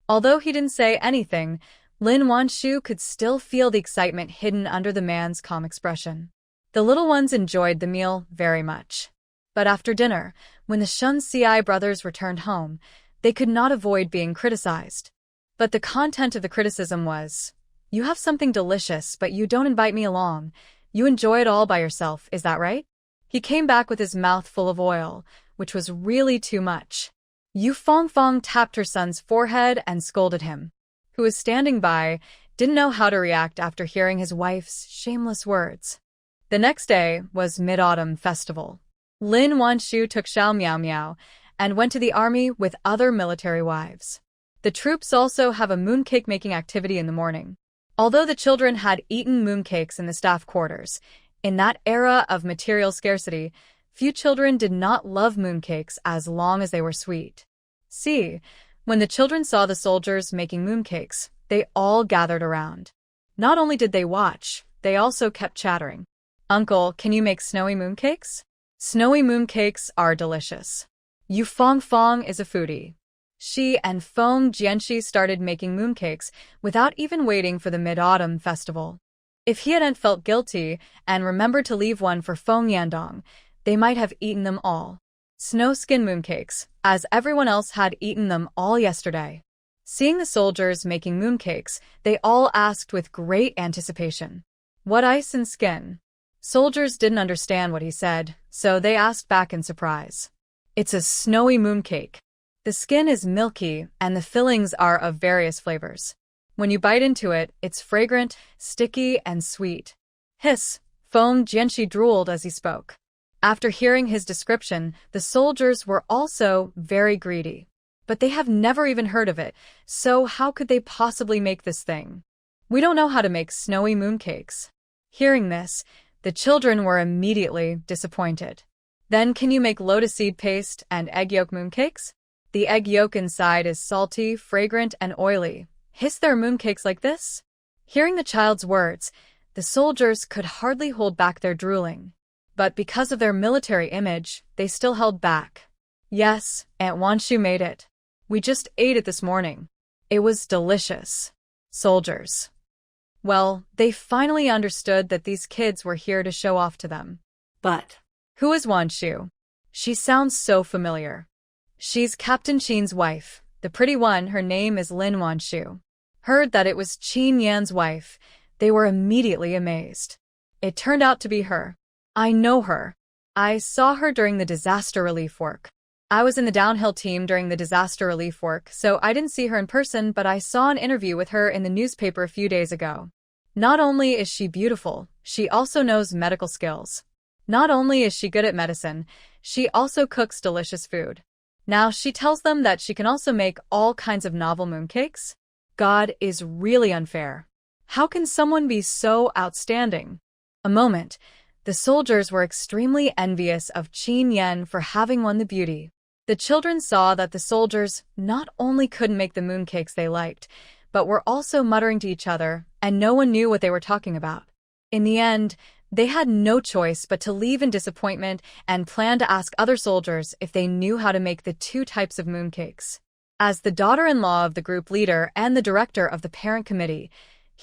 Although he didn't say anything, Lin Wanshu could still feel the excitement hidden under the man's calm expression. The little ones enjoyed the meal very much. But after dinner, when the Shun Ci brothers returned home, they could not avoid being criticized. But the content of the criticism was, "You have something delicious, but you don't invite me along. You enjoy it all by yourself, is that right?" He came back with his mouth full of oil, which was really too much. Yu Fongfong tapped her son's forehead and scolded him, who was standing by, didn't know how to react after hearing his wife's shameless words. The next day was Mid-Autumn Festival. Lin Wanshu took Xiao Miao Miao and went to the army with other military wives. The troops also have a mooncake making activity in the morning. Although the children had eaten mooncakes in the staff quarters, in that era of material scarcity, few children did not love mooncakes as long as they were sweet. See, when the children saw the soldiers making mooncakes, they all gathered around. Not only did they watch, they also kept chattering. "Uncle, can you make snowy mooncakes?" Snowy mooncakes are delicious. Yu Fongfong is a foodie. She and Feng Jianxi started making mooncakes without even waiting for the Mid-Autumn Festival. If he hadn't felt guilty and remembered to leave one for Feng Yandong, they might have eaten them all. Snow skin mooncakes, as everyone else had eaten them all yesterday. Seeing the soldiers making mooncakes, they all asked with great anticipation, "What ice and skin?" Soldiers didn't understand what he said, so they asked back in surprise. "It's a snowy mooncake. The skin is milky and the fillings are of various flavors. When you bite into it, it's fragrant, sticky, and sweet." Hiss! Feng Jianxi drooled as he spoke. After hearing his description, the soldiers were also very greedy. But they have never even heard of it, so how could they possibly make this thing? "We don't know how to make snowy mooncakes." Hearing this, the children were immediately disappointed. "Then can you make lotus seed paste and egg yolk mooncakes? The egg yolk inside is salty, fragrant, and oily. Hiss, there are mooncakes like this?" Hearing the child's words, the soldiers could hardly hold back their drooling. But because of their military image, they still held back. "Yes, Aunt Wanshu made it. We just ate it this morning. It was delicious." Soldiers. Well, they finally understood that these kids were here to show off to them. But Who is Wanshu? She sounds so familiar. She's Captain Qin's wife, the pretty one. Her name is Lin Wanshu. Heard that it was Qin Yan's wife, they were immediately amazed. It turned out to be her. "I know her. I saw her during the disaster relief work. I was in the downhill team during the disaster relief work, so I didn't see her in person, but I saw an interview with her in the newspaper a few days ago. Not only is she beautiful, she also knows medical skills. Not only is she good at medicine, she also cooks delicious food. Now she tells them that she can also make all kinds of novel mooncakes? God is really unfair. How can someone be so outstanding?" A moment. The soldiers were extremely envious of Qin Yan for having won the beauty. The children saw that the soldiers not only couldn't make the mooncakes they liked, but were also muttering to each other, and no one knew what they were talking about. In the end, they had no choice but to leave in disappointment and plan to ask other soldiers if they knew how to make the two types of mooncakes. As the daughter-in-law of the group leader and the director of the parent committee,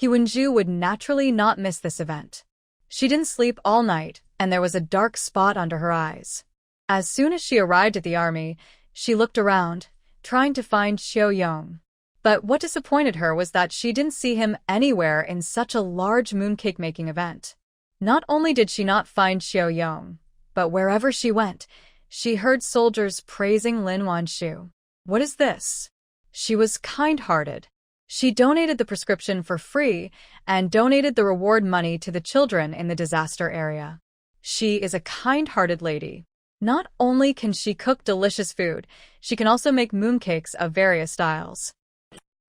Hyunju would naturally not miss this event. She didn't sleep all night, and there was a dark spot under her eyes. As soon as she arrived at the army, she looked around, trying to find Xiao-yong. But what disappointed her was that she didn't see him anywhere in such a large mooncake-making event. Not only did she not find Xiao-yong, but wherever she went, she heard soldiers praising Lin Wanshu. What is this? She was kind-hearted. She donated the prescription for free and donated the reward money to the children in the disaster area. She is a kind-hearted lady. Not only can she cook delicious food, she can also make mooncakes of various styles.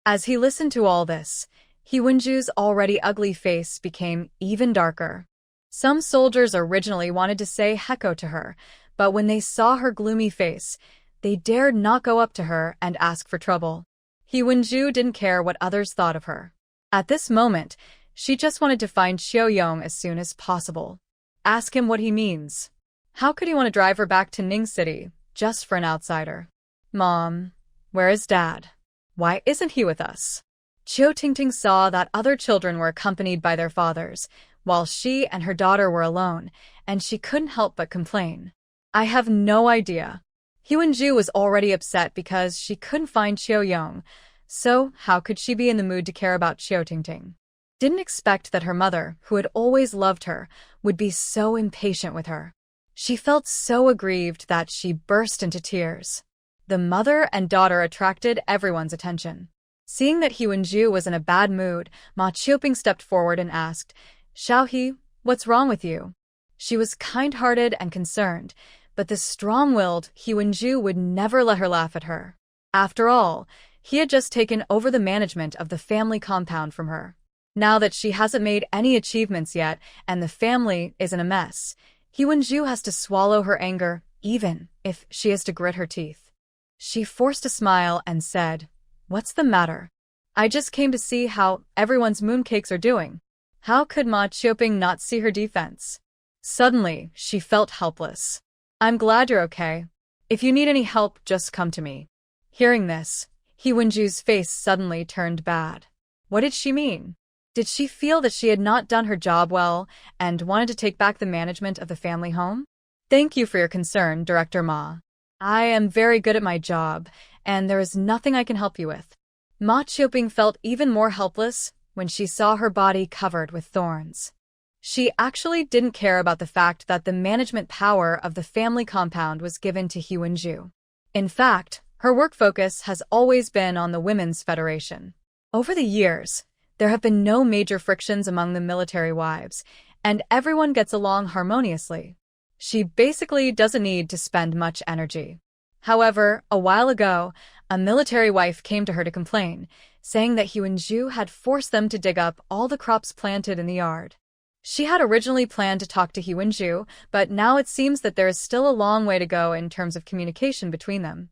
As he listened to all this, Hyunju's already ugly face became even darker. Some soldiers originally wanted to say heko to her, but when they saw her gloomy face, they dared not go up to her and ask for trouble. Hyunju didn't care what others thought of her. At this moment, she just wanted to find Xiao-yong as soon as possible. Ask him what he means. How could he want to drive her back to Ning City, just for an outsider? Mom, where is Dad? Why isn't he with us? Chiu Tingting saw that other children were accompanied by their fathers, while she and her daughter were alone, and she couldn't help but complain. I have no idea. Hyunju was already upset because she couldn't find Xiao-yong, so how could she be in the mood to care about Chiu Tingting? Didn't expect that her mother, who had always loved her, would be so impatient with her. She felt so aggrieved that she burst into tears. The mother and daughter attracted everyone's attention. Seeing that Hyunju was in a bad mood, Ma Chiuping stepped forward and asked, Xiaohe, what's wrong with you? She was kind-hearted and concerned, but the strong-willed Hyunju would never let her laugh at her. After all, he had just taken over the management of the family compound from her. Now that she hasn't made any achievements yet and the family is in a mess, Hyunju has to swallow her anger, even if she has to grit her teeth. She forced a smile and said, What's the matter? I just came to see how everyone's mooncakes are doing. How could Ma Chiuping not see her defense? Suddenly, she felt helpless. I'm glad you're okay. If you need any help, just come to me. Hearing this, Hyunju's face suddenly turned bad. What did she mean? Did she feel that she had not done her job well and wanted to take back the management of the family home? Thank you for your concern, Director Ma. I am very good at my job, and there is nothing I can help you with. Ma Chiuping felt even more helpless when she saw her body covered with thorns. She actually didn't care about the fact that the management power of the family compound was given to Hyunju. In fact, her work focus has always been on the Women's Federation. Over the years, there have been no major frictions among the military wives, and everyone gets along harmoniously. She basically doesn't need to spend much energy. However, a while ago, a military wife came to her to complain, saying that Hyunju had forced them to dig up all the crops planted in the yard. She had originally planned to talk to Hyunju, but now it seems that there is still a long way to go in terms of communication between them.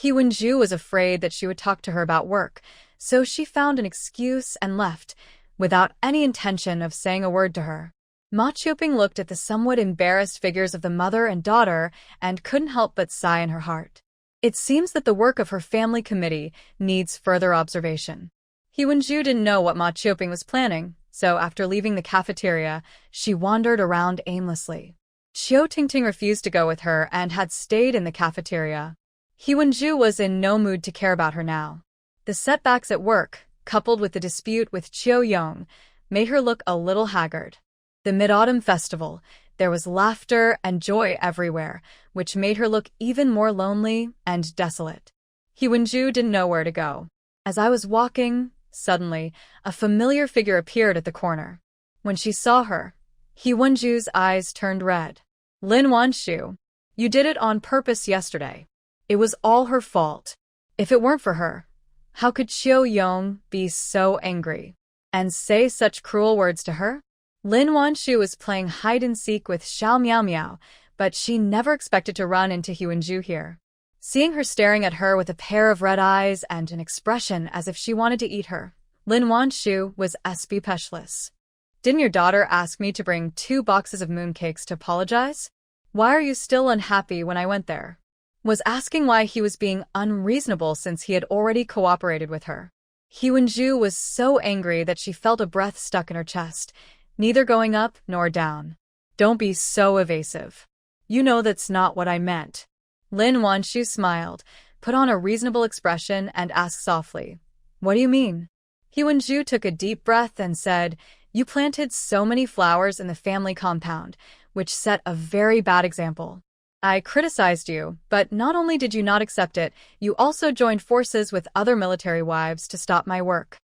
Hyunju was afraid that she would talk to her about work, so she found an excuse and left, without any intention of saying a word to her. Ma Chiuping looked at the somewhat embarrassed figures of the mother and daughter and couldn't help but sigh in her heart. It seems that the work of her family committee needs further observation. Hyunju didn't know what Ma Chiuping was planning, so after leaving the cafeteria, she wandered around aimlessly. Chiu Tingting refused to go with her and had stayed in the cafeteria. Hyunju was in no mood to care about her now. The setbacks at work, coupled with the dispute with Xiao-yong, made her look a little haggard. The Mid-Autumn Festival, there was laughter and joy everywhere, which made her look even more lonely and desolate. Hyunju didn't know where to go. As I was walking, suddenly, a familiar figure appeared at the corner. When she saw her, Hyunju's eyes turned red. Lin Wanshu, you did it on purpose yesterday. It was all her fault. If it weren't for her, how could Xiao-yong be so angry and say such cruel words to her? Lin Wanshu was playing hide-and-seek with Xiao Miao Miao, but she never expected to run into Hyunju here. Seeing her staring at her with a pair of red eyes and an expression as if she wanted to eat her, Lin Wanshu was speechless. Didn't your daughter ask me to bring 2 boxes of mooncakes to apologize? Why are you still unhappy when I went there? Was asking why he was being unreasonable since he had already cooperated with her. Hyunju was so angry that she felt a breath stuck in her chest, neither going up nor down. Don't be so evasive. You know that's not what I meant. Lin Wanshu smiled, put on a reasonable expression, and asked softly, What do you mean? Hyunju took a deep breath and said, You planted so many flowers in the family compound, which set a very bad example. I criticized you, but not only did you not accept it, you also joined forces with other military wives to stop my work.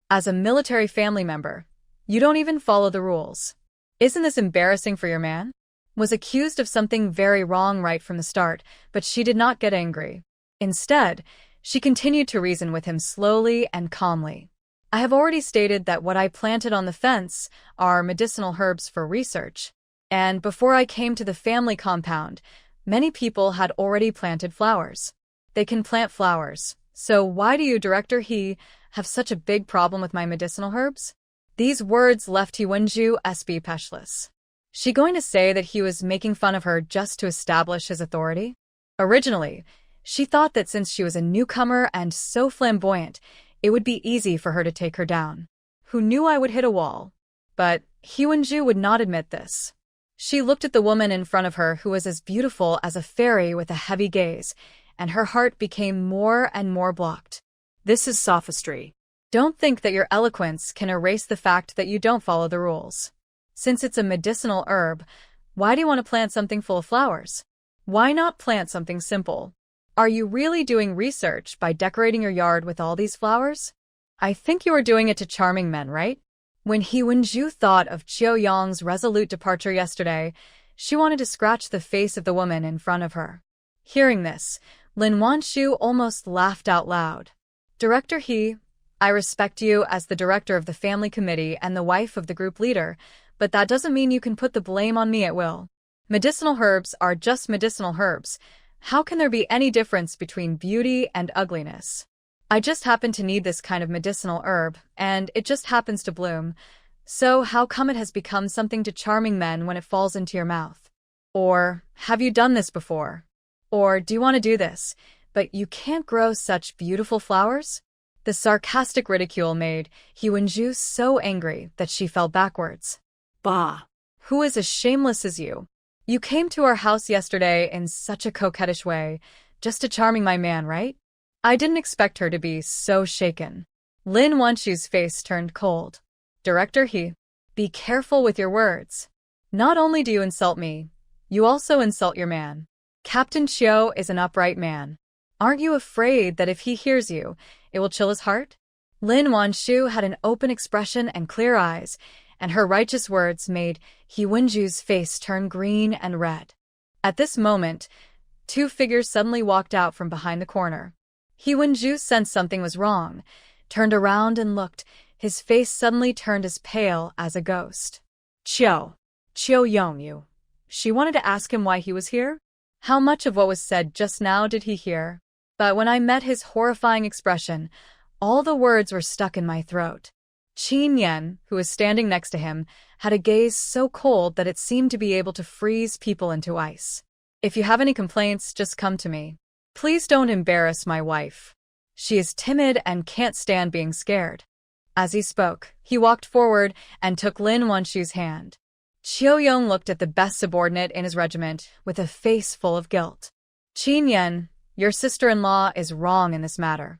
As a military family member, you don't even follow the rules. Isn't this embarrassing for your man? Was accused of something very wrong right from the start, but she did not get angry. Instead, she continued to reason with him slowly and calmly. I have already stated that what I planted on the fence are medicinal herbs for research. And before I came to the family compound, many people had already planted flowers. They can plant flowers, so why do you, Director He, have such a big problem with my medicinal herbs? These words left Hyunju speechless. She going to say that he was making fun of her just to establish his authority? Originally, she thought that since she was a newcomer and so flamboyant, it would be easy for her to take her down. Who knew I would hit a wall? But Hyunju would not admit this. She looked at the woman in front of her who was as beautiful as a fairy with a heavy gaze, and her heart became more and more blocked. This is sophistry. Don't think that your eloquence can erase the fact that you don't follow the rules. Since it's a medicinal herb, why do you want to plant something full of flowers? Why not plant something simple? Are you really doing research by decorating your yard with all these flowers? I think you are doing it to charming men, right? When Hyunju thought of Cheo Yong's resolute departure yesterday, she wanted to scratch the face of the woman in front of her. Hearing this, Lin Wanshu almost laughed out loud. Director He, I respect you as the director of the family committee and the wife of the group leader, but that doesn't mean you can put the blame on me at will. Medicinal herbs are just medicinal herbs. How can there be any difference between beauty and ugliness? I just happen to need this kind of medicinal herb, and it just happens to bloom. So how come it has become something to charming men when it falls into your mouth? Or, have you done this before? Or, do you want to do this, but you can't grow such beautiful flowers? The sarcastic ridicule made Hyunju so angry that she fell backwards. Bah! Who is as shameless as you? You came to our house yesterday in such a coquettish way, just to charming my man, right? I didn't expect her to be so shaken. Lin Wanshu's face turned cold. Director He, be careful with your words. Not only do you insult me, you also insult your man. Captain Cheo is an upright man. Aren't you afraid that if he hears you, it will chill his heart? Lin Wanshu had an open expression and clear eyes, and her righteous words made Hyunju's face turn green and red. At this moment, 2 figures suddenly walked out from behind the corner. Hyunju sensed something was wrong, turned around and looked. His face suddenly turned as pale as a ghost. Cheo Yongyu. She wanted to ask him why he was here. How much of what was said just now did he hear? But when I met his horrifying expression, all the words were stuck in my throat. Qin Yan, who was standing next to him, had a gaze so cold that it seemed to be able to freeze people into ice. If you have any complaints, just come to me. Please don't embarrass my wife. She is timid and can't stand being scared. As he spoke, he walked forward and took Lin Wanshu's hand. Cheo Yong looked at the best subordinate in his regiment with a face full of guilt. Qin Yan, your sister-in-law is wrong in this matter.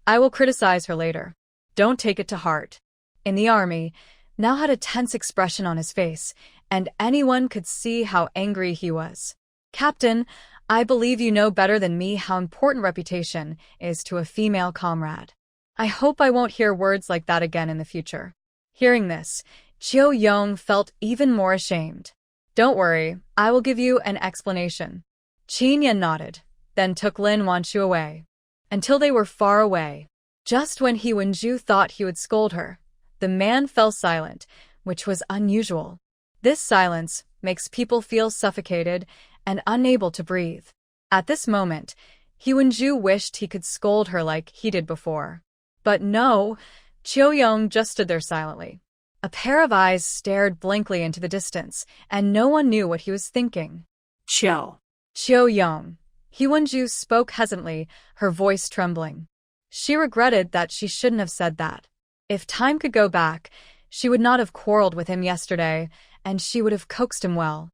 I will criticize her later. Don't take it to heart. In the army, now had a tense expression on his face, and anyone could see how angry he was. Captain, I believe you know better than me how important reputation is to a female comrade. I hope I won't hear words like that again in the future. Hearing this, Cheo Yong felt even more ashamed. Don't worry, I will give you an explanation. Qin Yan nodded, then took Lin Wanshu away. Until they were far away. Just when Hyunju thought he would scold her, the man fell silent, which was unusual. This silence makes people feel suffocated and unable to breathe. At this moment, Hyunju wished he could scold her like he did before. But no, Cheo Yong just stood there silently. A pair of eyes stared blankly into the distance, and no one knew what he was thinking. Chiu. Chiu Yong. Hyewon-ju spoke hesitantly, her voice trembling. She regretted that she shouldn't have said that. If time could go back, she would not have quarreled with him yesterday, and she would have coaxed him well.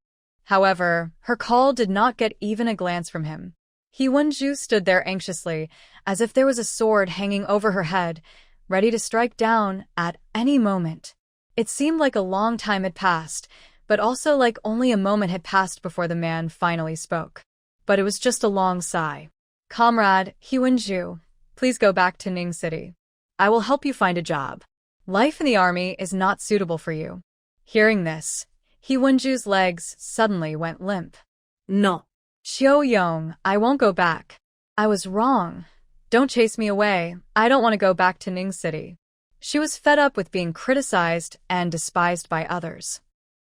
However, her call did not get even a glance from him. Hyewon-ju stood there anxiously, as if there was a sword hanging over her head, ready to strike down at any moment. It seemed like a long time had passed, but also like only a moment had passed before the man finally spoke. But it was just a long sigh. Comrade, Hyewon-ju, please go back to Ning City. I will help you find a job. Life in the army is not suitable for you. Hearing this, Hyewon-ju's legs suddenly went limp. No. Chiu Yong, I won't go back. I was wrong. Don't chase me away. I don't want to go back to Ning City. She was fed up with being criticized and despised by others.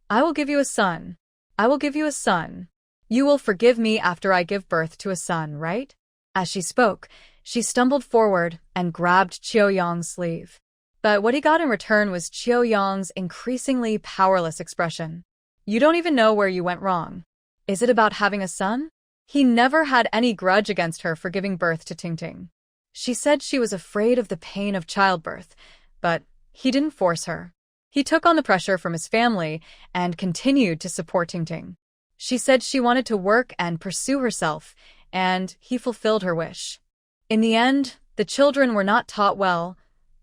I will give you a son. I will give you a son. You will forgive me after I give birth to a son, right? As she spoke, she stumbled forward and grabbed Chiu Yong's sleeve. But what he got in return was Chiu Yong's increasingly powerless expression. You don't even know where you went wrong. Is it about having a son? He never had any grudge against her for giving birth to Tingting. She said she was afraid of the pain of childbirth, but he didn't force her. He took on the pressure from his family and continued to support Tingting. She said she wanted to work and pursue herself, and he fulfilled her wish. In the end, the children were not taught well,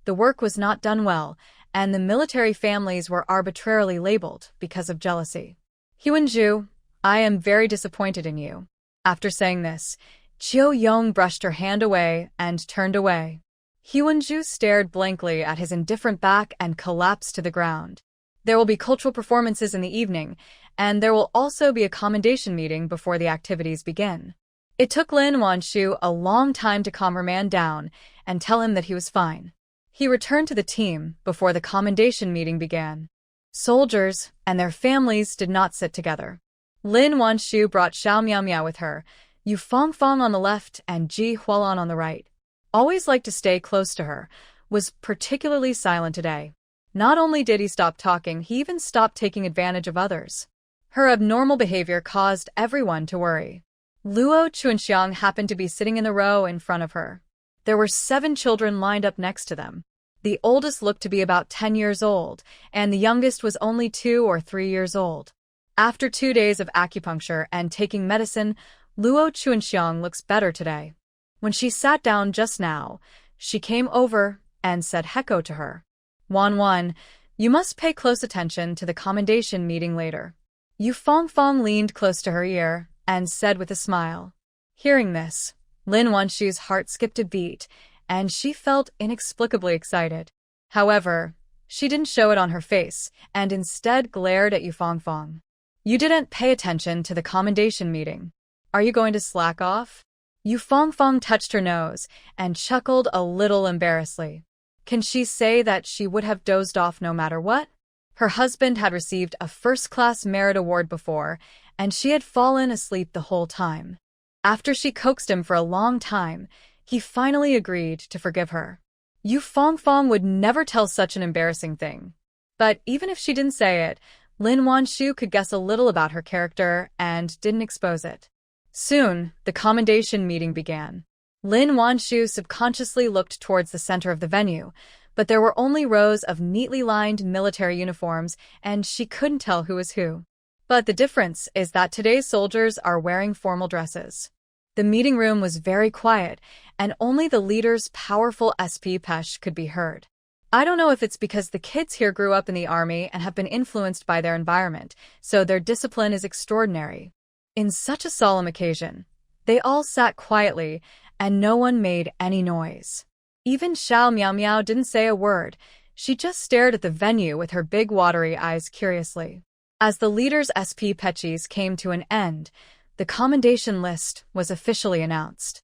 the work was not done well, and the military families were arbitrarily labeled because of jealousy. Hyewon-ju, I am very disappointed in you. After saying this, Chiu Yong brushed her hand away and turned away. Hyewon-ju stared blankly at his indifferent back and collapsed to the ground. There will be cultural performances in the evening, and there will also be a commendation meeting before the activities begin. It took Lin Wanshu a long time to calm her man down and tell him that he was fine. He returned to the team before the commendation meeting began. Soldiers and their families did not sit together. Lin Wanshu brought Xiao Miao with her, Yu Fongfong on the left and Ji Hualan on the right. Always liked to stay close to her, was particularly silent today. Not only did he stop talking, he even stopped taking advantage of others. Her abnormal behavior caused everyone to worry. Luo Chunxiang happened to be sitting in the row in front of her. There were 7 children lined up next to them. The oldest looked to be about 10 years old, and the youngest was only 2 or 3 years old. After 2 days of acupuncture and taking medicine, Luo Chunxiang looks better today. When she sat down just now, she came over and said Heko to her. Wan, you must pay close attention to the commendation meeting later. Yu Fongfong leaned close to her ear and said with a smile. Hearing this, Lin Wanshu's heart skipped a beat, and she felt inexplicably excited. However, she didn't show it on her face, and instead glared at Yu Fongfong. You didn't pay attention to the commendation meeting. Are you going to slack off? Yu Fongfong touched her nose and chuckled a little embarrassedly. Can she say that she would have dozed off no matter what? Her husband had received a first-class merit award before, and she had fallen asleep the whole time. After she coaxed him for a long time, he finally agreed to forgive her. Yu Fongfong would never tell such an embarrassing thing. But even if she didn't say it, Lin Wanshu could guess a little about her character and didn't expose it. Soon, the commendation meeting began. Lin Wanshu subconsciously looked towards the center of the venue, but there were only rows of neatly lined military uniforms, and she couldn't tell who was who. But the difference is that today's soldiers are wearing formal dresses. The meeting room was very quiet, and only the leader's powerful SP Pesh could be heard. I don't know if it's because the kids here grew up in the army and have been influenced by their environment, so their discipline is extraordinary. In such a solemn occasion, they all sat quietly, and no one made any noise. Even Xiao Miao didn't say a word. She just stared at the venue with her big watery eyes curiously. As the leader's SP Pechis came to an end, the commendation list was officially announced.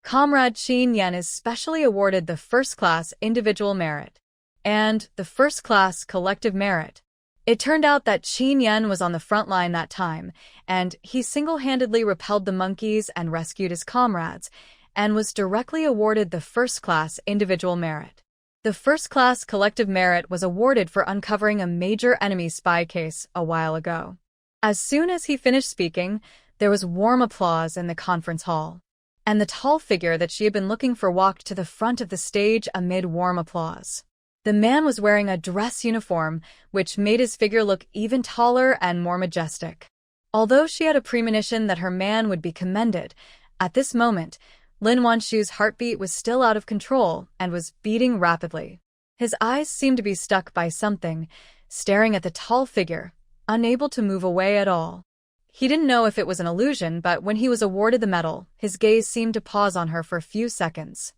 Comrade Qin Yan is specially awarded the first-class individual merit and the first-class collective merit. It turned out that Qin Yan was on the front line that time, and he single-handedly repelled the monkeys and rescued his comrades, and was directly awarded the first-class individual merit. The first-class collective merit was awarded for uncovering a major enemy spy case a while ago. As soon as he finished speaking, there was warm applause in the conference hall. And the tall figure that she had been looking for walked to the front of the stage amid warm applause. The man was wearing a dress uniform, which made his figure look even taller and more majestic. Although she had a premonition that her man would be commended, at this moment, Lin Wanshu's heartbeat was still out of control and was beating rapidly. His eyes seemed to be stuck by something, staring at the tall figure, unable to move away at all. He didn't know if it was an illusion, but when he was awarded the medal, his gaze seemed to pause on her for a few seconds.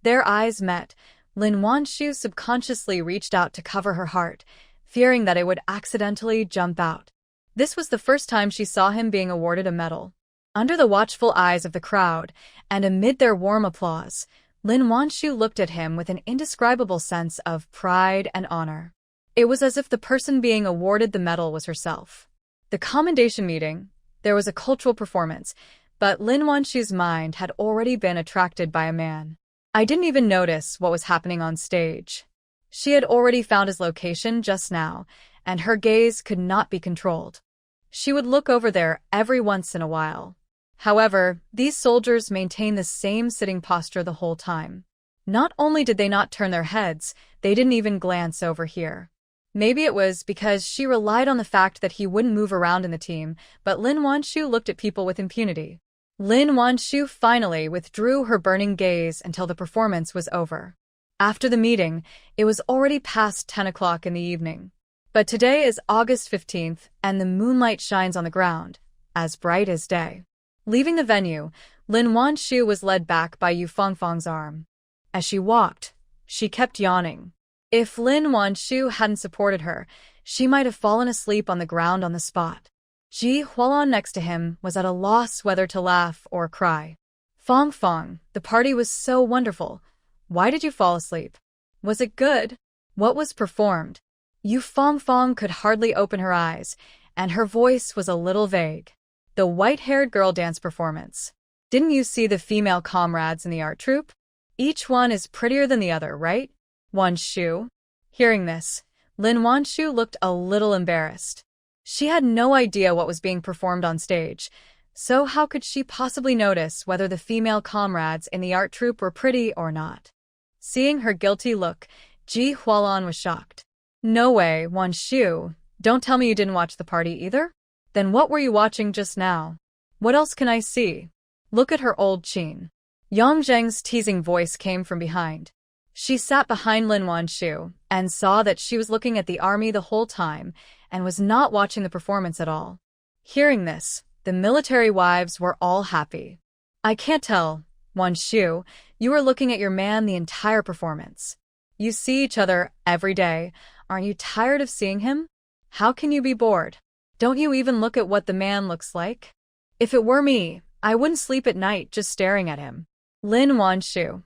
Their eyes met. Lin Wanshu subconsciously reached out to cover her heart, fearing that it would accidentally jump out. This was the first time she saw him being awarded a medal. Under the watchful eyes of the crowd, and amid their warm applause, Lin Wanshu looked at him with an indescribable sense of pride and honor. It was as if the person being awarded the medal was herself. The commendation meeting, there was a cultural performance, but Lin Wanshu's mind had already been attracted by a man. I didn't even notice what was happening on stage. She had already found his location just now, and her gaze could not be controlled. She would look over there every once in a while. However, these soldiers maintained the same sitting posture the whole time. Not only did they not turn their heads, they didn't even glance over here. Maybe it was because she relied on the fact that he wouldn't move around in the team, but Lin Wanshu looked at people with impunity. Lin Wanshu finally withdrew her burning gaze until the performance was over. After the meeting, it was already past 10 o'clock in the evening. But today is August 15th, and the moonlight shines on the ground, as bright as day. Leaving the venue, Lin Wanshu was led back by Yu Fengfeng's arm. As she walked, she kept yawning. If Lin Wanshu hadn't supported her, she might have fallen asleep on the ground on the spot. Ji Hualan next to him was at a loss whether to laugh or cry. Fengfeng, the party was so wonderful. Why did you fall asleep? Was it good? What was performed? Yu Fengfeng could hardly open her eyes, and her voice was a little vague. The white-haired girl dance performance. Didn't you see the female comrades in the art troupe? Each one is prettier than the other, right? Wanshu. Hearing this, Lin Wanshu looked a little embarrassed. She had no idea what was being performed on stage, so how could she possibly notice whether the female comrades in the art troupe were pretty or not? Seeing her guilty look, Ji Hualan was shocked. No way, Wanshu. Don't tell me you didn't watch the party either? Then what were you watching just now? What else can I see? Look at her old chin. Yang Zheng's teasing voice came from behind. She sat behind Lin Wanshu and saw that she was looking at the army the whole time and was not watching the performance at all. Hearing this, the military wives were all happy. I can't tell, Wanshu, you were looking at your man the entire performance. You see each other every day. Aren't you tired of seeing him? How can you be bored? Don't you even look at what the man looks like? If it were me, I wouldn't sleep at night just staring at him. Lin Wanshu.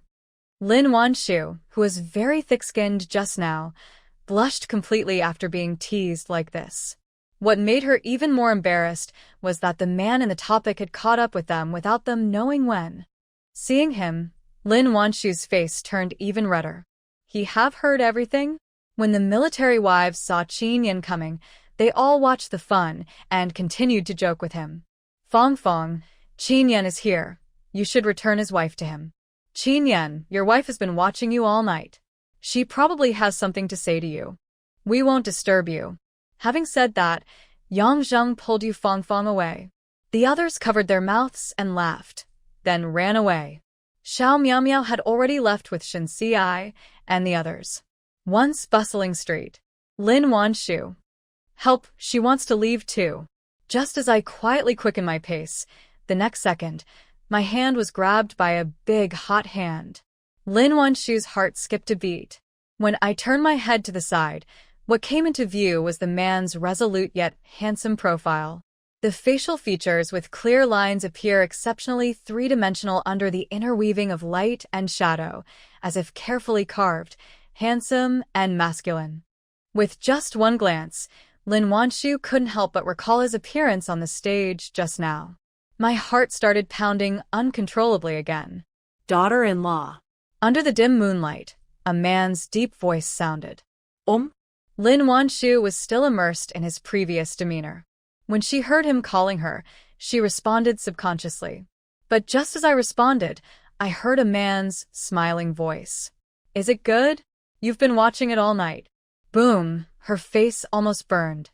Lin Wanshu, who was very thick-skinned just now, blushed completely after being teased like this. What made her even more embarrassed was that the man in the topic had caught up with them without them knowing when. Seeing him, Lin Wanshu's face turned even redder. He have heard everything? When the military wives saw Qin Yan coming, they all watched the fun and continued to joke with him. Fengfeng, Qin Yan is here. You should return his wife to him. Qin Yan, your wife has been watching you all night. She probably has something to say to you. We won't disturb you. Having said that, Yang Zheng pulled Yu Fengfeng away. The others covered their mouths and laughed, then ran away. Xiao Miaomiao had already left with Shen Xiai and the others. Once bustling street. Lin Wanshu. Help, she wants to leave too. Just as I quietly quickened my pace, the next second, my hand was grabbed by a big hot hand. Lin Wanshu's heart skipped a beat. When I turned my head to the side, what came into view was the man's resolute yet handsome profile. The facial features with clear lines appear exceptionally three-dimensional under the interweaving of light and shadow, as if carefully carved, handsome and masculine. With just one glance, Lin Wanshu couldn't help but recall his appearance on the stage just now. My heart started pounding uncontrollably again. Daughter-in-law. Under the dim moonlight, A man's deep voice sounded. Um? Lin Wanshu was still immersed in his previous demeanor. When she heard him calling her, she responded subconsciously. But just as I responded, I heard a man's smiling voice. Is it good? You've been watching it all night. Boom, her face almost burned.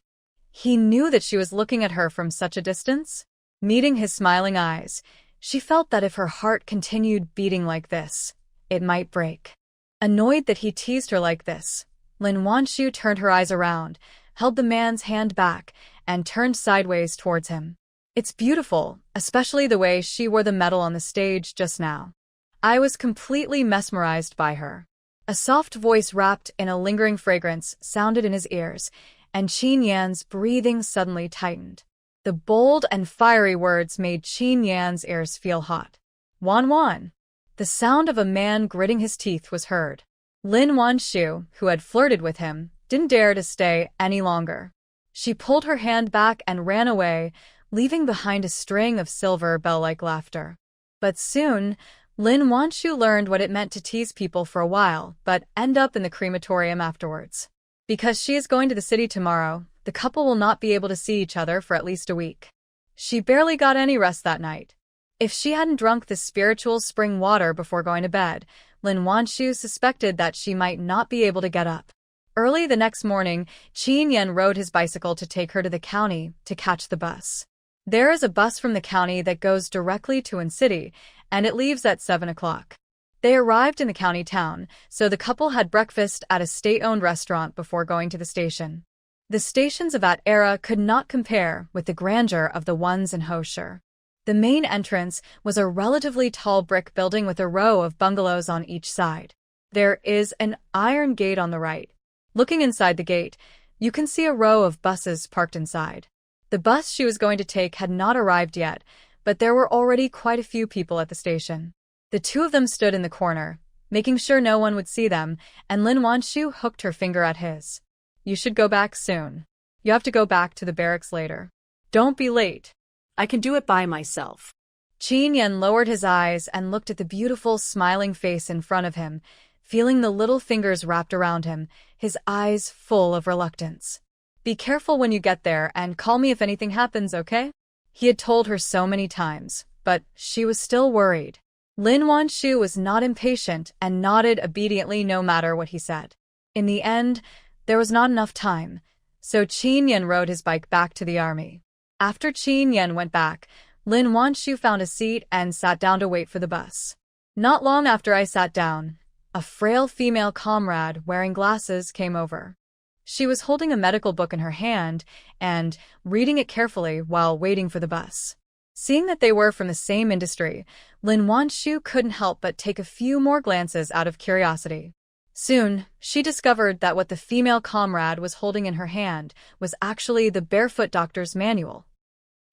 He knew that she was looking at her from such a distance. Meeting his smiling eyes, she felt that if her heart continued beating like this, it might break. Annoyed that he teased her like this, Lin Wanshu turned her eyes around, held the man's hand back, and turned sideways towards him. It's beautiful, especially the way she wore the medal on the stage just now. I was completely mesmerized by her. A soft voice wrapped in a lingering fragrance sounded in his ears, and Qin Yan's breathing suddenly tightened. The bold and fiery words made Qin Yan's ears feel hot. Wan Wan. The sound of a man gritting his teeth was heard. Lin Wanshu, who had flirted with him, didn't dare to stay any longer. She pulled her hand back and ran away, leaving behind a string of silver bell-like laughter. But soon, Lin Wanshu learned what it meant to tease people for a while, but end up in the crematorium afterwards. Because she is going to the city tomorrow, the couple will not be able to see each other for at least a week. She barely got any rest that night. If she hadn't drunk the spiritual spring water before going to bed, Lin Wanshu suspected that she might not be able to get up. Early the next morning, Qin Yan rode his bicycle to take her to the county to catch the bus. There is a bus from the county that goes directly to Wen City, and it leaves at 7 o'clock. They arrived in the county town, so the couple had breakfast at a state-owned restaurant before going to the station. The stations of that era could not compare with the grandeur of the ones in Hoshi. The main entrance was a relatively tall brick building with a row of bungalows on each side. There is an iron gate on the right. Looking inside the gate, you can see a row of buses parked inside. The bus she was going to take had not arrived yet, but there were already quite a few people at the station. The two of them stood in the corner, making sure no one would see them, and Lin Wanshu hooked her finger at his. You should go back soon. You have to go back to the barracks later. Don't be late. I can do it by myself. Qin Yan lowered his eyes and looked at the beautiful, smiling face in front of him, feeling the little fingers wrapped around him, his eyes full of reluctance. Be careful when you get there and call me if anything happens, okay? He had told her so many times, but she was still worried. Lin Wanshu was not impatient and nodded obediently no matter what he said. In the end, there was not enough time, so Qin Yan rode his bike back to the army. After Qin Yan went back, Lin Wanshu found a seat and sat down to wait for the bus. Not long after I sat down, a frail female comrade wearing glasses came over. She was holding a medical book in her hand and reading it carefully while waiting for the bus. Seeing that they were from the same industry, Lin Wanshu couldn't help but take a few more glances out of curiosity. Soon, she discovered that what the female comrade was holding in her hand was actually the Barefoot Doctor's Manual.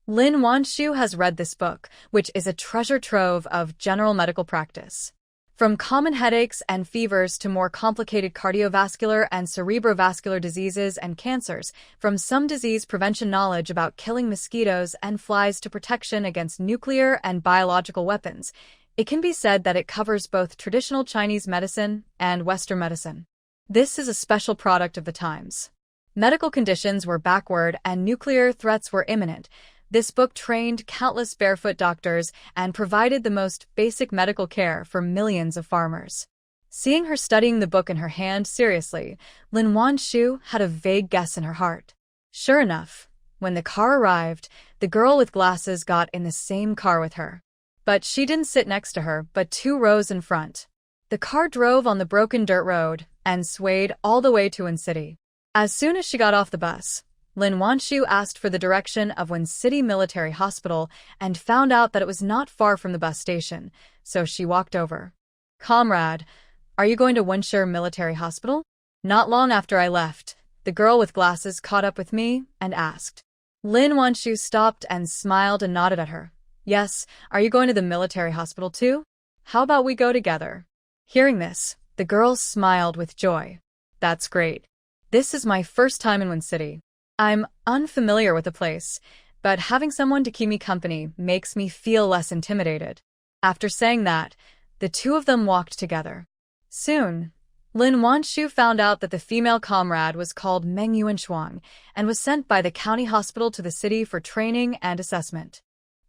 Lin Wanshu has read this book, which is a treasure trove of general medical practice. From common headaches and fevers to more complicated cardiovascular and cerebrovascular diseases and cancers, from some disease prevention knowledge about killing mosquitoes and flies to protection against nuclear and biological weapons, it can be said that it covers both traditional Chinese medicine and Western medicine. This is a special product of the times. Medical conditions were backward and nuclear threats were imminent. This book trained countless barefoot doctors and provided the most basic medical care for millions of farmers. Seeing her studying the book in her hand seriously, Lin Wanshu had a vague guess in her heart. Sure enough, when the car arrived, the girl with glasses got in the same car with her. But she didn't sit next to her, but 2 rows in front. The car drove on the broken dirt road and swayed all the way to Wen City. As soon as she got off the bus, Lin Wanshu asked for the direction of Wen City Military Hospital and found out that it was not far from the bus station, so she walked over. Comrade, are you going to Wenshi Military Hospital? Not long after I left, the girl with glasses caught up with me and asked. Lin Wanshu stopped and smiled and nodded at her. Yes, are you going to the military hospital too? How about we go together? Hearing this, the girl smiled with joy. That's great. This is my first time in Wen City. I'm unfamiliar with the place, but having someone to keep me company makes me feel less intimidated. After saying that, the two of them walked together. Soon, Lin Wanshu found out that the female comrade was called Meng Yuanshuang and was sent by the county hospital to the city for training and assessment.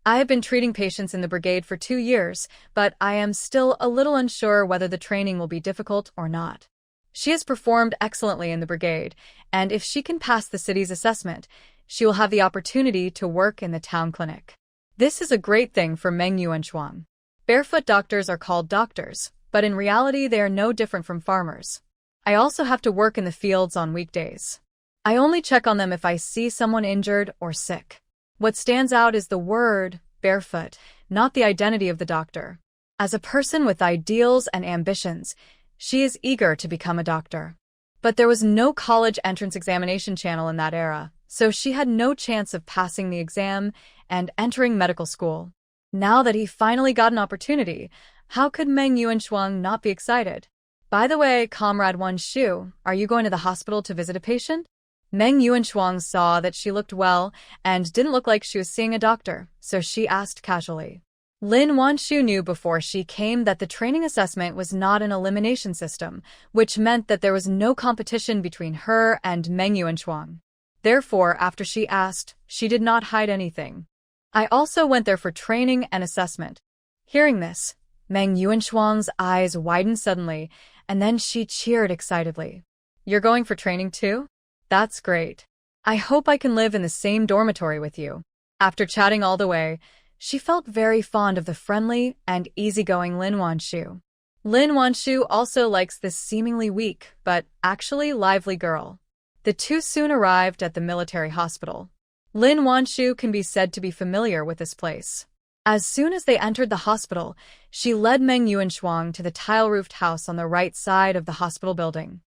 I have been treating patients in the brigade for 2 years, but I am still a little unsure whether the training will be difficult or not. She has performed excellently in the brigade, and if she can pass the city's assessment, she will have the opportunity to work in the town clinic. This is a great thing for Meng Yuanshuang. Barefoot doctors are called doctors, but in reality they are no different from farmers. I also have to work in the fields on weekdays. I only check on them if I see someone injured or sick. What stands out is the word, barefoot, not the identity of the doctor. As a person with ideals and ambitions, she is eager to become a doctor. But there was no college entrance examination channel in that era, so she had no chance of passing the exam and entering medical school. Now that he finally got an opportunity, how could Meng Yuanshuang not be excited? By the way, Comrade Wanshu, are you going to the hospital to visit a patient? Meng Yuanshuang saw that she looked well and didn't look like she was seeing a doctor, so she asked casually. Lin Wanshu knew before she came that the training assessment was not an elimination system, which meant that there was no competition between her and Meng Yuanshuang. Therefore, after she asked, she did not hide anything. I also went there for training and assessment. Hearing this, Meng Yuanshuang's eyes widened suddenly, and then she cheered excitedly. You're going for training too? That's great. I hope I can live in the same dormitory with you. After chatting all the way, she felt very fond of the friendly and easygoing Lin Wanshu. Lin Wanshu also likes this seemingly weak, but actually lively girl. The two soon arrived at the military hospital. Lin Wanshu can be said to be familiar with this place. As soon as they entered the hospital, she led Meng Yuanshuang to the tile-roofed house on the right side of the hospital building.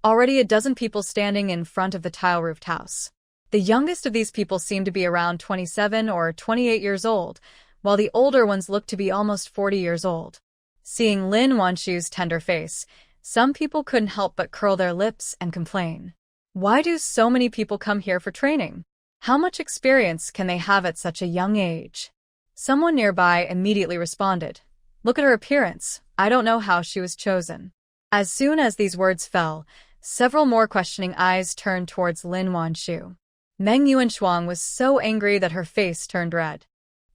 Already a dozen people standing in front of the tile-roofed house. The youngest of these people seemed to be around 27 or 28 years old, while the older ones looked to be almost 40 years old. Seeing Lin Wanshu's tender face, some people couldn't help but curl their lips and complain. Why do so many people come here for training? How much experience can they have at such a young age? Someone nearby immediately responded, Look at her appearance. I don't know how she was chosen. As soon as these words fell, several more questioning eyes turned towards Lin Wanshu. Meng Yuanshuang was so angry that her face turned red.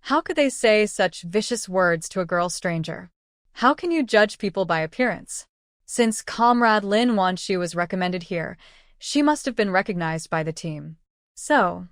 How could they say such vicious words to a girl stranger? How can you judge people by appearance? Since Comrade Lin Wanshu was recommended here, she must have been recognized by the team. So,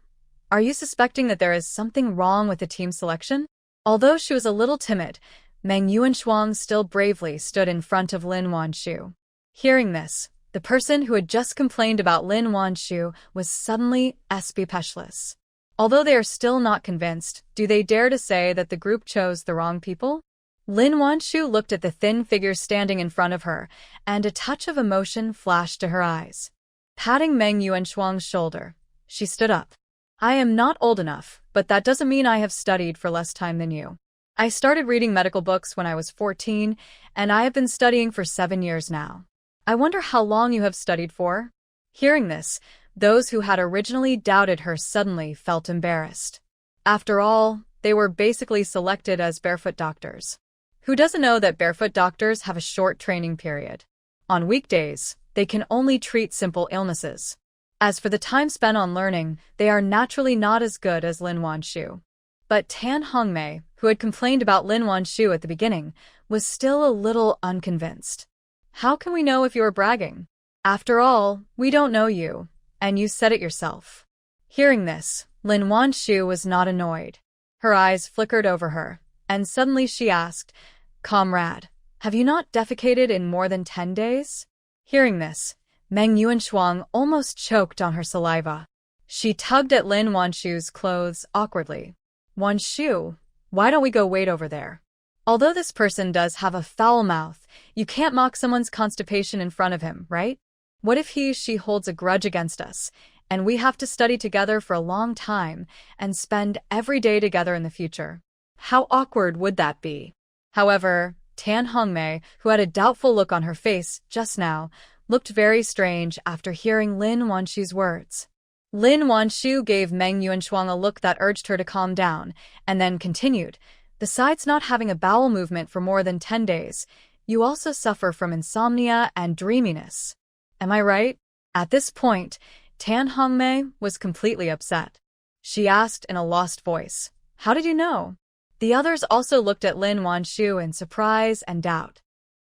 are you suspecting that there is something wrong with the team selection? Although she was a little timid, Meng Yuanshuang still bravely stood in front of Lin Wanshu. Hearing this, the person who had just complained about Lin Wanshu was suddenly speechless. Although they are still not convinced, do they dare to say that the group chose the wrong people? Lin Wanshu looked at the thin figure standing in front of her, and a touch of emotion flashed to her eyes. Patting Meng Yuanshuang's shoulder, she stood up. I am not old enough, but that doesn't mean I have studied for less time than you. I started reading medical books when I was 14, and I have been studying for 7 years now. I wonder how long you have studied for? Hearing this, those who had originally doubted her suddenly felt embarrassed. After all, they were basically selected as barefoot doctors. Who doesn't know that barefoot doctors have a short training period? On weekdays, they can only treat simple illnesses. As for the time spent on learning, they are naturally not as good as Lin Wanshu. But Tan Hongmei, who had complained about Lin Wanshu at the beginning, was still a little unconvinced. How can we know if you are bragging? After all, we don't know you, and you said it yourself. Hearing this, Lin Wanshu was not annoyed. Her eyes flickered over her, and suddenly she asked, Comrade, have you not defecated in more than 10 days? Hearing this, Meng Yuanshuang almost choked on her saliva. She tugged at Lin Wanshu's clothes awkwardly. Wanshu, why don't we go wait over there? Although this person does have a foul mouth, you can't mock someone's constipation in front of him, right? What if she holds a grudge against us, and we have to study together for a long time and spend every day together in the future? How awkward would that be? However, Tan Hongmei, who had a doubtful look on her face just now, looked very strange after hearing Lin Wanshu's words. Lin Wanshu gave Meng Yuanshuang a look that urged her to calm down, and then continued, Besides not having a bowel movement for more than 10 days, you also suffer from insomnia and dreaminess. Am I right? At this point, Tan Hongmei was completely upset. She asked in a lost voice, "How did you know?" The others also looked at Lin Wanshu in surprise and doubt.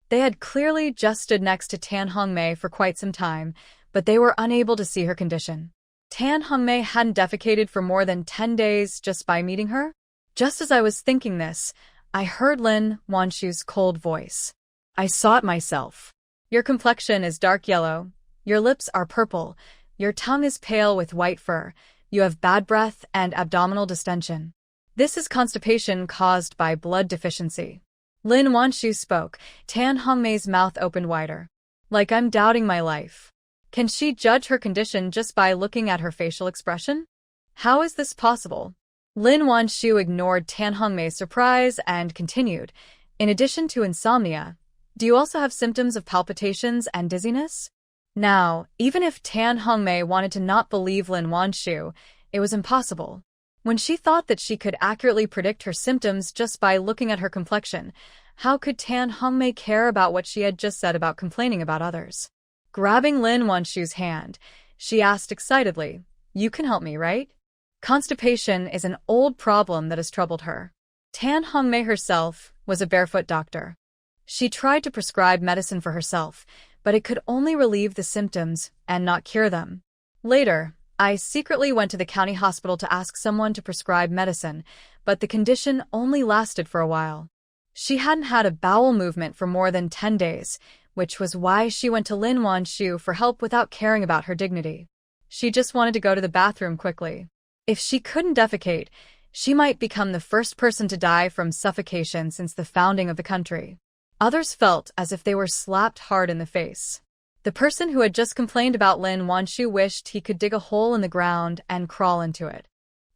They had clearly just stood next to Tan Hongmei for quite some time, but they were unable to see her condition. Tan Hongmei hadn't defecated for more than 10 days just by meeting her? Just as I was thinking this, I heard Lin Wanshu's cold voice. I saw it myself. Your complexion is dark yellow. Your lips are purple. Your tongue is pale with white fur. You have bad breath and abdominal distension. This is constipation caused by blood deficiency. Lin Wanshu spoke. Tan Hongmei's mouth opened wider. Like I'm doubting my life. Can she judge her condition just by looking at her facial expression? How is this possible? Lin Wanshu ignored Tan Hongmei's surprise and continued. In addition to insomnia, do you also have symptoms of palpitations and dizziness? Now, even if Tan Hongmei wanted to not believe Lin Wanshu, it was impossible. When she thought that she could accurately predict her symptoms just by looking at her complexion, how could Tan Hongmei care about what she had just said about complaining about others? Grabbing Lin Wanshu's hand, she asked excitedly, "You can help me, right?" Constipation is an old problem that has troubled her. Tan Hongmei herself was a barefoot doctor. She tried to prescribe medicine for herself, but it could only relieve the symptoms and not cure them. Later, I secretly went to the county hospital to ask someone to prescribe medicine, but the condition only lasted for a while. She hadn't had a bowel movement for more than 10 days, which was why she went to Lin Wanshu for help without caring about her dignity. She just wanted to go to the bathroom quickly. If she couldn't defecate, she might become the first person to die from suffocation since the founding of the country. Others felt as if they were slapped hard in the face. The person who had just complained about Lin Wanshu wished he could dig a hole in the ground and crawl into it.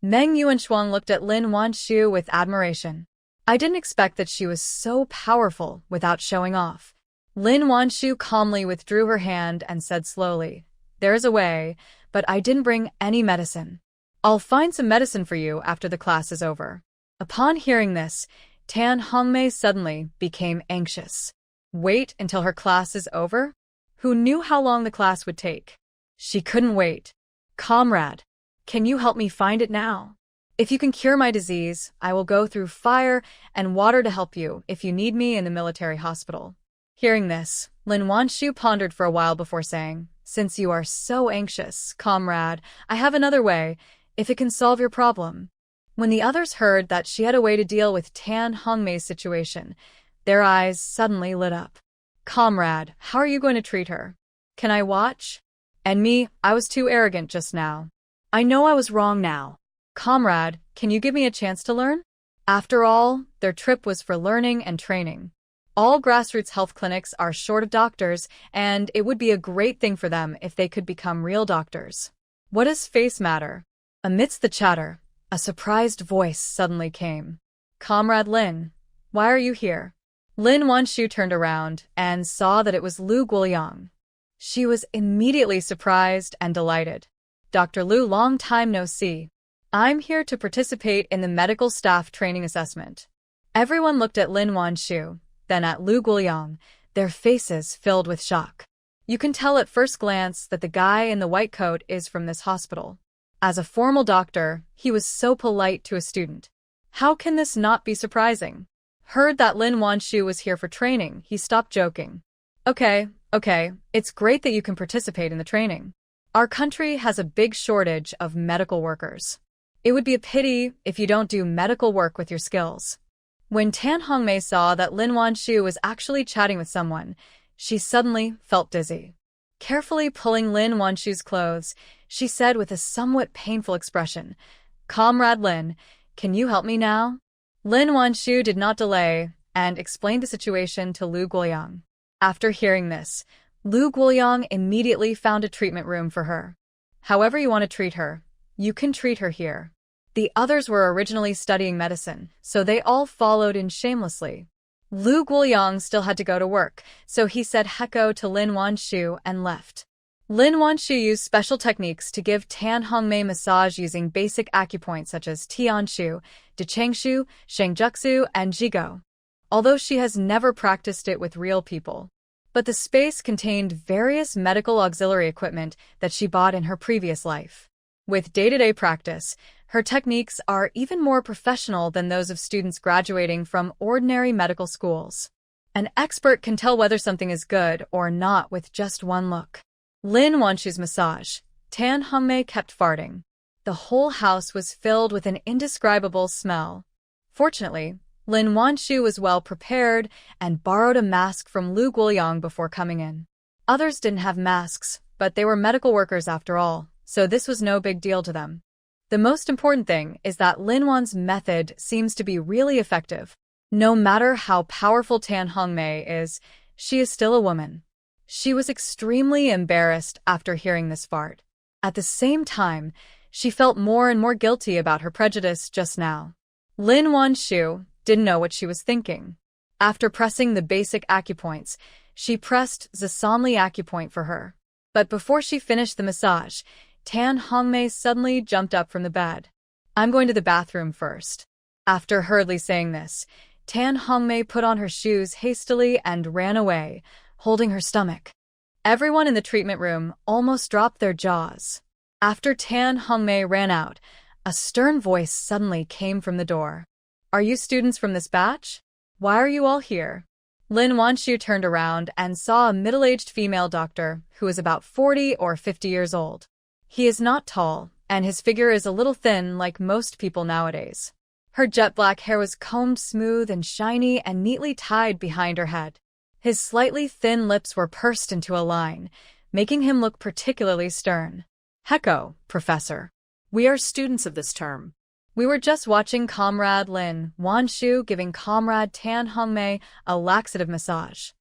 Meng Yuanshuang looked at Lin Wanshu with admiration. I didn't expect that she was so powerful without showing off. Lin Wanshu calmly withdrew her hand and said slowly, "There's a way, but I didn't bring any medicine. I'll find some medicine for you after the class is over." Upon hearing this, Tan Hongmei suddenly became anxious. Wait until her class is over? Who knew how long the class would take? She couldn't wait. "Comrade, can you help me find it now? If you can cure my disease, I will go through fire and water to help you if you need me in the military hospital." Hearing this, Lin Wanshu pondered for a while before saying, "Since you are so anxious, comrade, I have another way, if it can solve your problem." When the others heard that she had a way to deal with Tan Hongmei's situation, their eyes suddenly lit up. "Comrade, how are you going to treat her? Can I watch?" "And me, I was too arrogant just now. I know I was wrong now. Comrade, can you give me a chance to learn?" After all, their trip was for learning and training. All grassroots health clinics are short of doctors, and it would be a great thing for them if they could become real doctors. What does face matter? Amidst the chatter, a surprised voice suddenly came. "Comrade Lin, why are you here?" Lin Wanshu turned around and saw that it was Lu Guoliang. She was immediately surprised and delighted. "Dr. Lu, long time no see. I'm here to participate in the medical staff training assessment." Everyone looked at Lin Wanshu, then at Lu Guoliang, their faces filled with shock. You can tell at first glance that the guy in the white coat is from this hospital. As a formal doctor, he was so polite to a student. How can this not be surprising? Heard that Lin Wanshu was here for training, he stopped joking. Okay, it's great that you can participate in the training. Our country has a big shortage of medical workers. It would be a pity if you don't do medical work with your skills." When Tan Hongmei saw that Lin Wanshu was actually chatting with someone, she suddenly felt dizzy. Carefully pulling Lin Wanshu's clothes, she said with a somewhat painful expression, "Comrade Lin, can you help me now?" Lin Wanshu did not delay and explained the situation to Lu Guoliang. After hearing this, Lu Guoliang immediately found a treatment room for her. "However you want to treat her, you can treat her here." The others were originally studying medicine, so they all followed in shamelessly. Lu Guoliang still had to go to work, so he said hecko to Lin Wanshu and left. Lin Wanshu used special techniques to give Tan Hongmei massage using basic acupoints such as Tianshu, Dechengshu, Shengjutsu, and Jigo. although she has never practiced it with real people. But the space contained various medical auxiliary equipment that she bought in her previous life. With day-to-day practice, her techniques are even more professional than those of students graduating from ordinary medical schools. An expert can tell whether something is good or not with just one look. Lin Wanshu's massage. Tan Hongmei kept farting. The whole house was filled with an indescribable smell. Fortunately, Lin Wanshu was well prepared and borrowed a mask from Lu Guoyang before coming in. Others didn't have masks, but they were medical workers after all, so this was no big deal to them. The most important thing is that Lin Wan's method seems to be really effective. No matter how powerful Tan Hongmei is, she is still a woman. She was extremely embarrassed after hearing this fart. At the same time, she felt more and more guilty about her prejudice just now. Lin Wanshu didn't know what she was thinking. After pressing the basic acupoints, she pressed Zasanli acupoint for her. But before she finished the massage, Tan Hongmei suddenly jumped up from the bed. "I'm going to the bathroom first." After hurriedly saying this, Tan Hongmei put on her shoes hastily and ran away, holding her stomach. Everyone in the treatment room almost dropped their jaws. After Tan Hongmei ran out, a stern voice suddenly came from the door. "Are you students from this batch? Why are you all here?" Lin Wanshu turned around and saw a middle-aged female doctor who was about 40 or 50 years old. He is not tall, and his figure is a little thin like most people nowadays. Her jet-black hair was combed smooth and shiny and neatly tied behind her head. His slightly thin lips were pursed into a line, making him look particularly stern. "Heko, Professor. We are students of this term. We were just watching Comrade Lin Wanshu giving Comrade Tan Hongmei a laxative massage."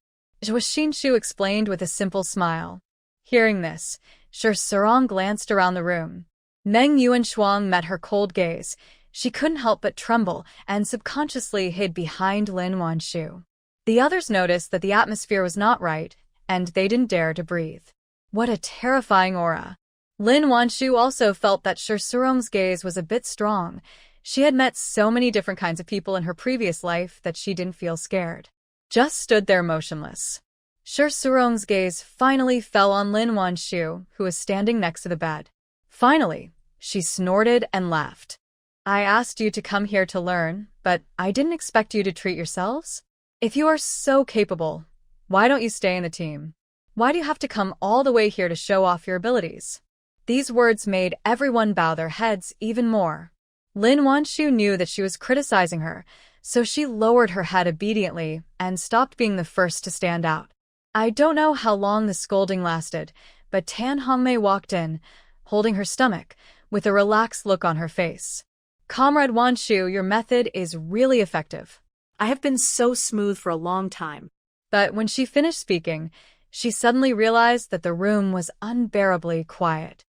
Zhuo Xinshu explained with a simple smile. Hearing this, Shi Surong glanced around the room. Meng Yuanshuang met her cold gaze. She couldn't help but tremble and subconsciously hid behind Lin Wanshu. The others noticed that the atmosphere was not right, and they didn't dare to breathe. What a terrifying aura. Lin Wanshu also felt that Shi Surong's gaze was a bit strong. She had met so many different kinds of people in her previous life that she didn't feel scared. Just stood there motionless. Shi Surong's gaze finally fell on Lin Wanshu, who was standing next to the bed. Finally, she snorted and laughed. "I asked you to come here to learn, but I didn't expect you to treat yourselves? If you are so capable, why don't you stay in the team? Why do you have to come all the way here to show off your abilities?" These words made everyone bow their heads even more. Lin Wanshu knew that she was criticizing her, so she lowered her head obediently and stopped being the first to stand out. I don't know how long the scolding lasted, but Tan Hongmei walked in, holding her stomach, with a relaxed look on her face. "Comrade Wanshu, your method is really effective. I have been so smooth for a long time." But when she finished speaking, she suddenly realized that the room was unbearably quiet.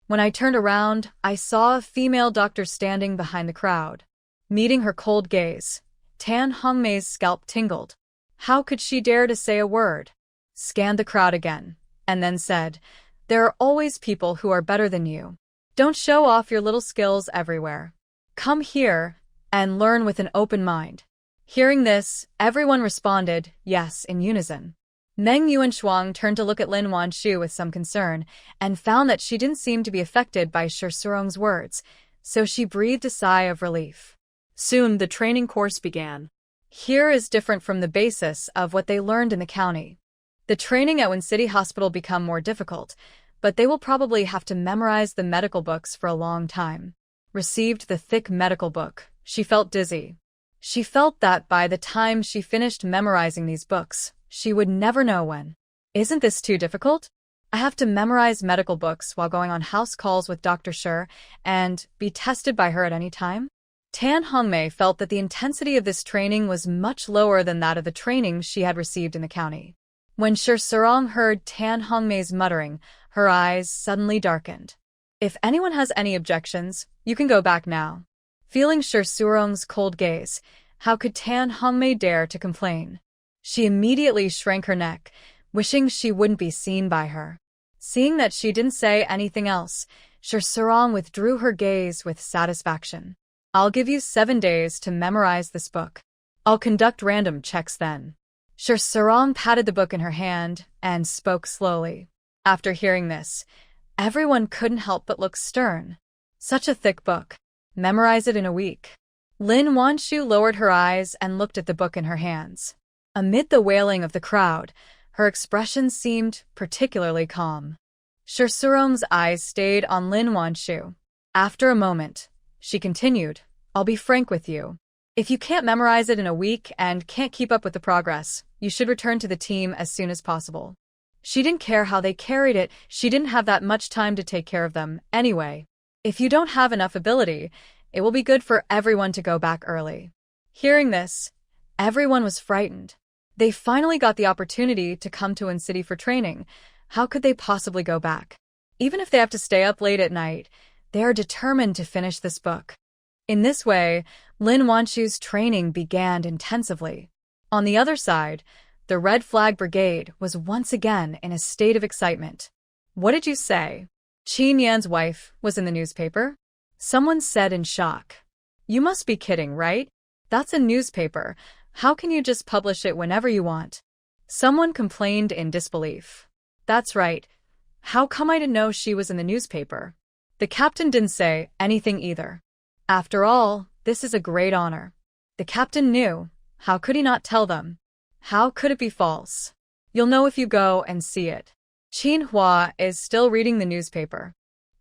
When I turned around, I saw a female doctor standing behind the crowd. Meeting her cold gaze, Tan Hongmei's scalp tingled. How could she dare to say a word? Scanned the crowd again, and then said, "There are always people who are better than you. Don't show off your little skills everywhere. Come here and learn with an open mind." Hearing this, everyone responded, yes, in unison. Meng Yuanshuang turned to look at Lin Wanshu with some concern and found that she didn't seem to be affected by Shi Surong's words, so she breathed a sigh of relief. Soon the training course began. Here is different from the basis of what they learned in the county. The training at Wen City Hospital become more difficult, but they will probably have to memorize the medical books for a long time. Received the thick medical book, she felt dizzy. She felt that by the time she finished memorizing these books, she would never know when. Isn't this too difficult? I have to memorize medical books while going on house calls with Dr. Shi and be tested by her at any time? Tan Hongmei felt that the intensity of this training was much lower than that of the training she had received in the county. When Shi Surong heard Tan Hongmei's muttering, her eyes suddenly darkened. If anyone has any objections, you can go back now. Feeling Shi Surong's cold gaze, how could Tan Hongmei dare to complain? She immediately shrank her neck, wishing she wouldn't be seen by her. Seeing that she didn't say anything else, Shi Surong withdrew her gaze with satisfaction. I'll give you 7 days to memorize this book. I'll conduct random checks then. Sarong patted the book in her hand and spoke slowly. After hearing this, everyone couldn't help but look stern. Such a thick book. Memorize it in a week. Lin Wanshu lowered her eyes and looked at the book in her hands. Amid the wailing of the crowd, her expression seemed particularly calm. Sarong's eyes stayed on Lin Wanshu. After a moment, she continued, I'll be frank with you. If you can't memorize it in a week and can't keep up with the progress, you should return to the team as soon as possible. She didn't care how they carried it, she didn't have that much time to take care of them, anyway. If you don't have enough ability, it will be good for everyone to go back early. Hearing this, everyone was frightened. They finally got the opportunity to come to Wen City for training. How could they possibly go back? Even if they have to stay up late at night, they are determined to finish this book. In this way, Lin Wanshu's training began intensively. On the other side, the Red Flag Brigade was once again in a state of excitement. What did you say? Qin Yan's wife was in the newspaper? Someone said in shock. You must be kidding, right? That's a newspaper. How can you just publish it whenever you want? Someone complained in disbelief. That's right. How come I didn't know she was in the newspaper? The captain didn't say anything either. After all, this is a great honor. The captain knew. How could he not tell them? How could it be false? You'll know if you go and see it. Qin Hua is still reading the newspaper.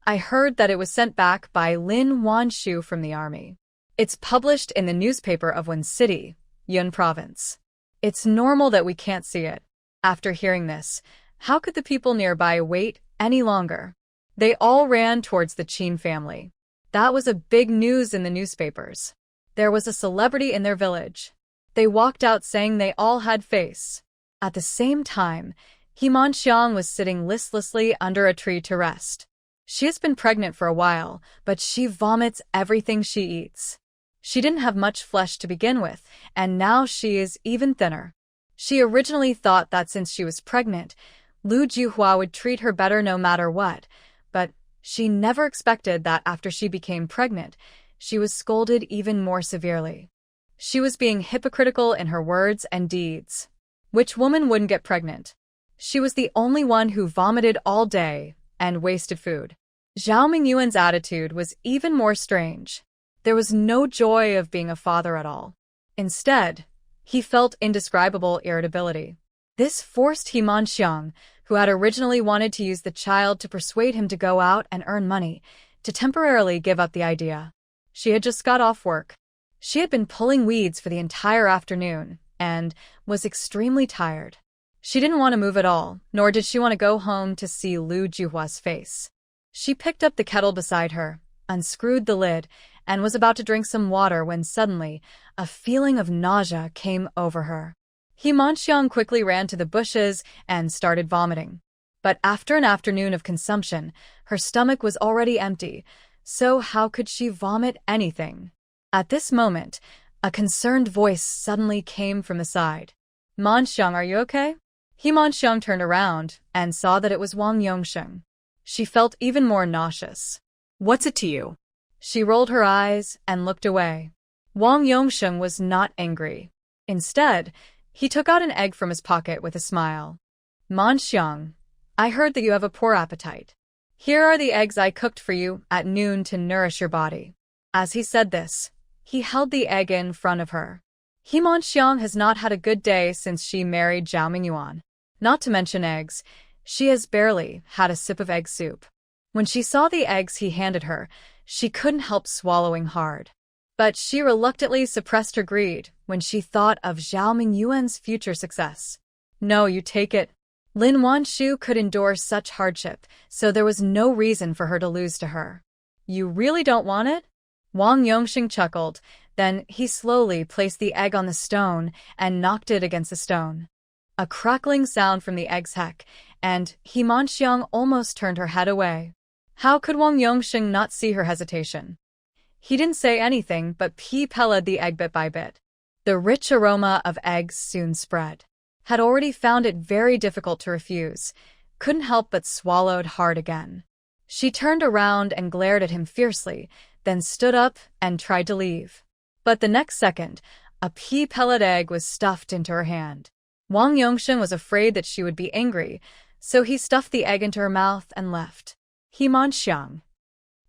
I heard that it was sent back by Lin Wanshu from the army. It's published in the newspaper of Wen City, Yun Province. It's normal that we can't see it. After hearing this, how could the people nearby wait any longer? They all ran towards the Qin family. That was a big news in the newspapers. There was a celebrity in their village. They walked out saying they all had face. At the same time, He Manxiang was sitting listlessly under a tree to rest. She has been pregnant for a while, but she vomits everything she eats. She didn't have much flesh to begin with, and now she is even thinner. She originally thought that since she was pregnant, Lu Juhua would treat her better no matter what, but she never expected that after she became pregnant, she was scolded even more severely. She was being hypocritical in her words and deeds. Which woman wouldn't get pregnant? She was the only one who vomited all day and wasted food. Zhao Mingyuan's attitude was even more strange. There was no joy of being a father at all. Instead, he felt indescribable irritability. This forced He Manxiang, who had originally wanted to use the child to persuade him to go out and earn money, to temporarily give up the idea. She had just got off work. She had been pulling weeds for the entire afternoon and was extremely tired. She didn't want to move at all, nor did she want to go home to see Lu Juhua's face. She picked up the kettle beside her, unscrewed the lid, and was about to drink some water when suddenly a feeling of nausea came over her. He Manxiang quickly ran to the bushes and started vomiting. But after an afternoon of consumption, her stomach was already empty, so how could she vomit anything? At this moment, a concerned voice suddenly came from the side. Manxiang, are you okay? He Manxiang turned around and saw that it was Wang Yongsheng. She felt even more nauseous. What's it to you? She rolled her eyes and looked away. Wang Yongsheng was not angry. Instead, he took out an egg from his pocket with a smile. Manxiang, I heard that you have a poor appetite. Here are the eggs I cooked for you at noon to nourish your body. As he said this, he held the egg in front of her. He Manxiang has not had a good day since she married Zhao Mingyuan. Not to mention eggs, she has barely had a sip of egg soup. When she saw the eggs he handed her, she couldn't help swallowing hard. But she reluctantly suppressed her greed when she thought of Zhao Mingyuan's future success. No, you take it. Lin Wanshu could endure such hardship, so there was no reason for her to lose to her. You really don't want it? Wang Yongsheng chuckled, then he slowly placed the egg on the stone and knocked it against the stone. A crackling sound from the egg's heck, and He Manxiang almost turned her head away. How could Wang Yongsheng not see her hesitation? He didn't say anything but pelted the egg bit by bit. The rich aroma of eggs soon spread. Had already found it very difficult to refuse, couldn't help but swallowed hard again. She turned around and glared at him fiercely, then stood up and tried to leave. But the next second, A pea pellet egg was stuffed into her hand. Wang Yongsheng was afraid that she would be angry, so he stuffed the egg into her mouth and left. Himanxiang.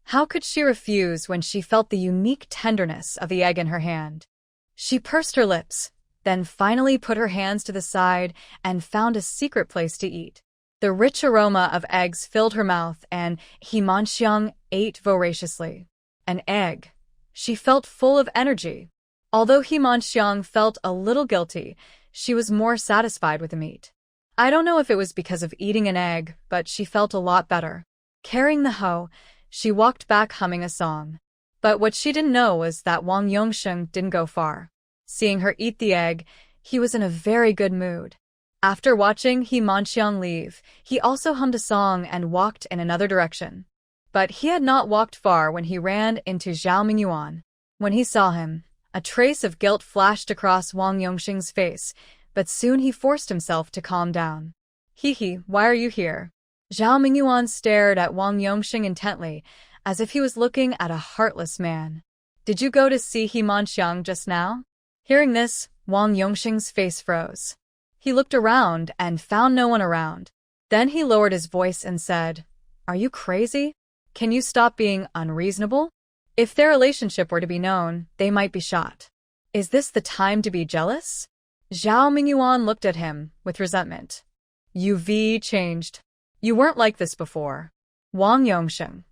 How could she refuse when she felt the unique tenderness of the egg in her hand? She pursed her lips, then finally put her hands to the side and found a secret place to eat. The rich aroma of eggs filled her mouth, and Himanxiang ate voraciously. An egg. She felt full of energy. Although Himanxiang felt a little guilty, she was more satisfied with the meat. I don't know if it was because of eating an egg, but she felt a lot better. Carrying the hoe, she walked back humming a song. But what she didn't know was that Wang Yongsheng didn't go far. Seeing her eat the egg, he was in a very good mood. After watching Himanxiang leave, he also hummed a song and walked in another direction. But he had not walked far when he ran into Zhao Mingyuan. When he saw him, a trace of guilt flashed across Wang Yongsheng's face, but soon he forced himself to calm down. He, why are you here? Zhao Mingyuan stared at Wang Yongsheng intently, as if he was looking at a heartless man. Did you go to see Himanxiang just now? Hearing this, Wang Yongsheng's face froze. He looked around and found no one around. Then he lowered his voice and said, Are you crazy? Can you stop being unreasonable? If their relationship were to be known, they might be shot. Is this the time to be jealous? Zhao Mingyuan looked at him with resentment. You've changed. You weren't like this before. Wang Yongsheng.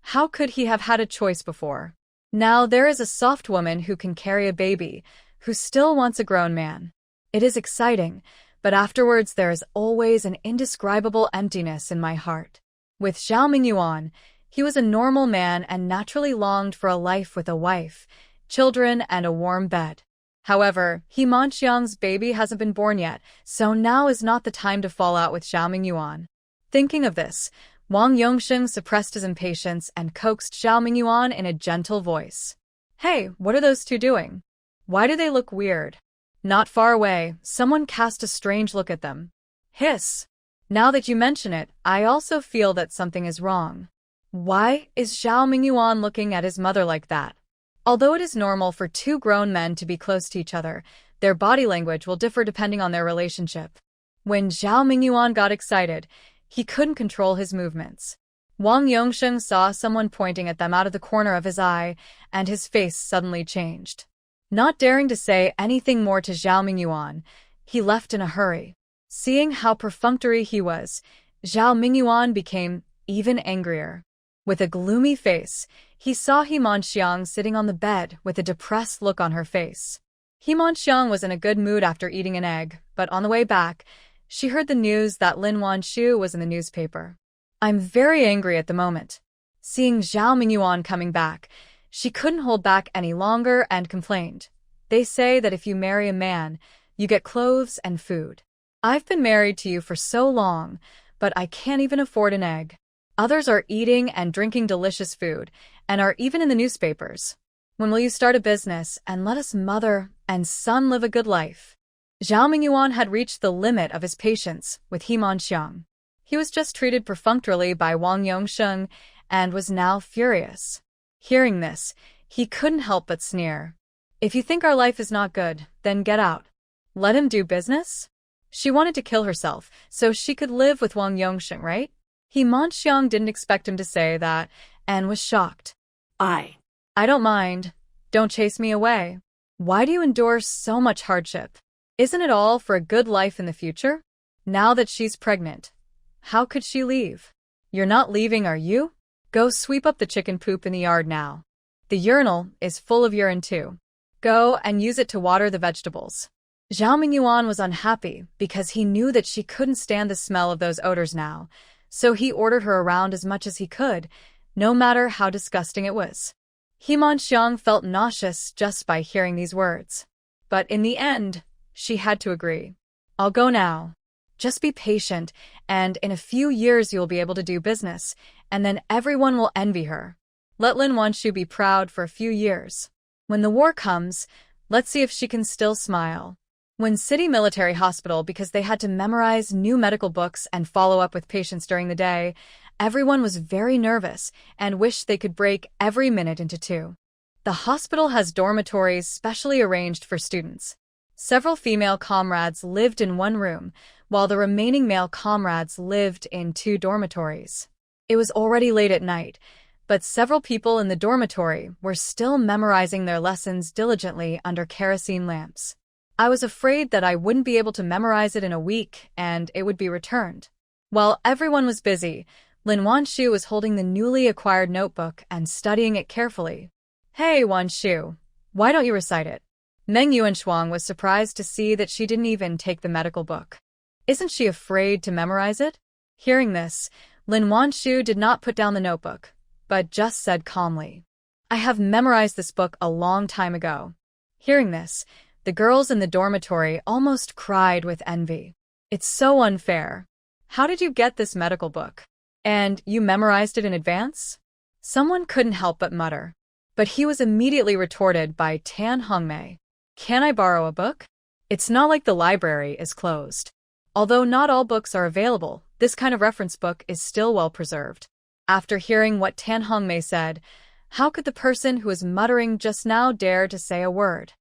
How could he have had a choice before? Now there is a soft woman who can carry a baby, who still wants a grown man. It is exciting, but afterwards there is always an indescribable emptiness in my heart. With Zhao Mingyuan, he was a normal man and naturally longed for a life with a wife, children, and a warm bed. However, Himanxiang's baby hasn't been born yet, so now is not the time to fall out with Zhao Mingyuan. Thinking of this, Wang Yongsheng suppressed his impatience and coaxed Zhao Mingyuan in a gentle voice. Hey, what are those two doing? Why do they look weird? Not far away, someone cast a strange look at them. Hiss. Now that you mention it, I also feel that something is wrong. Why is Zhao Mingyuan looking at his mother like that? Although it is normal for two grown men to be close to each other, their body language will differ depending on their relationship. When Zhao Mingyuan got excited, he couldn't control his movements. Wang Yongsheng saw someone pointing at them out of the corner of his eye, and his face suddenly changed. Not daring to say anything more to Zhao Mingyuan, he left in a hurry. Seeing how perfunctory he was, Zhao Mingyuan became even angrier. With a gloomy face, he saw Himanxiang sitting on the bed with a depressed look on her face. Himanxiang was in a good mood after eating an egg, but on the way back, she heard the news that Lin Wanshu was in the newspaper. I'm very angry at the moment. Seeing Zhao Mingyuan coming back, she couldn't hold back any longer and complained. They say that if you marry a man, you get clothes and food. I've been married to you for so long, but I can't even afford an egg. Others are eating and drinking delicious food, and are even in the newspapers. When will you start a business and let us mother and son live a good life? Zhao Mingyuan had reached the limit of his patience with Himanxiang. He was just treated perfunctorily by Wang Yongsheng and was now furious. Hearing this, he couldn't help but sneer. If you think our life is not good, then get out. Let him do business? She wanted to kill herself so she could live with Wang Yongsheng, right? Himanxiang didn't expect him to say that and was shocked. I don't mind. Don't chase me away. Why do you endure so much hardship? Isn't it all for a good life in the future? Now that she's pregnant, how could she leave? You're not leaving, are you? Go sweep up the chicken poop in the yard now. The urinal is full of urine too. Go and use it to water the vegetables. Zhao Mingyuan was unhappy because he knew that she couldn't stand the smell of those odors now, so he ordered her around as much as he could, no matter how disgusting it was. Himanxiang felt nauseous just by hearing these words. But in the end, she had to agree. I'll go now. Just be patient, and in a few years you'll be able to do business, and then everyone will envy her. Let Lin Wanshu be proud for a few years. When the war comes, let's see if she can still smile. When City Military Hospital, because they had to memorize new medical books and follow up with patients during the day, everyone was very nervous and wished they could break every minute into two. The hospital has dormitories specially arranged for students. Several female comrades lived in one room, while the remaining male comrades lived in 2 dormitories. It was already late at night, but several people in the dormitory were still memorizing their lessons diligently under kerosene lamps. I was afraid that I wouldn't be able to memorize it in a week and it would be returned. While everyone was busy, Lin Wanshu was holding the newly acquired notebook and studying it carefully. "Hey, Wanshu, why don't you recite it?" Meng Yuanshuang was surprised to see that she didn't even take the medical book. Isn't she afraid to memorize it? Hearing this, Lin Wanshu did not put down the notebook, but just said calmly, "I have memorized this book a long time ago." Hearing this, the girls in the dormitory almost cried with envy. "It's so unfair. How did you get this medical book? And you memorized it in advance?" Someone couldn't help but mutter. But he was immediately retorted by Tan Hongmei. "Can I borrow a book? It's not like the library is closed. Although not all books are available, this kind of reference book is still well preserved." After hearing what Tan Hongmei said, how could the person who was muttering just now dare to say a word?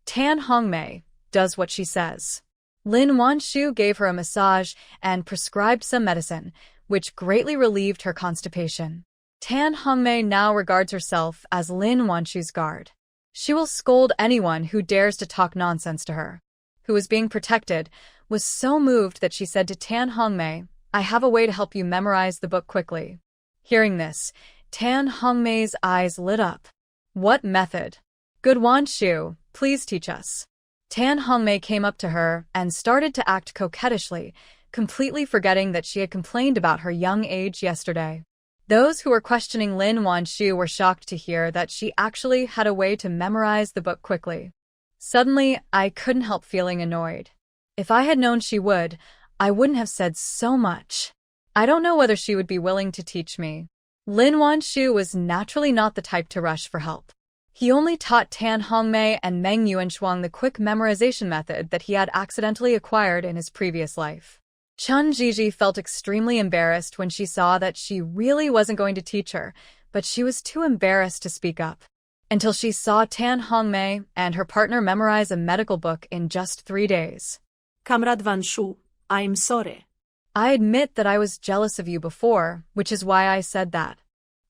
Tan Hongmei does what she says. Lin Wanshu gave her a massage and prescribed some medicine, which greatly relieved her constipation. Tan Hongmei now regards herself as Lin Wanshu's guard. She will scold anyone who dares to talk nonsense to her. Who was being protected, was so moved that she said to Tan Hongmei, "I have a way to help you memorize the book quickly." Hearing this, Tan Hongmei's eyes lit up. "What method? Good Wanshu, please teach us." Tan Hongmei came up to her and started to act coquettishly, completely forgetting that she had complained about her young age yesterday. Those who were questioning Lin Wanshu were shocked to hear that she actually had a way to memorize the book quickly. Suddenly, I couldn't help feeling annoyed. If I had known she would, I wouldn't have said so much. I don't know whether she would be willing to teach me. Lin Wanshu was naturally not the type to rush for help. He only taught Tan Hongmei and Meng Yuanshuang the quick memorization method that he had accidentally acquired in his previous life. Chen Jiji felt extremely embarrassed when she saw that she really wasn't going to teach her, but she was too embarrassed to speak up. Until she saw Tan Hongmei and her partner memorize a medical book in just 3 days. Comrade Wanshu, I'm sorry. I admit that I was jealous of you before, which is why I said that.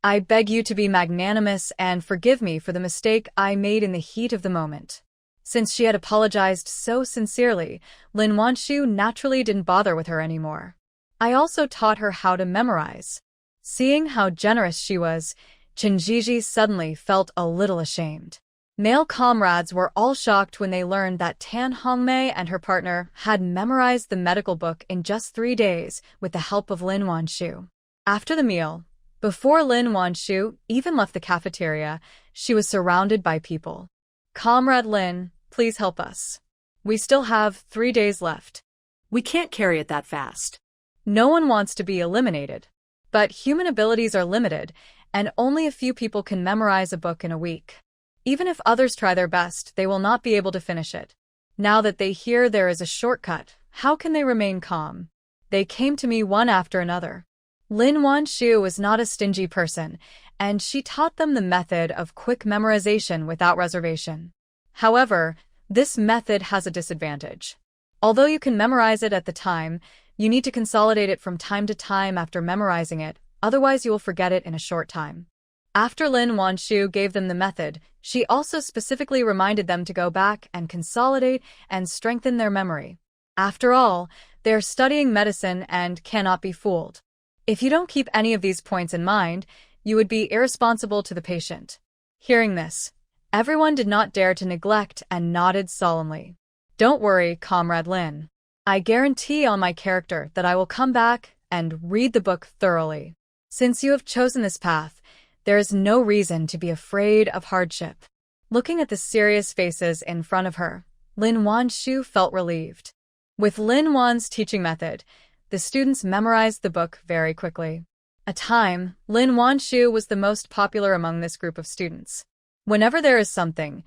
I beg you to be magnanimous and forgive me for the mistake I made in the heat of the moment. Since she had apologized so sincerely, Lin Wanshu naturally didn't bother with her anymore. I also taught her how to memorize. Seeing how generous she was, Chen Jiji suddenly felt a little ashamed. Male comrades were all shocked when they learned that Tan Hongmei and her partner had memorized the medical book in just 3 days with the help of Lin Wanshu. After the meal, before Lin Wanshu even left the cafeteria, she was surrounded by people. "Comrade Lin, please help us. We still have 3 days left." We can't carry it that fast. No one wants to be eliminated. But human abilities are limited, and only a few people can memorize a book in a week. Even if others try their best, they will not be able to finish it. Now that they hear there is a shortcut, how can they remain calm? They came to me one after another. Lin Wanshu was not a stingy person, and she taught them the method of quick memorization without reservation. However, this method has a disadvantage. Although you can memorize it at the time, you need to consolidate it from time to time after memorizing it, otherwise you will forget it in a short time. After Lin Wanshu gave them the method, she also specifically reminded them to go back and consolidate and strengthen their memory. After all, they are studying medicine and cannot be fooled. If you don't keep any of these points in mind, you would be irresponsible to the patient. Hearing this, everyone did not dare to neglect and nodded solemnly. "Don't worry, Comrade Lin. I guarantee on my character that I will come back and read the book thoroughly. Since you have chosen this path, there is no reason to be afraid of hardship." Looking at the serious faces in front of her, Lin Wanshu felt relieved. With Lin Wan's teaching method, the students memorized the book very quickly. At time, Lin Wanshu was the most popular among this group of students. Whenever there is something,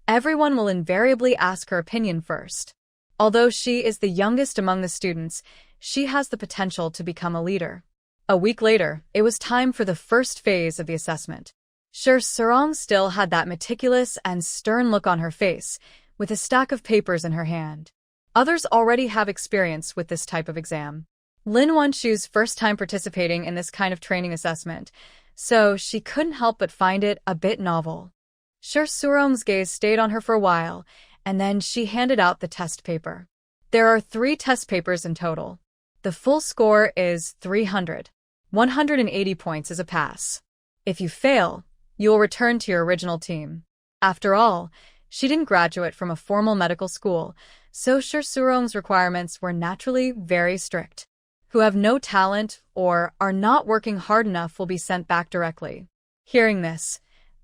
everyone will invariably ask her opinion first. Although she is the youngest among the students, she has the potential to become a leader. A week later, it was time for the first phase of the assessment. Sure, Sarong still had that meticulous and stern look on her face, with a stack of papers in her hand. Others already have experience with this type of exam. Lin Wanshu's first time participating in this kind of training assessment, so she couldn't help but find it a bit novel. Sure, Sarong's gaze stayed on her for a while, and then she handed out the test paper. There are 3 test papers in total. The full score is 300. 180 points is a pass. If you fail, you will return to your original team. After all, she didn't graduate from a formal medical school, so Sure Surong's requirements were naturally very strict. Who have no talent or are not working hard enough will be sent back directly. Hearing this,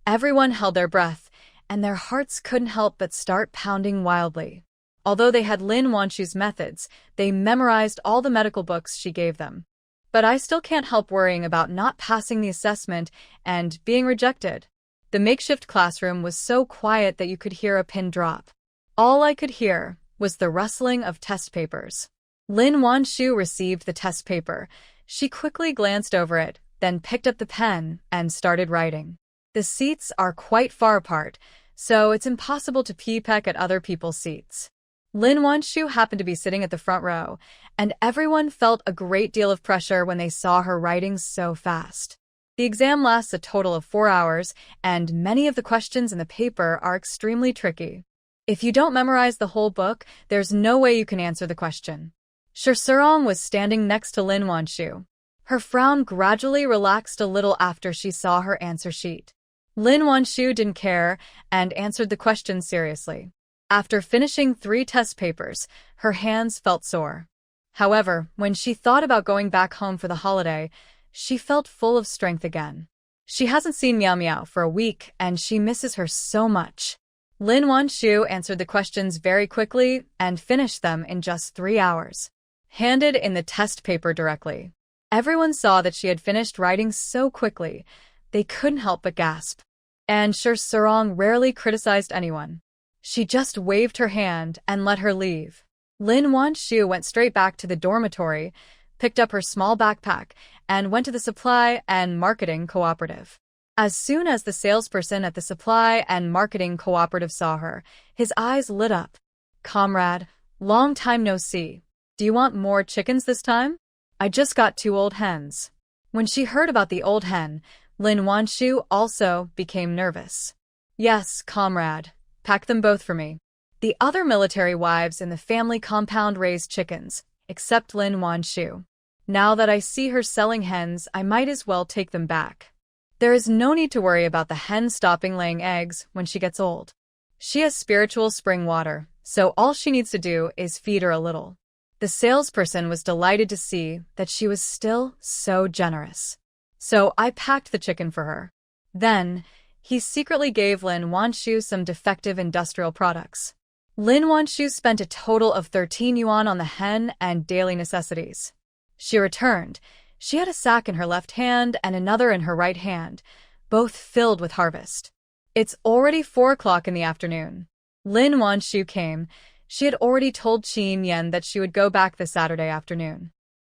everyone held their breath, and their hearts couldn't help but start pounding wildly. Although they had Lin Wanshu's methods, they memorized all the medical books she gave them. But I still can't help worrying about not passing the assessment and being rejected. The makeshift classroom was so quiet that you could hear a pin drop. All I could hear was the rustling of test papers. Lin Wanshu received the test paper. She quickly glanced over it, then picked up the pen and started writing. The seats are quite far apart, so it's impossible to peek at other people's seats. Lin Wanshu happened to be sitting at the front row, and everyone felt a great deal of pressure when they saw her writing so fast. The exam lasts a total of 4 hours, and many of the questions in the paper are extremely tricky. If you don't memorize the whole book, there's no way you can answer the question. Sure Sarong was standing next to Lin Wanshu. Her frown gradually relaxed a little after she saw her answer sheet. Lin Wanshu didn't care and answered the question seriously. After finishing 3 test papers, her hands felt sore. However, when she thought about going back home for the holiday, she felt full of strength again. She hasn't seen Miao Miao for a week, and she misses her so much. Lin Wanshu answered the questions very quickly and finished them in just 3 hours. Handed in the test paper directly. Everyone saw that she had finished writing so quickly, they couldn't help but gasp. And Sure Sarong rarely criticized anyone. She just waved her hand and let her leave. Lin Wanshu went straight back to the dormitory, picked up her small backpack, and went to the supply and marketing cooperative. As soon as the salesperson at the supply and marketing cooperative saw her, his eyes lit up. "Comrade, long time no see. Do you want more chickens this time? I just got 2 old hens." When she heard about the old hen, Lin Wanshu also became nervous. "Yes, comrade. Pack them both for me." The other military wives in the family compound raised chickens, except Lin Wanshu. Now that I see her selling hens, I might as well take them back. There is no need to worry about the hen stopping laying eggs when she gets old. She has spiritual spring water, so all she needs to do is feed her a little. The salesperson was delighted to see that she was still so generous. So I packed the chicken for her. Then, he secretly gave Lin Wanshu some defective industrial products. Lin Wanshu spent a total of 13 yuan on the hen and daily necessities. She returned. She had a sack in her left hand and another in her right hand, both filled with harvest. It's already 4 o'clock in the afternoon. Lin Wanshu came. She had already told Qin Yan that she would go back this Saturday afternoon.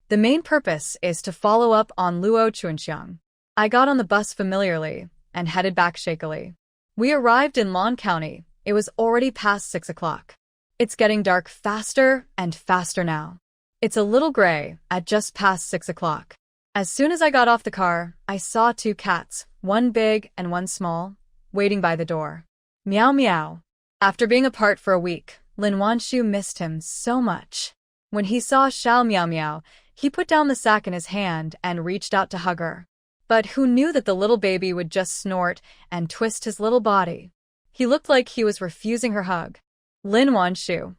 The main purpose is to follow up on Luo Chunxiang. I got on the bus familiarly and headed back shakily. We arrived in Lan County. It was already past 6 o'clock. It's getting dark faster and faster now. It's a little gray at just past 6 o'clock. As soon as I got off the car, I saw 2 cats, one big and one small, waiting by the door. Meow meow. After being apart for a week, Lin Wanshu missed him so much. When he saw Xiao Meow Meow, he put down the sack in his hand and reached out to hug her. But who knew that the little baby would just snort and twist his little body? He looked like he was refusing her hug. Lin Wanshu.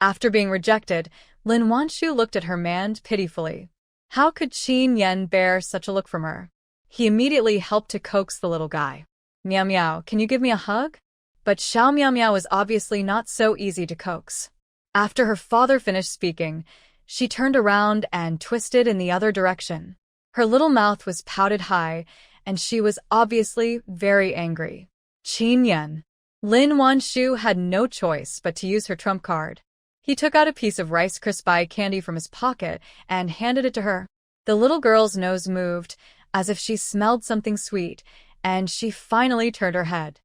After being rejected, Lin Wanshu looked at her man pitifully. How could Qin Yan bear such a look from her? He immediately helped to coax the little guy. Meow Meow, can you give me a hug? But Xiao Meow Meow was obviously not so easy to coax. After her father finished speaking, she turned around and twisted in the other direction. Her little mouth was pouted high, and she was obviously very angry. Qin Yan. Lin Wanshu had no choice but to use her trump card. He took out a piece of Rice Krispie candy from his pocket and handed it to her. The little girl's nose moved, as if she smelled something sweet, and she finally turned her head.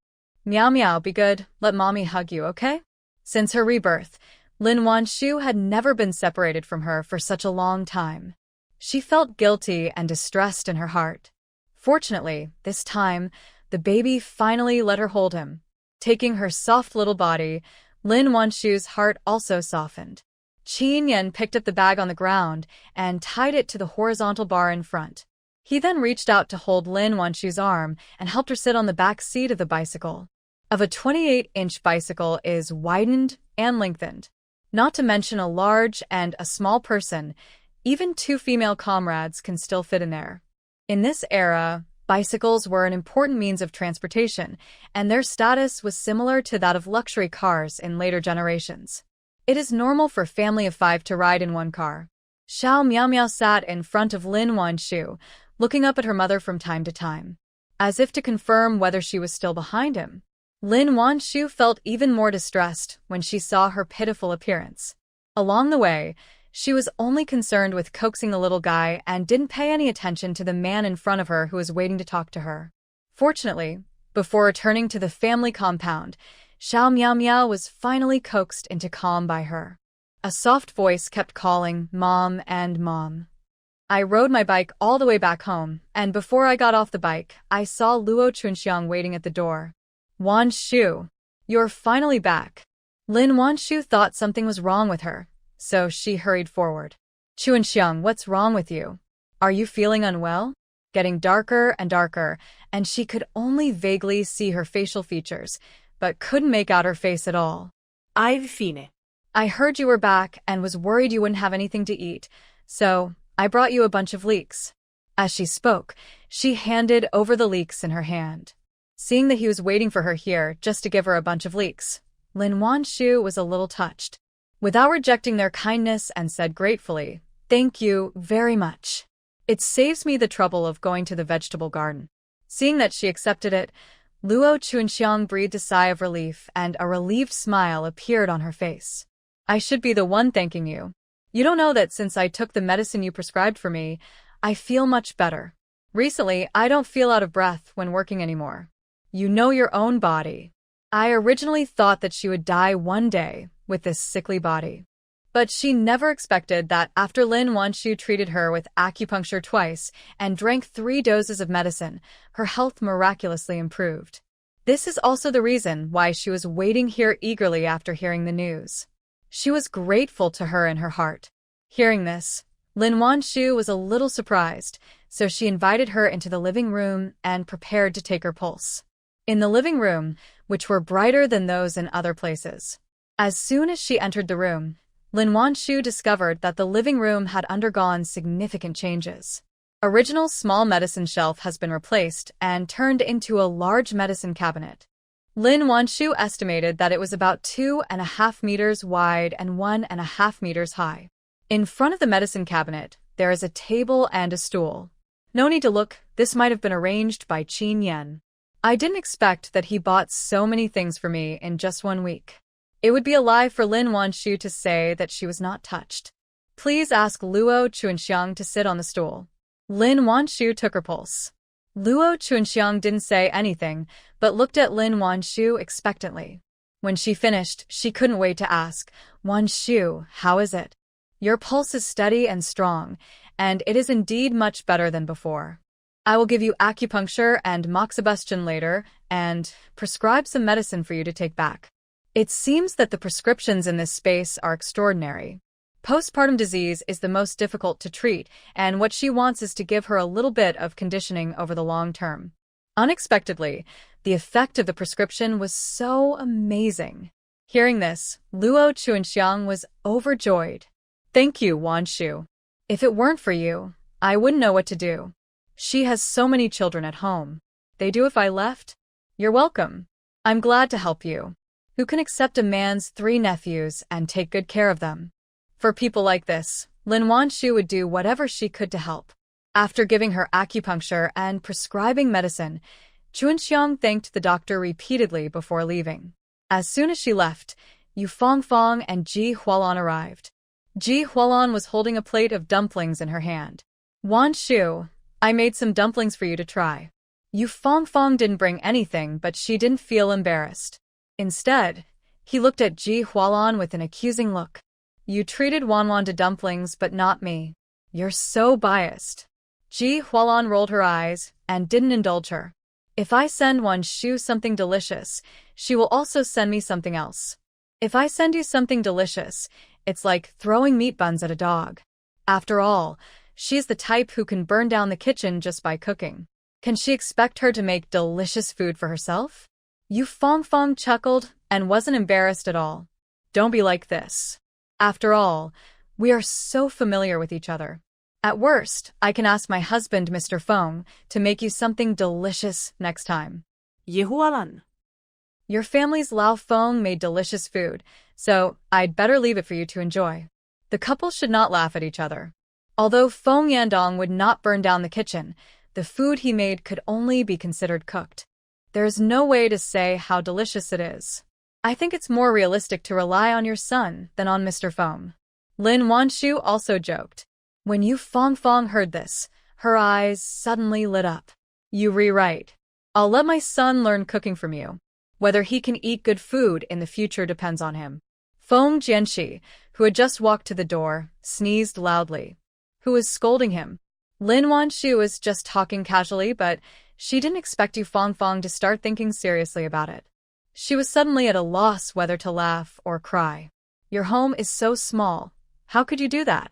Meow meow, be good, let mommy hug you, okay? Since her rebirth, Lin Wanshu had never been separated from her for such a long time. She felt guilty and distressed in her heart. Fortunately, this time, the baby finally let her hold him. Taking her soft little body, Lin Wanshu's heart also softened. Qin Yan picked up the bag on the ground and tied it to the horizontal bar in front. He then reached out to hold Lin Wanshu's arm and helped her sit on the back seat of the bicycle. Of a 28-inch bicycle is widened and lengthened. Not to mention a large and a small person, even two female comrades can still fit in there. In this era, bicycles were an important means of transportation, and their status was similar to that of luxury cars in later generations. It is normal for a family of 5 to ride in one car. Xiao Miao Miao sat in front of Lin Wanshu, looking up at her mother from time to time, as if to confirm whether she was still behind him. Lin Wanshu felt even more distressed when she saw her pitiful appearance. Along the way, she was only concerned with coaxing the little guy and didn't pay any attention to the man in front of her who was waiting to talk to her. Fortunately, before returning to the family compound, Xiao Miao Miao was finally coaxed into calm by her. A soft voice kept calling, "Mom and Mom." I rode my bike all the way back home, and before I got off the bike, I saw Luo Chunxiang waiting at the door. "Wanshu, you're finally back." Lin Wanshu thought something was wrong with her, so she hurried forward. "Chunxiang, what's wrong with you? Are you feeling unwell?" Getting darker and darker, and she could only vaguely see her facial features, but couldn't make out her face at all. I've fine. "I heard you were back and was worried you wouldn't have anything to eat, so I brought you a bunch of leeks." As she spoke, she handed over the leeks in her hand. Seeing that he was waiting for her here just to give her a bunch of leeks, Lin Wanshu was a little touched. Without rejecting their kindness, and said gratefully, "Thank you very much. It saves me the trouble of going to the vegetable garden." Seeing that she accepted it, Luo Chunxiang breathed a sigh of relief and a relieved smile appeared on her face. "I should be the one thanking you. You don't know that since I took the medicine you prescribed for me, I feel much better. Recently, I don't feel out of breath when working anymore. You know your own body. I originally thought that she would die one day with this sickly body. But she never expected that after Lin Wanshu treated her with acupuncture twice and drank 3 doses of medicine, her health miraculously improved. This is also the reason why she was waiting here eagerly after hearing the news. She was grateful to her in her heart. Hearing this, Lin Wanshu was a little surprised, so she invited her into the living room and prepared to take her pulse. In the living room, which were brighter than those in other places. As soon as she entered the room, Lin Wanshu discovered that the living room had undergone significant changes. Original small medicine shelf has been replaced and turned into a large medicine cabinet. Lin Wanshu estimated that it was about 2.5 meters wide and 1.5 meters high. In front of the medicine cabinet, there is a table and a stool. No need to look, this might have been arranged by Qin Yan. I didn't expect that he bought so many things for me in just 1 week. It would be a lie for Lin Wanshu to say that she was not touched. "Please ask Luo Chunxiang to sit on the stool." Lin Wanshu took her pulse. Luo Chunxiang didn't say anything, but looked at Lin Wanshu expectantly. When she finished, she couldn't wait to ask, "Wanshu, how is it? Your pulse is steady and strong, and it is indeed much better than before. I will give you acupuncture and moxibustion later, and prescribe some medicine for you to take back." It seems that the prescriptions in this space are extraordinary. Postpartum disease is the most difficult to treat, and what she wants is to give her a little bit of conditioning over the long term. Unexpectedly, the effect of the prescription was so amazing. Hearing this, Luo Chunxiang was overjoyed. "Thank you, Wanshu. If it weren't for you, I wouldn't know what to do. She has so many children at home. They do if I left? You're welcome. I'm glad to help you. Who can accept a man's 3 nephews and take good care of them?" For people like this, Lin Wanshu would do whatever she could to help. After giving her acupuncture and prescribing medicine, Chunxiang thanked the doctor repeatedly before leaving. As soon as she left, Yu Fangfang and Ji Hualan arrived. Ji Hualan was holding a plate of dumplings in her hand. "Wanshu, I made some dumplings for you to try." Yu Fongfong didn't bring anything, but she didn't feel embarrassed. Instead, he looked at Ji Hualan with an accusing look. You treated Wanwan to dumplings, but not me. You're so biased. Ji Hualan rolled her eyes and didn't indulge her. If I send Wan Shu something delicious, she will also send me something else. If I send you something delicious, it's like throwing meat buns at a dog. After all, she's the type who can burn down the kitchen just by cooking. Can she expect her to make delicious food for herself? Yu Fongfong chuckled and wasn't embarrassed at all. Don't be like this. After all, we are so familiar with each other. At worst, I can ask my husband, Mr. Fong, to make you something delicious next time. Ye Hualan. Your family's Lao Fong made delicious food, so I'd better leave it for you to enjoy. The couple should not laugh at each other. Although Fong Yandong would not burn down the kitchen, the food he made could only be considered cooked. There's no way to say how delicious it is. I think it's more realistic to rely on your son than on Mr. Fong. Lin Wanshu also joked. When Yu Fongfong heard this, her eyes suddenly lit up. You rewrite. I'll let my son learn cooking from you. Whether he can eat good food in the future depends on him. Feng Jianxi, who had just walked to the door, sneezed loudly. Who was scolding him? Lin Wanshu was just talking casually, but she didn't expect Yu Fongfong to start thinking seriously about it. She was suddenly at a loss whether to laugh or cry. Your home is so small. How could you do that?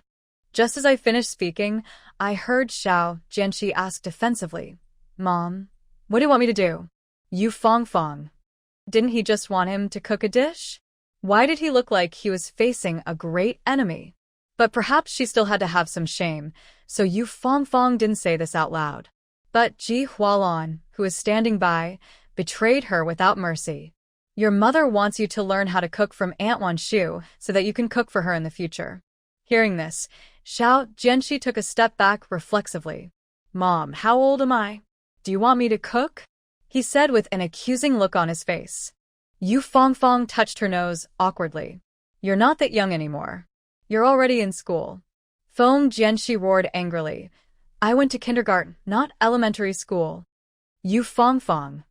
Just as I finished speaking, I heard Xiao Jianxi ask defensively, Mom, what do you want me to do? Yu Fongfong. Didn't he just want him to cook a dish? Why did he look like he was facing a great enemy? But perhaps she still had to have some shame, so Yu Fongfong didn't say this out loud. But Ji Hualan, who was standing by, betrayed her without mercy. Your mother wants you to learn how to cook from Aunt Wan Shu so that you can cook for her in the future. Hearing this, Xiao Jianxi took a step back reflexively. Mom, how old am I? Do you want me to cook? He said with an accusing look on his face. Yu Fongfong touched her nose awkwardly. You're not that young anymore. You're already in school. Feng Jianxi roared angrily. I went to kindergarten, not elementary school. Yu Fongfong.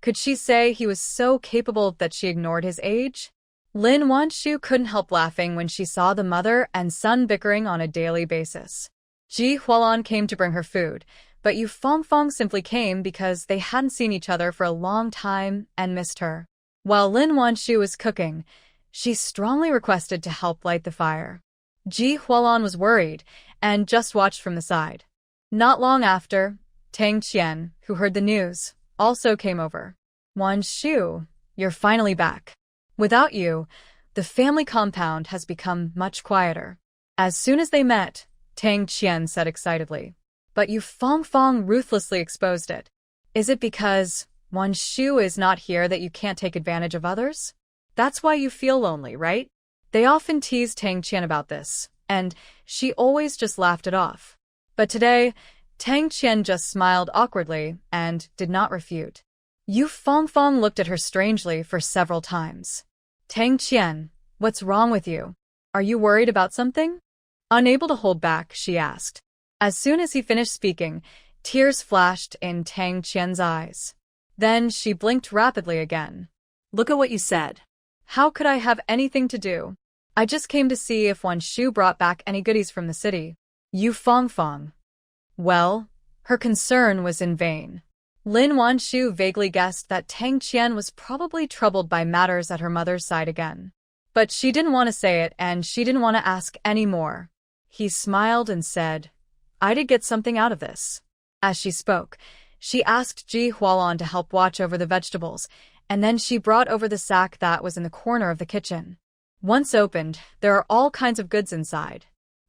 Could she say he was so capable that she ignored his age? Lin Wanshu couldn't help laughing when she saw the mother and son bickering on a daily basis. Ji Hualan came to bring her food, but Yu Fongfong simply came because they hadn't seen each other for a long time and missed her. While Lin Wanshu was cooking, she strongly requested to help light the fire. Ji Hualan was worried and just watched from the side. Not long after, Tang Qian, who heard the news, also came over. Wan Shu, you're finally back. Without you, the family compound has become much quieter. As soon as they met, Tang Qian said excitedly. But Yu Fongfong ruthlessly exposed it. Is it because Wan Shu is not here that you can't take advantage of others? That's why you feel lonely, right? They often teased Tang Qian about this, and she always just laughed it off. But today, Tang Qian just smiled awkwardly and did not refute. Yu Fongfong looked at her strangely for several times. Tang Qian, what's wrong with you? Are you worried about something? Unable to hold back, she asked. As soon as he finished speaking, tears flashed in Tang Qian's eyes. Then she blinked rapidly again. Look at what you said. How could I have anything to do? I just came to see if Wan Shu brought back any goodies from the city. Yu Fongfong. Well, her concern was in vain. Lin Wanshu vaguely guessed that Tang Qian was probably troubled by matters at her mother's side again. But she didn't want to say it and she didn't want to ask any more. He smiled and said, I did get something out of this. As she spoke, she asked Ji Hualan to help watch over the vegetables, and then she brought over the sack that was in the corner of the kitchen. Once opened, there are all kinds of goods inside.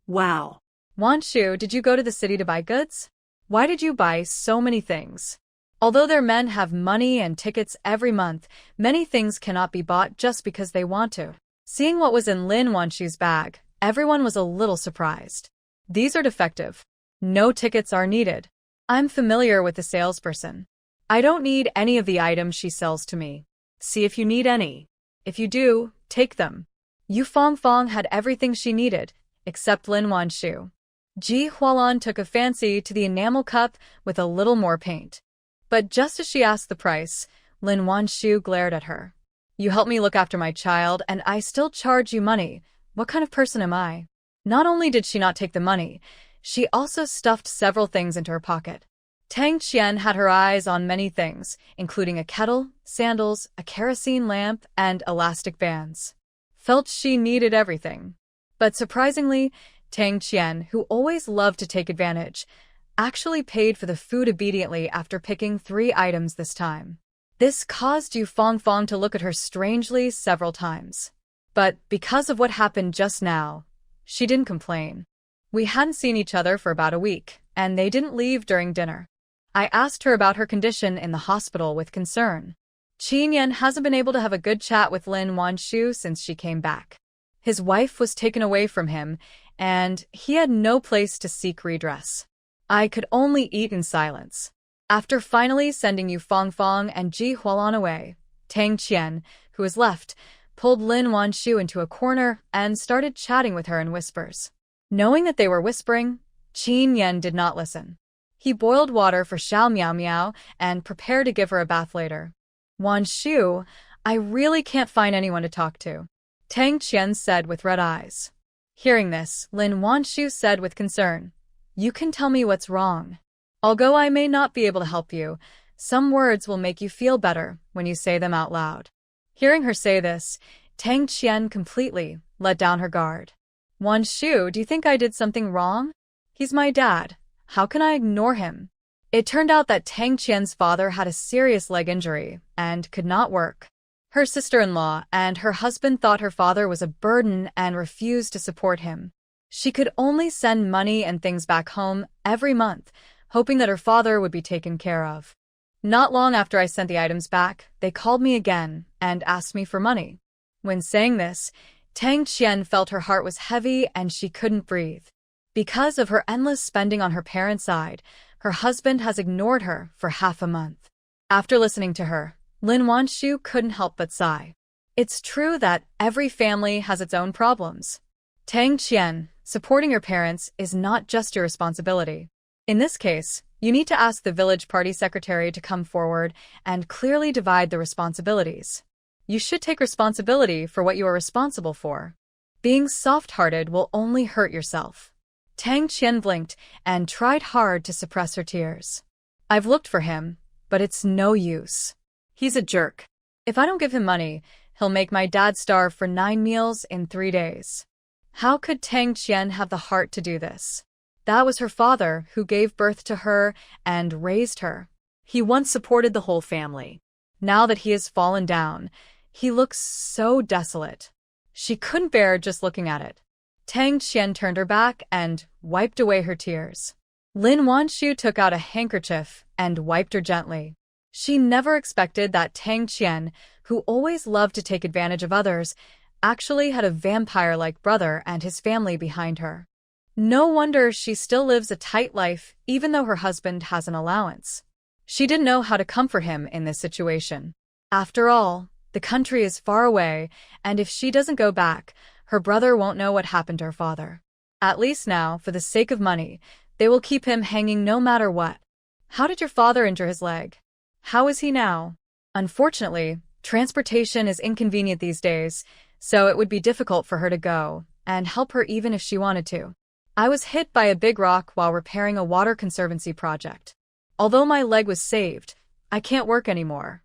Wow. Wan Shu, did you go to the city to buy goods? Why did you buy so many things? Although their men have money and tickets every month, many things cannot be bought just because they want to. Seeing what was in Lin Wanshu's bag, everyone was a little surprised. These are defective. No tickets are needed. I'm familiar with the salesperson. I don't need any of the items she sells to me. See if you need any. If you do, take them. Yu Fongfong had everything she needed, except Lin Wanshu. Ji Hualan took a fancy to the enamel cup with a little more paint. But just as she asked the price, Lin Wanshu glared at her. You helped me look after my child, and I still charge you money. What kind of person am I? Not only did she not take the money, she also stuffed several things into her pocket. Tang Qian had her eyes on many things, including a kettle, sandals, a kerosene lamp, and elastic bands. Felt she needed everything. But surprisingly, Tang Qian, who always loved to take advantage, actually paid for the food obediently after picking 3 items this time. This caused Yu Fangfang to look at her strangely several times. But because of what happened just now, she didn't complain. We hadn't seen each other for about a week, and they didn't leave during dinner. I asked her about her condition in the hospital with concern. Qin Yan hasn't been able to have a good chat with Lin Wanshu since she came back. His wife was taken away from him, and he had no place to seek redress. I could only eat in silence. After finally sending Yu Fangfang and Ji Hualan away, Tang Qian, who was left, pulled Lin Wanshu into a corner and started chatting with her in whispers. Knowing that they were whispering, Qin Yan did not listen. He boiled water for Xiao Miao Miao and prepared to give her a bath later. Wanshu, I really can't find anyone to talk to, Tang Qian said with red eyes. Hearing this, Lin Wanshu said with concern, You can tell me what's wrong. Although I may not be able to help you, some words will make you feel better when you say them out loud. Hearing her say this, Tang Qian completely let down her guard. Wanshu, do you think I did something wrong? He's my dad. How can I ignore him? It turned out that Tang Qian's father had a serious leg injury and could not work. Her sister-in-law and her husband thought her father was a burden and refused to support him. She could only send money and things back home every month, hoping that her father would be taken care of. Not long after I sent the items back, they called me again and asked me for money. When saying this, Tang Qian felt her heart was heavy and she couldn't breathe. Because of her endless spending on her parents' side, her husband has ignored her for half a month. After listening to her, Lin Wanshu couldn't help but sigh. It's true that every family has its own problems. Tang Qian, supporting your parents is not just your responsibility. In this case, you need to ask the village party secretary to come forward and clearly divide the responsibilities. You should take responsibility for what you are responsible for. Being soft-hearted will only hurt yourself. Tang Qian blinked and tried hard to suppress her tears. I've looked for him, but it's no use. He's a jerk. If I don't give him money, he'll make my dad starve for 9 meals in 3 days. How could Tang Qian have the heart to do this? That was her father who gave birth to her and raised her. He once supported the whole family. Now that he has fallen down, he looks so desolate. She couldn't bear just looking at it. Tang Qian turned her back and wiped away her tears. Lin Wanshu took out a handkerchief and wiped her gently. She never expected that Tang Qian, who always loved to take advantage of others, actually had a vampire-like brother and his family behind her. No wonder she still lives a tight life even though her husband has an allowance. She didn't know how to comfort him in this situation. After all, the country is far away, and if she doesn't go back, her brother won't know what happened to her father. At least now, for the sake of money, they will keep him hanging no matter what. How did your father injure his leg? How is he now? Unfortunately, transportation is inconvenient these days, so it would be difficult for her to go and help her even if she wanted to. I was hit by a big rock while repairing a water conservancy project. Although my leg was saved, I can't work anymore.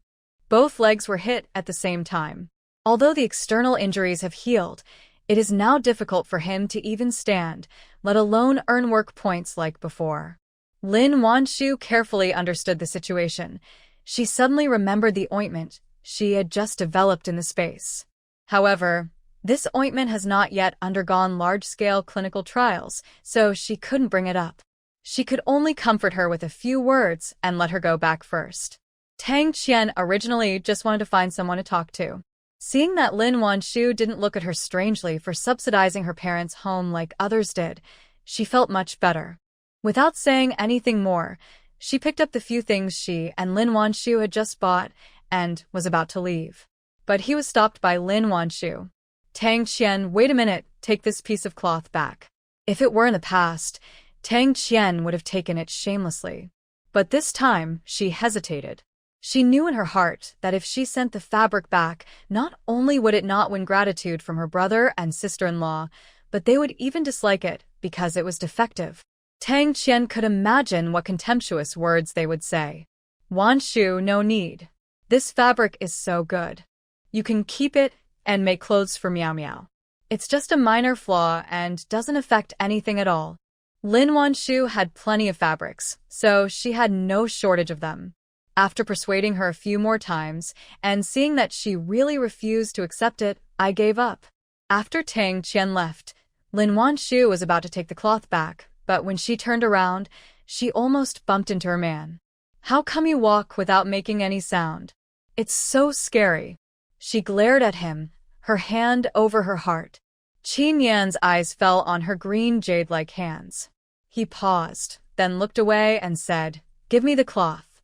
Both legs were hit at the same time. Although the external injuries have healed, it is now difficult for him to even stand, let alone earn work points like before. Lin Wanshu carefully understood the situation. She suddenly remembered the ointment she had just developed in the space. However, this ointment has not yet undergone large-scale clinical trials, so she couldn't bring it up. She could only comfort her with a few words and let her go back first. Tang Qian originally just wanted to find someone to talk to. Seeing that Lin Wanshu didn't look at her strangely for subsidizing her parents' home like others did, she felt much better. Without saying anything more, she picked up the few things she and Lin Wanshu had just bought and was about to leave. But he was stopped by Lin Wanshu. Tang Qian, wait a minute, take this piece of cloth back. If it were in the past, Tang Qian would have taken it shamelessly. But this time, she hesitated. She knew in her heart that if she sent the fabric back, not only would it not win gratitude from her brother and sister-in-law, but they would even dislike it because it was defective. Tang Qian could imagine what contemptuous words they would say. Wan Shu, no need. This fabric is so good. You can keep it and make clothes for Miao Miao. It's just a minor flaw and doesn't affect anything at all. Lin Wanshu had plenty of fabrics, so she had no shortage of them. After persuading her a few more times, and seeing that she really refused to accept it, I gave up. After Tang Qian left, Lin Wanshu was about to take the cloth back, but when she turned around, she almost bumped into her man. How come you walk without making any sound? It's so scary. She glared at him, her hand over her heart. Qin Yan's eyes fell on her green jade-like hands. He paused, then looked away and said, "Give me the cloth.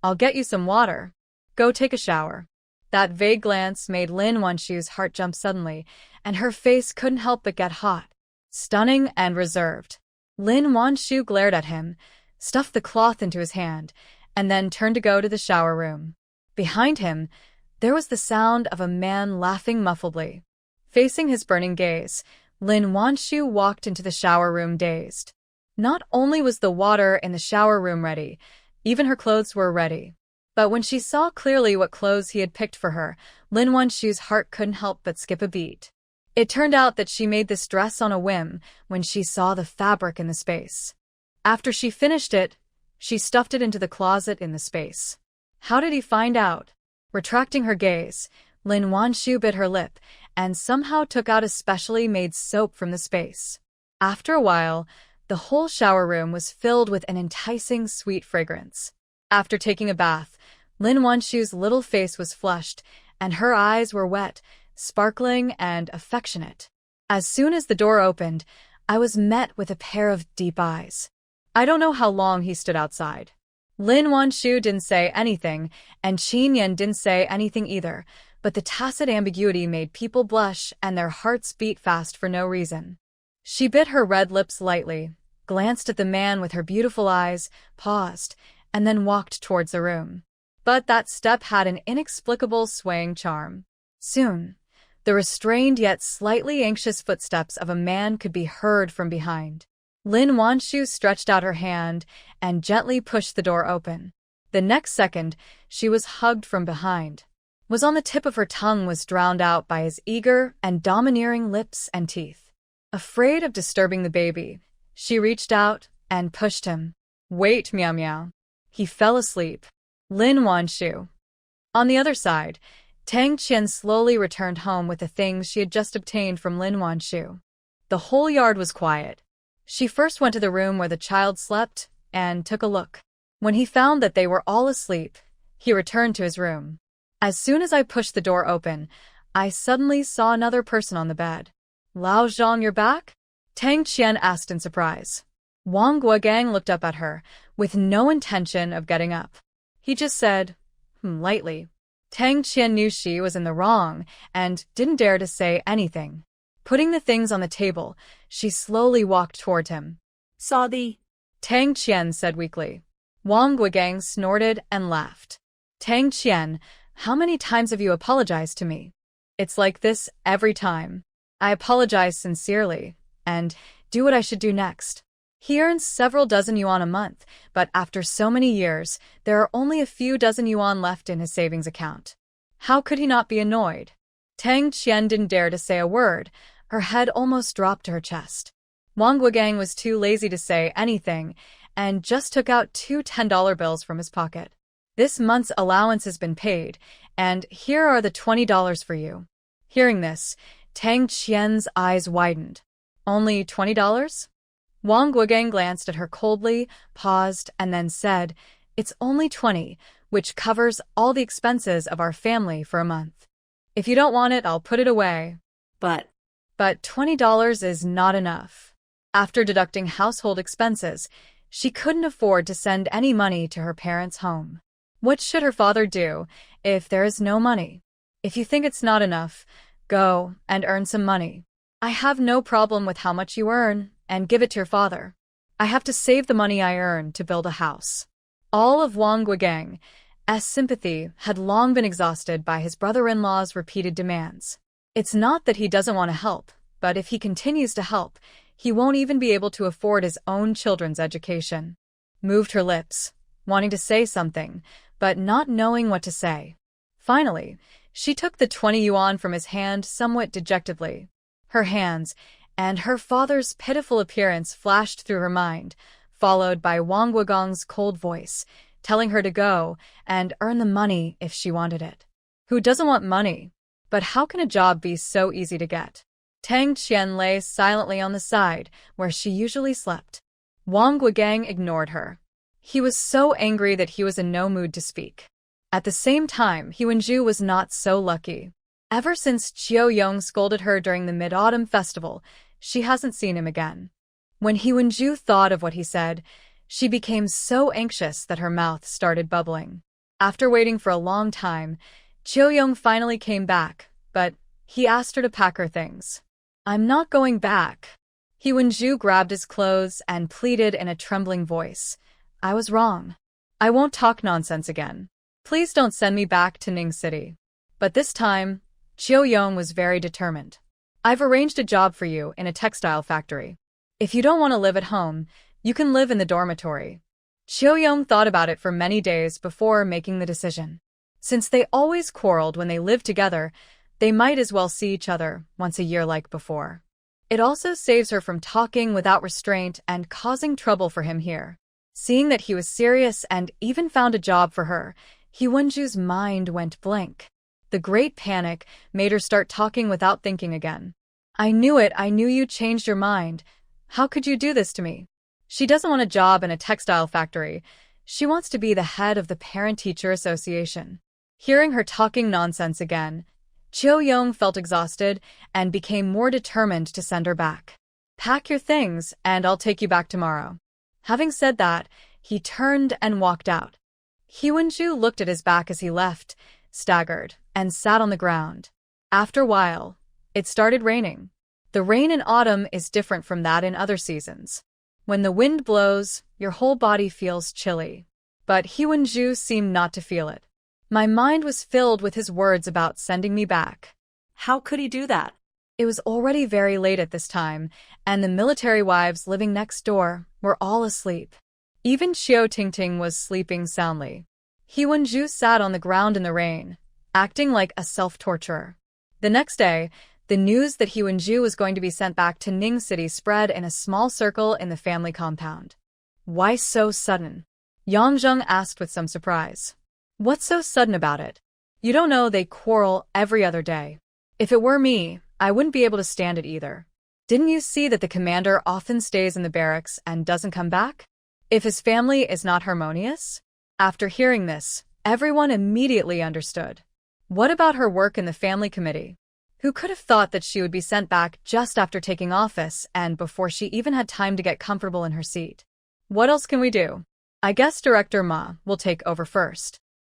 I'll get you some water. Go take a shower." That vague glance made Lin Wanshu's heart jump suddenly, and her face couldn't help but get hot, stunning and reserved. Lin Wanshu glared at him, stuffed the cloth into his hand, and then turned to go to the shower room. Behind him, there was the sound of a man laughing muffledly. Facing his burning gaze, Lin Wanshu walked into the shower room dazed. Not only was the water in the shower room ready, even her clothes were ready. But when she saw clearly what clothes he had picked for her, Lin Wanshu's heart couldn't help but skip a beat. It turned out that she made this dress on a whim when she saw the fabric in the space. After she finished it, she stuffed it into the closet in the space. How did he find out? Retracting her gaze, Lin Wanshu bit her lip and somehow took out a specially made soap from the space. After a while, the whole shower room was filled with an enticing sweet fragrance. After taking a bath, Lin Wanshu's little face was flushed, and her eyes were wet, sparkling and affectionate. As soon as the door opened, I was met with a pair of deep eyes. I don't know how long he stood outside. Lin Wanshu didn't say anything, and Qin Yan didn't say anything either, but the tacit ambiguity made people blush and their hearts beat fast for no reason. She bit her red lips lightly, glanced at the man with her beautiful eyes, paused, and then walked towards the room. But that step had an inexplicable swaying charm. Soon, the restrained yet slightly anxious footsteps of a man could be heard from behind. Lin Wanshu stretched out her hand and gently pushed the door open. The next second, she was hugged from behind. Was on the tip of her tongue was drowned out by his eager and domineering lips and teeth. Afraid of disturbing the baby, she reached out and pushed him. "Wait, Miao Miao." He fell asleep. Lin Wanshu. On the other side, Tang Qian slowly returned home with the things she had just obtained from Lin Wanshu. The whole yard was quiet. She first went to the room where the child slept and took a look. When he found that they were all asleep, he returned to his room. As soon as I pushed the door open, I suddenly saw another person on the bed. "Lao Zhang, you're back?" Tang Qian asked in surprise. Wang Guogang looked up at her, with no intention of getting up. He just said, lightly. Tang Qian knew she was in the wrong and didn't dare to say anything. Putting the things on the table, she slowly walked toward him. Saw the... Tang Qian said weakly. Wang Guogang snorted and laughed. "Tang Qian, how many times have you apologized to me? It's like this every time. I apologize sincerely, and do what I should do next." He earns several dozen yuan a month, but after so many years, there are only a few dozen yuan left in his savings account. How could he not be annoyed? Tang Qian didn't dare to say a word. Her head almost dropped to her chest. Wang Guogang was too lazy to say anything and just took out 2 $10 bills from his pocket. "This month's allowance has been paid, and here are the $20 for you." Hearing this, Tang Qian's eyes widened. "Only $20? Wang Guogang glanced at her coldly, paused, and then said, "It's only 20, which covers all the expenses of our family for a month. If you don't want it, I'll put it away." But $20 is not enough. After deducting household expenses, she couldn't afford to send any money to her parents' home. What should her father do if there is no money? "If you think it's not enough, go and earn some money. I have no problem with how much you earn, and give it to your father. I have to save the money I earn to build a house. All of Wang Guigang sympathy had long been exhausted by his brother-in-law's repeated demands. It's not that he doesn't want to help, but if he continues to help, he won't even be able to afford his own children's education. Moved her lips, wanting to say something, but not knowing what to say. Finally, she took the 20 yuan from his hand somewhat dejectedly. Her hands and her father's pitiful appearance flashed through her mind, followed by Wang Guigang's cold voice, telling her to go and earn the money if she wanted it. Who doesn't want money? But how can a job be so easy to get? Tang Qian lay silently on the side where she usually slept. Wang Guigang ignored her. He was so angry that he was in no mood to speak. At the same time, He Wenju was not so lucky. Ever since Qiu Yong scolded her during the Mid-Autumn Festival, she hasn't seen him again. When He Wenju thought of what he said, she became so anxious that her mouth started bubbling. After waiting for a long time, Qiu Yong finally came back, but he asked her to pack her things. "I'm not going back." He Wenju grabbed his clothes and pleaded in a trembling voice. "I was wrong. I won't talk nonsense again. Please don't send me back to Ning City." But this time, Qiu Yong was very determined. "I've arranged a job for you in a textile factory. If you don't want to live at home, you can live in the dormitory." Qiu Yong thought about it for many days before making the decision. Since they always quarreled when they lived together, they might as well see each other once a year like before. It also saves her from talking without restraint and causing trouble for him here. Seeing that he was serious and even found a job for her, He Wenju's mind went blank. The great panic made her start talking without thinking again. "I knew it, I knew you changed your mind. How could you do this to me?" She doesn't want a job in a textile factory. She wants to be the head of the Parent-Teacher Association. Hearing her talking nonsense again, Qiu Yong felt exhausted and became more determined to send her back. "Pack your things, and I'll take you back tomorrow." Having said that, he turned and walked out. He Wenju looked at his back as he left, staggered, and sat on the ground. After a while, it started raining. The rain in autumn is different from that in other seasons. When the wind blows, your whole body feels chilly. But He Wenju seemed not to feel it. My mind was filled with his words about sending me back. How could he do that? It was already very late at this time, and the military wives living next door were all asleep. Even Xiao Tingting was sleeping soundly. He Wenju sat on the ground in the rain, acting like a self-torturer. The next day, the news that He Wenju was going to be sent back to Ning City spread in a small circle in the family compound. "Why so sudden?" Yang Zheng asked with some surprise. "What's so sudden about it? You don't know they quarrel every other day. If it were me, I wouldn't be able to stand it either. Didn't you see that the commander often stays in the barracks and doesn't come back? If his family is not harmonious?" After hearing this, everyone immediately understood. What about her work in the family committee? Who could have thought that she would be sent back just after taking office and before she even had time to get comfortable in her seat? What else can we do? I guess Director Ma will take over first.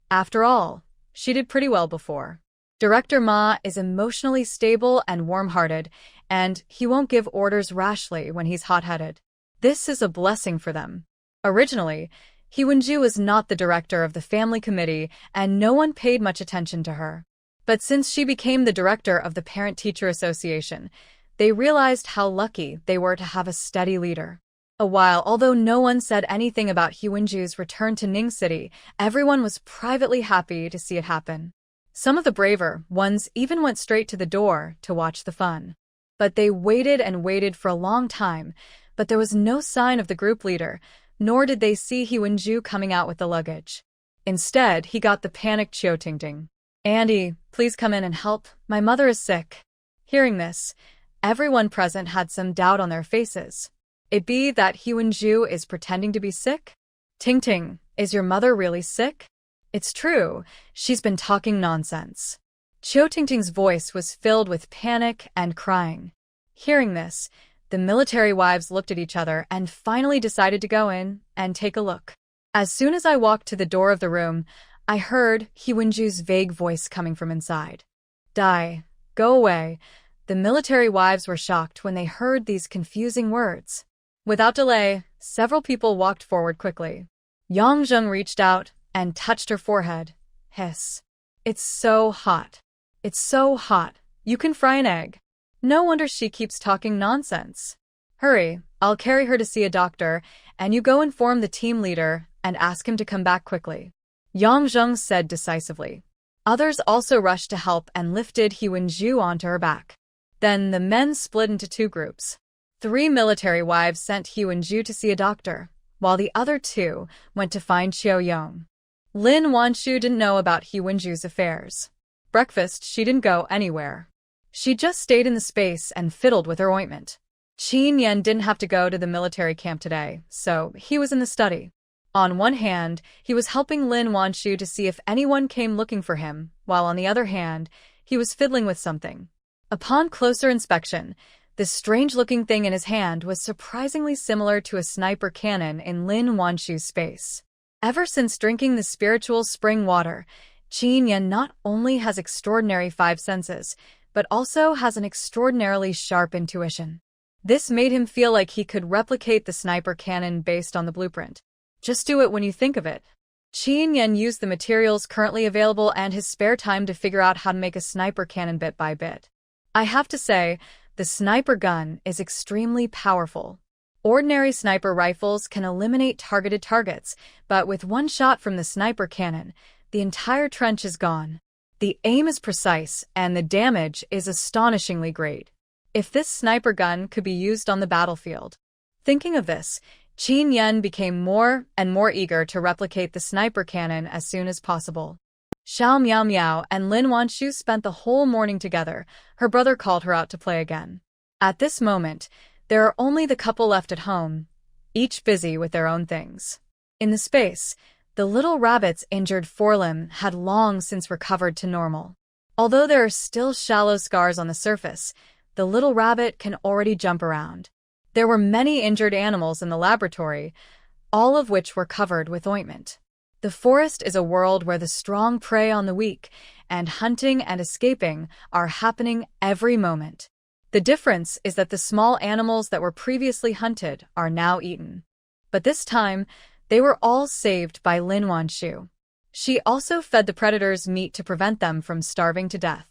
After all, she did pretty well before. Director Ma is emotionally stable and warm-hearted, and he won't give orders rashly when he's hot-headed. This is a blessing for them. Originally, He Wenju was not the director of the family committee, and no one paid much attention to her. But since she became the director of the Parent-Teacher Association, they realized how lucky they were to have a steady leader. Although no one said anything about He Wenju's return to Ning City, everyone was privately happy to see it happen. Some of the braver ones even went straight to the door to watch the fun. But they waited and waited for a long time, but there was no sign of the group leader, nor did they see He Wenju coming out with the luggage. Instead, he got the panicked Qiu Tingting. "Andy, please come in and help. My mother is sick." Hearing this, everyone present had some doubt on their faces. It be that He Wenju is pretending to be sick? "Tingting, is your mother really sick?" "It's true, she's been talking nonsense." Qiu Tingting's voice was filled with panic and crying. Hearing this, the military wives looked at each other and finally decided to go in and take a look. As soon as I walked to the door of the room, I heard He Wenju's vague voice coming from inside. "Die, go away." The military wives were shocked when they heard these confusing words. Without delay, several people walked forward quickly. Yang Zheng reached out and touched her forehead. Hiss. It's so hot. It's so hot. You can fry an egg. No wonder she keeps talking nonsense. Hurry, I'll carry her to see a doctor, and you go inform the team leader and ask him to come back quickly. Yang Zheng said decisively. Others also rushed to help and lifted He Wenju onto her back. Then the men split into two groups. 3 military wives sent He Wenju to see a doctor, while the other 2 went to find Qiao Yong. Lin Wanshu didn't know about He Wenju's affairs. Breakfast, she didn't go anywhere. She just stayed in the space and fiddled with her ointment. Qin Yan didn't have to go to the military camp today, so he was in the study. On one hand, he was helping Lin Wanshu to see if anyone came looking for him, while on the other hand, he was fiddling with something. Upon closer inspection, this strange-looking thing in his hand was surprisingly similar to a sniper cannon in Lin Wanshu's space. Ever since drinking the spiritual spring water, Qin Yan not only has extraordinary 5 senses, but also has an extraordinarily sharp intuition. This made him feel like he could replicate the sniper cannon based on the blueprint. Just do it when you think of it. Qin Yan used the materials currently available and his spare time to figure out how to make a sniper cannon bit by bit. I have to say, the sniper gun is extremely powerful. Ordinary sniper rifles can eliminate targeted targets, but with one shot from the sniper cannon, the entire trench is gone. The aim is precise, and the damage is astonishingly great. If this sniper gun could be used on the battlefield. Thinking of this, Qin Yan became more and more eager to replicate the sniper cannon as soon as possible. Xiao Miao Miao and Lin Wanshu spent the whole morning together. Her brother called her out to play again. At this moment, there are only the couple left at home, each busy with their own things. In the space, the little rabbit's injured forelimb had long since recovered to normal. Although there are still shallow scars on the surface, the little rabbit can already jump around. There were many injured animals in the laboratory, all of which were covered with ointment. The forest is a world where the strong prey on the weak, and hunting and escaping are happening every moment. The difference is that the small animals that were previously hunted are now eaten. But this time, they were all saved by Lin Wanshu. She also fed the predators meat to prevent them from starving to death.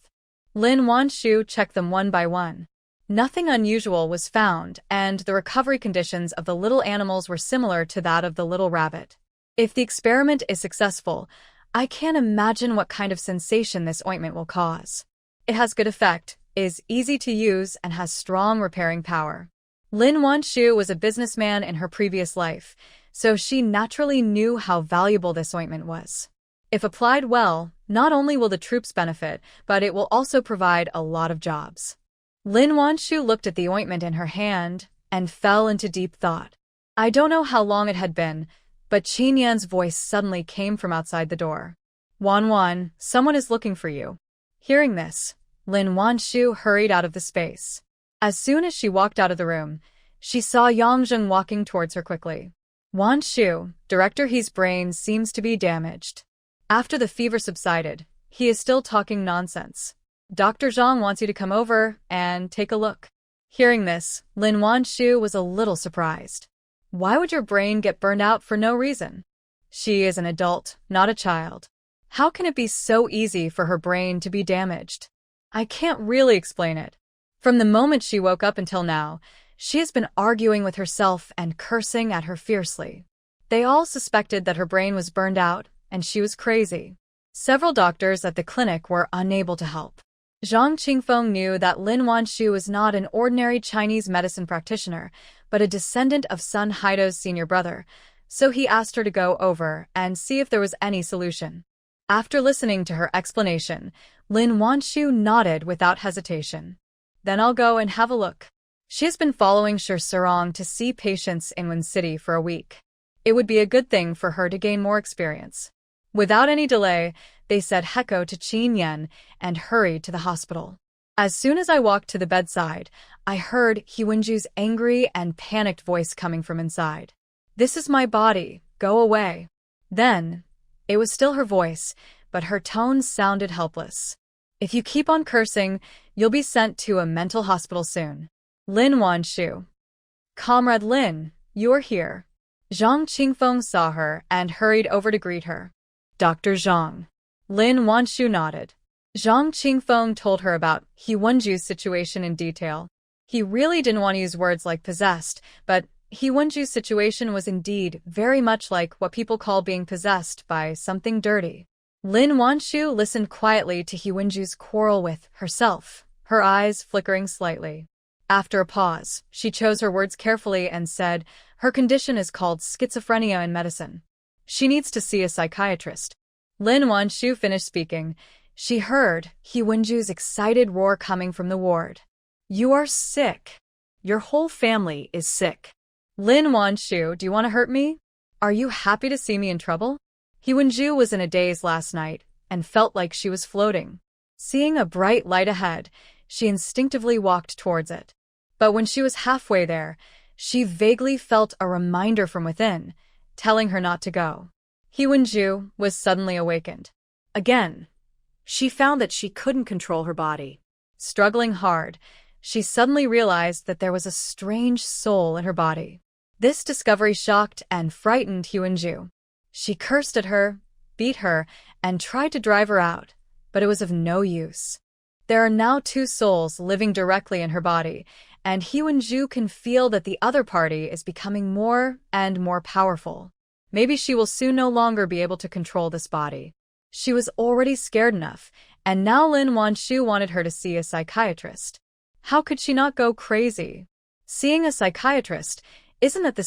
Lin Wanshu checked them one by one. Nothing unusual was found, and the recovery conditions of the little animals were similar to that of the little rabbit. If the experiment is successful, I can't imagine what kind of sensation this ointment will cause. It has good effect, is easy to use, and has strong repairing power. Lin Wanshu was a businessman in her previous life, so she naturally knew how valuable this ointment was. If applied well, not only will the troops benefit, but it will also provide a lot of jobs. Lin Wanshu looked at the ointment in her hand and fell into deep thought. I don't know how long it had been, but Qin Yan's voice suddenly came from outside the door. Wan Wan, someone is looking for you. Hearing this, Lin Wanshu hurried out of the space. As soon as she walked out of the room, she saw Yang Zheng walking towards her quickly. Wanshu, Director He's brain seems to be damaged. After the fever subsided, he is still talking nonsense. Dr. Zhang wants you to come over and take a look. Hearing this, Lin Wanshu was a little surprised. Why would your brain get burned out for no reason? She is an adult, not a child. How can it be so easy for her brain to be damaged? I can't really explain it. From the moment she woke up until now, she has been arguing with herself and cursing at her fiercely. They all suspected that her brain was burned out, and she was crazy. Several doctors at the clinic were unable to help. Zhang Qingfeng knew that Lin Wanshu was not an ordinary Chinese medicine practitioner, but a descendant of Sun Haido's senior brother, so he asked her to go over and see if there was any solution. After listening to her explanation, Lin Wanshu nodded without hesitation. Then I'll go and have a look. She has been following Shi Serong to see patients in Wen City for a week. It would be a good thing for her to gain more experience. Without any delay, they said heko to Qin Yan and hurried to the hospital. As soon as I walked to the bedside, I heard He Wenju's angry and panicked voice coming from inside. This is my body, go away. Then, it was still her voice, but her tone sounded helpless. If you keep on cursing, you'll be sent to a mental hospital soon. Lin Wanshu. Comrade Lin, you are here. Zhang Qingfeng saw her and hurried over to greet her. Dr. Zhang. Lin Wanshu nodded. Zhang Qingfeng told her about He Wenju's situation in detail. He really didn't want to use words like possessed, but He Wenju's situation was indeed very much like what people call being possessed by something dirty. Lin Wanshu listened quietly to He Wenju's quarrel with herself, her eyes flickering slightly. After a pause, she chose her words carefully and said, her condition is called schizophrenia in medicine. She needs to see a psychiatrist. Lin Wanshu finished speaking. She heard He Wenju's excited roar coming from the ward. You are sick. Your whole family is sick. Lin Wanshu, do you want to hurt me? Are you happy to see me in trouble? He Wenju was in a daze last night and felt like she was floating. Seeing a bright light ahead, she instinctively walked towards it. But when she was halfway there, she vaguely felt a reminder from within, telling her not to go. He Wenju was suddenly awakened. Again, she found that she couldn't control her body. Struggling hard, she suddenly realized that there was a strange soul in her body. This discovery shocked and frightened He Wenju. She cursed at her, beat her, and tried to drive her out, but it was of no use. There are now two souls living directly in her body, and He Wenju can feel that the other party is becoming more and more powerful. Maybe she will soon no longer be able to control this body. She was already scared enough, and now Lin Wanshu wanted her to see a psychiatrist. How could she not go crazy? Seeing a psychiatrist, isn't that the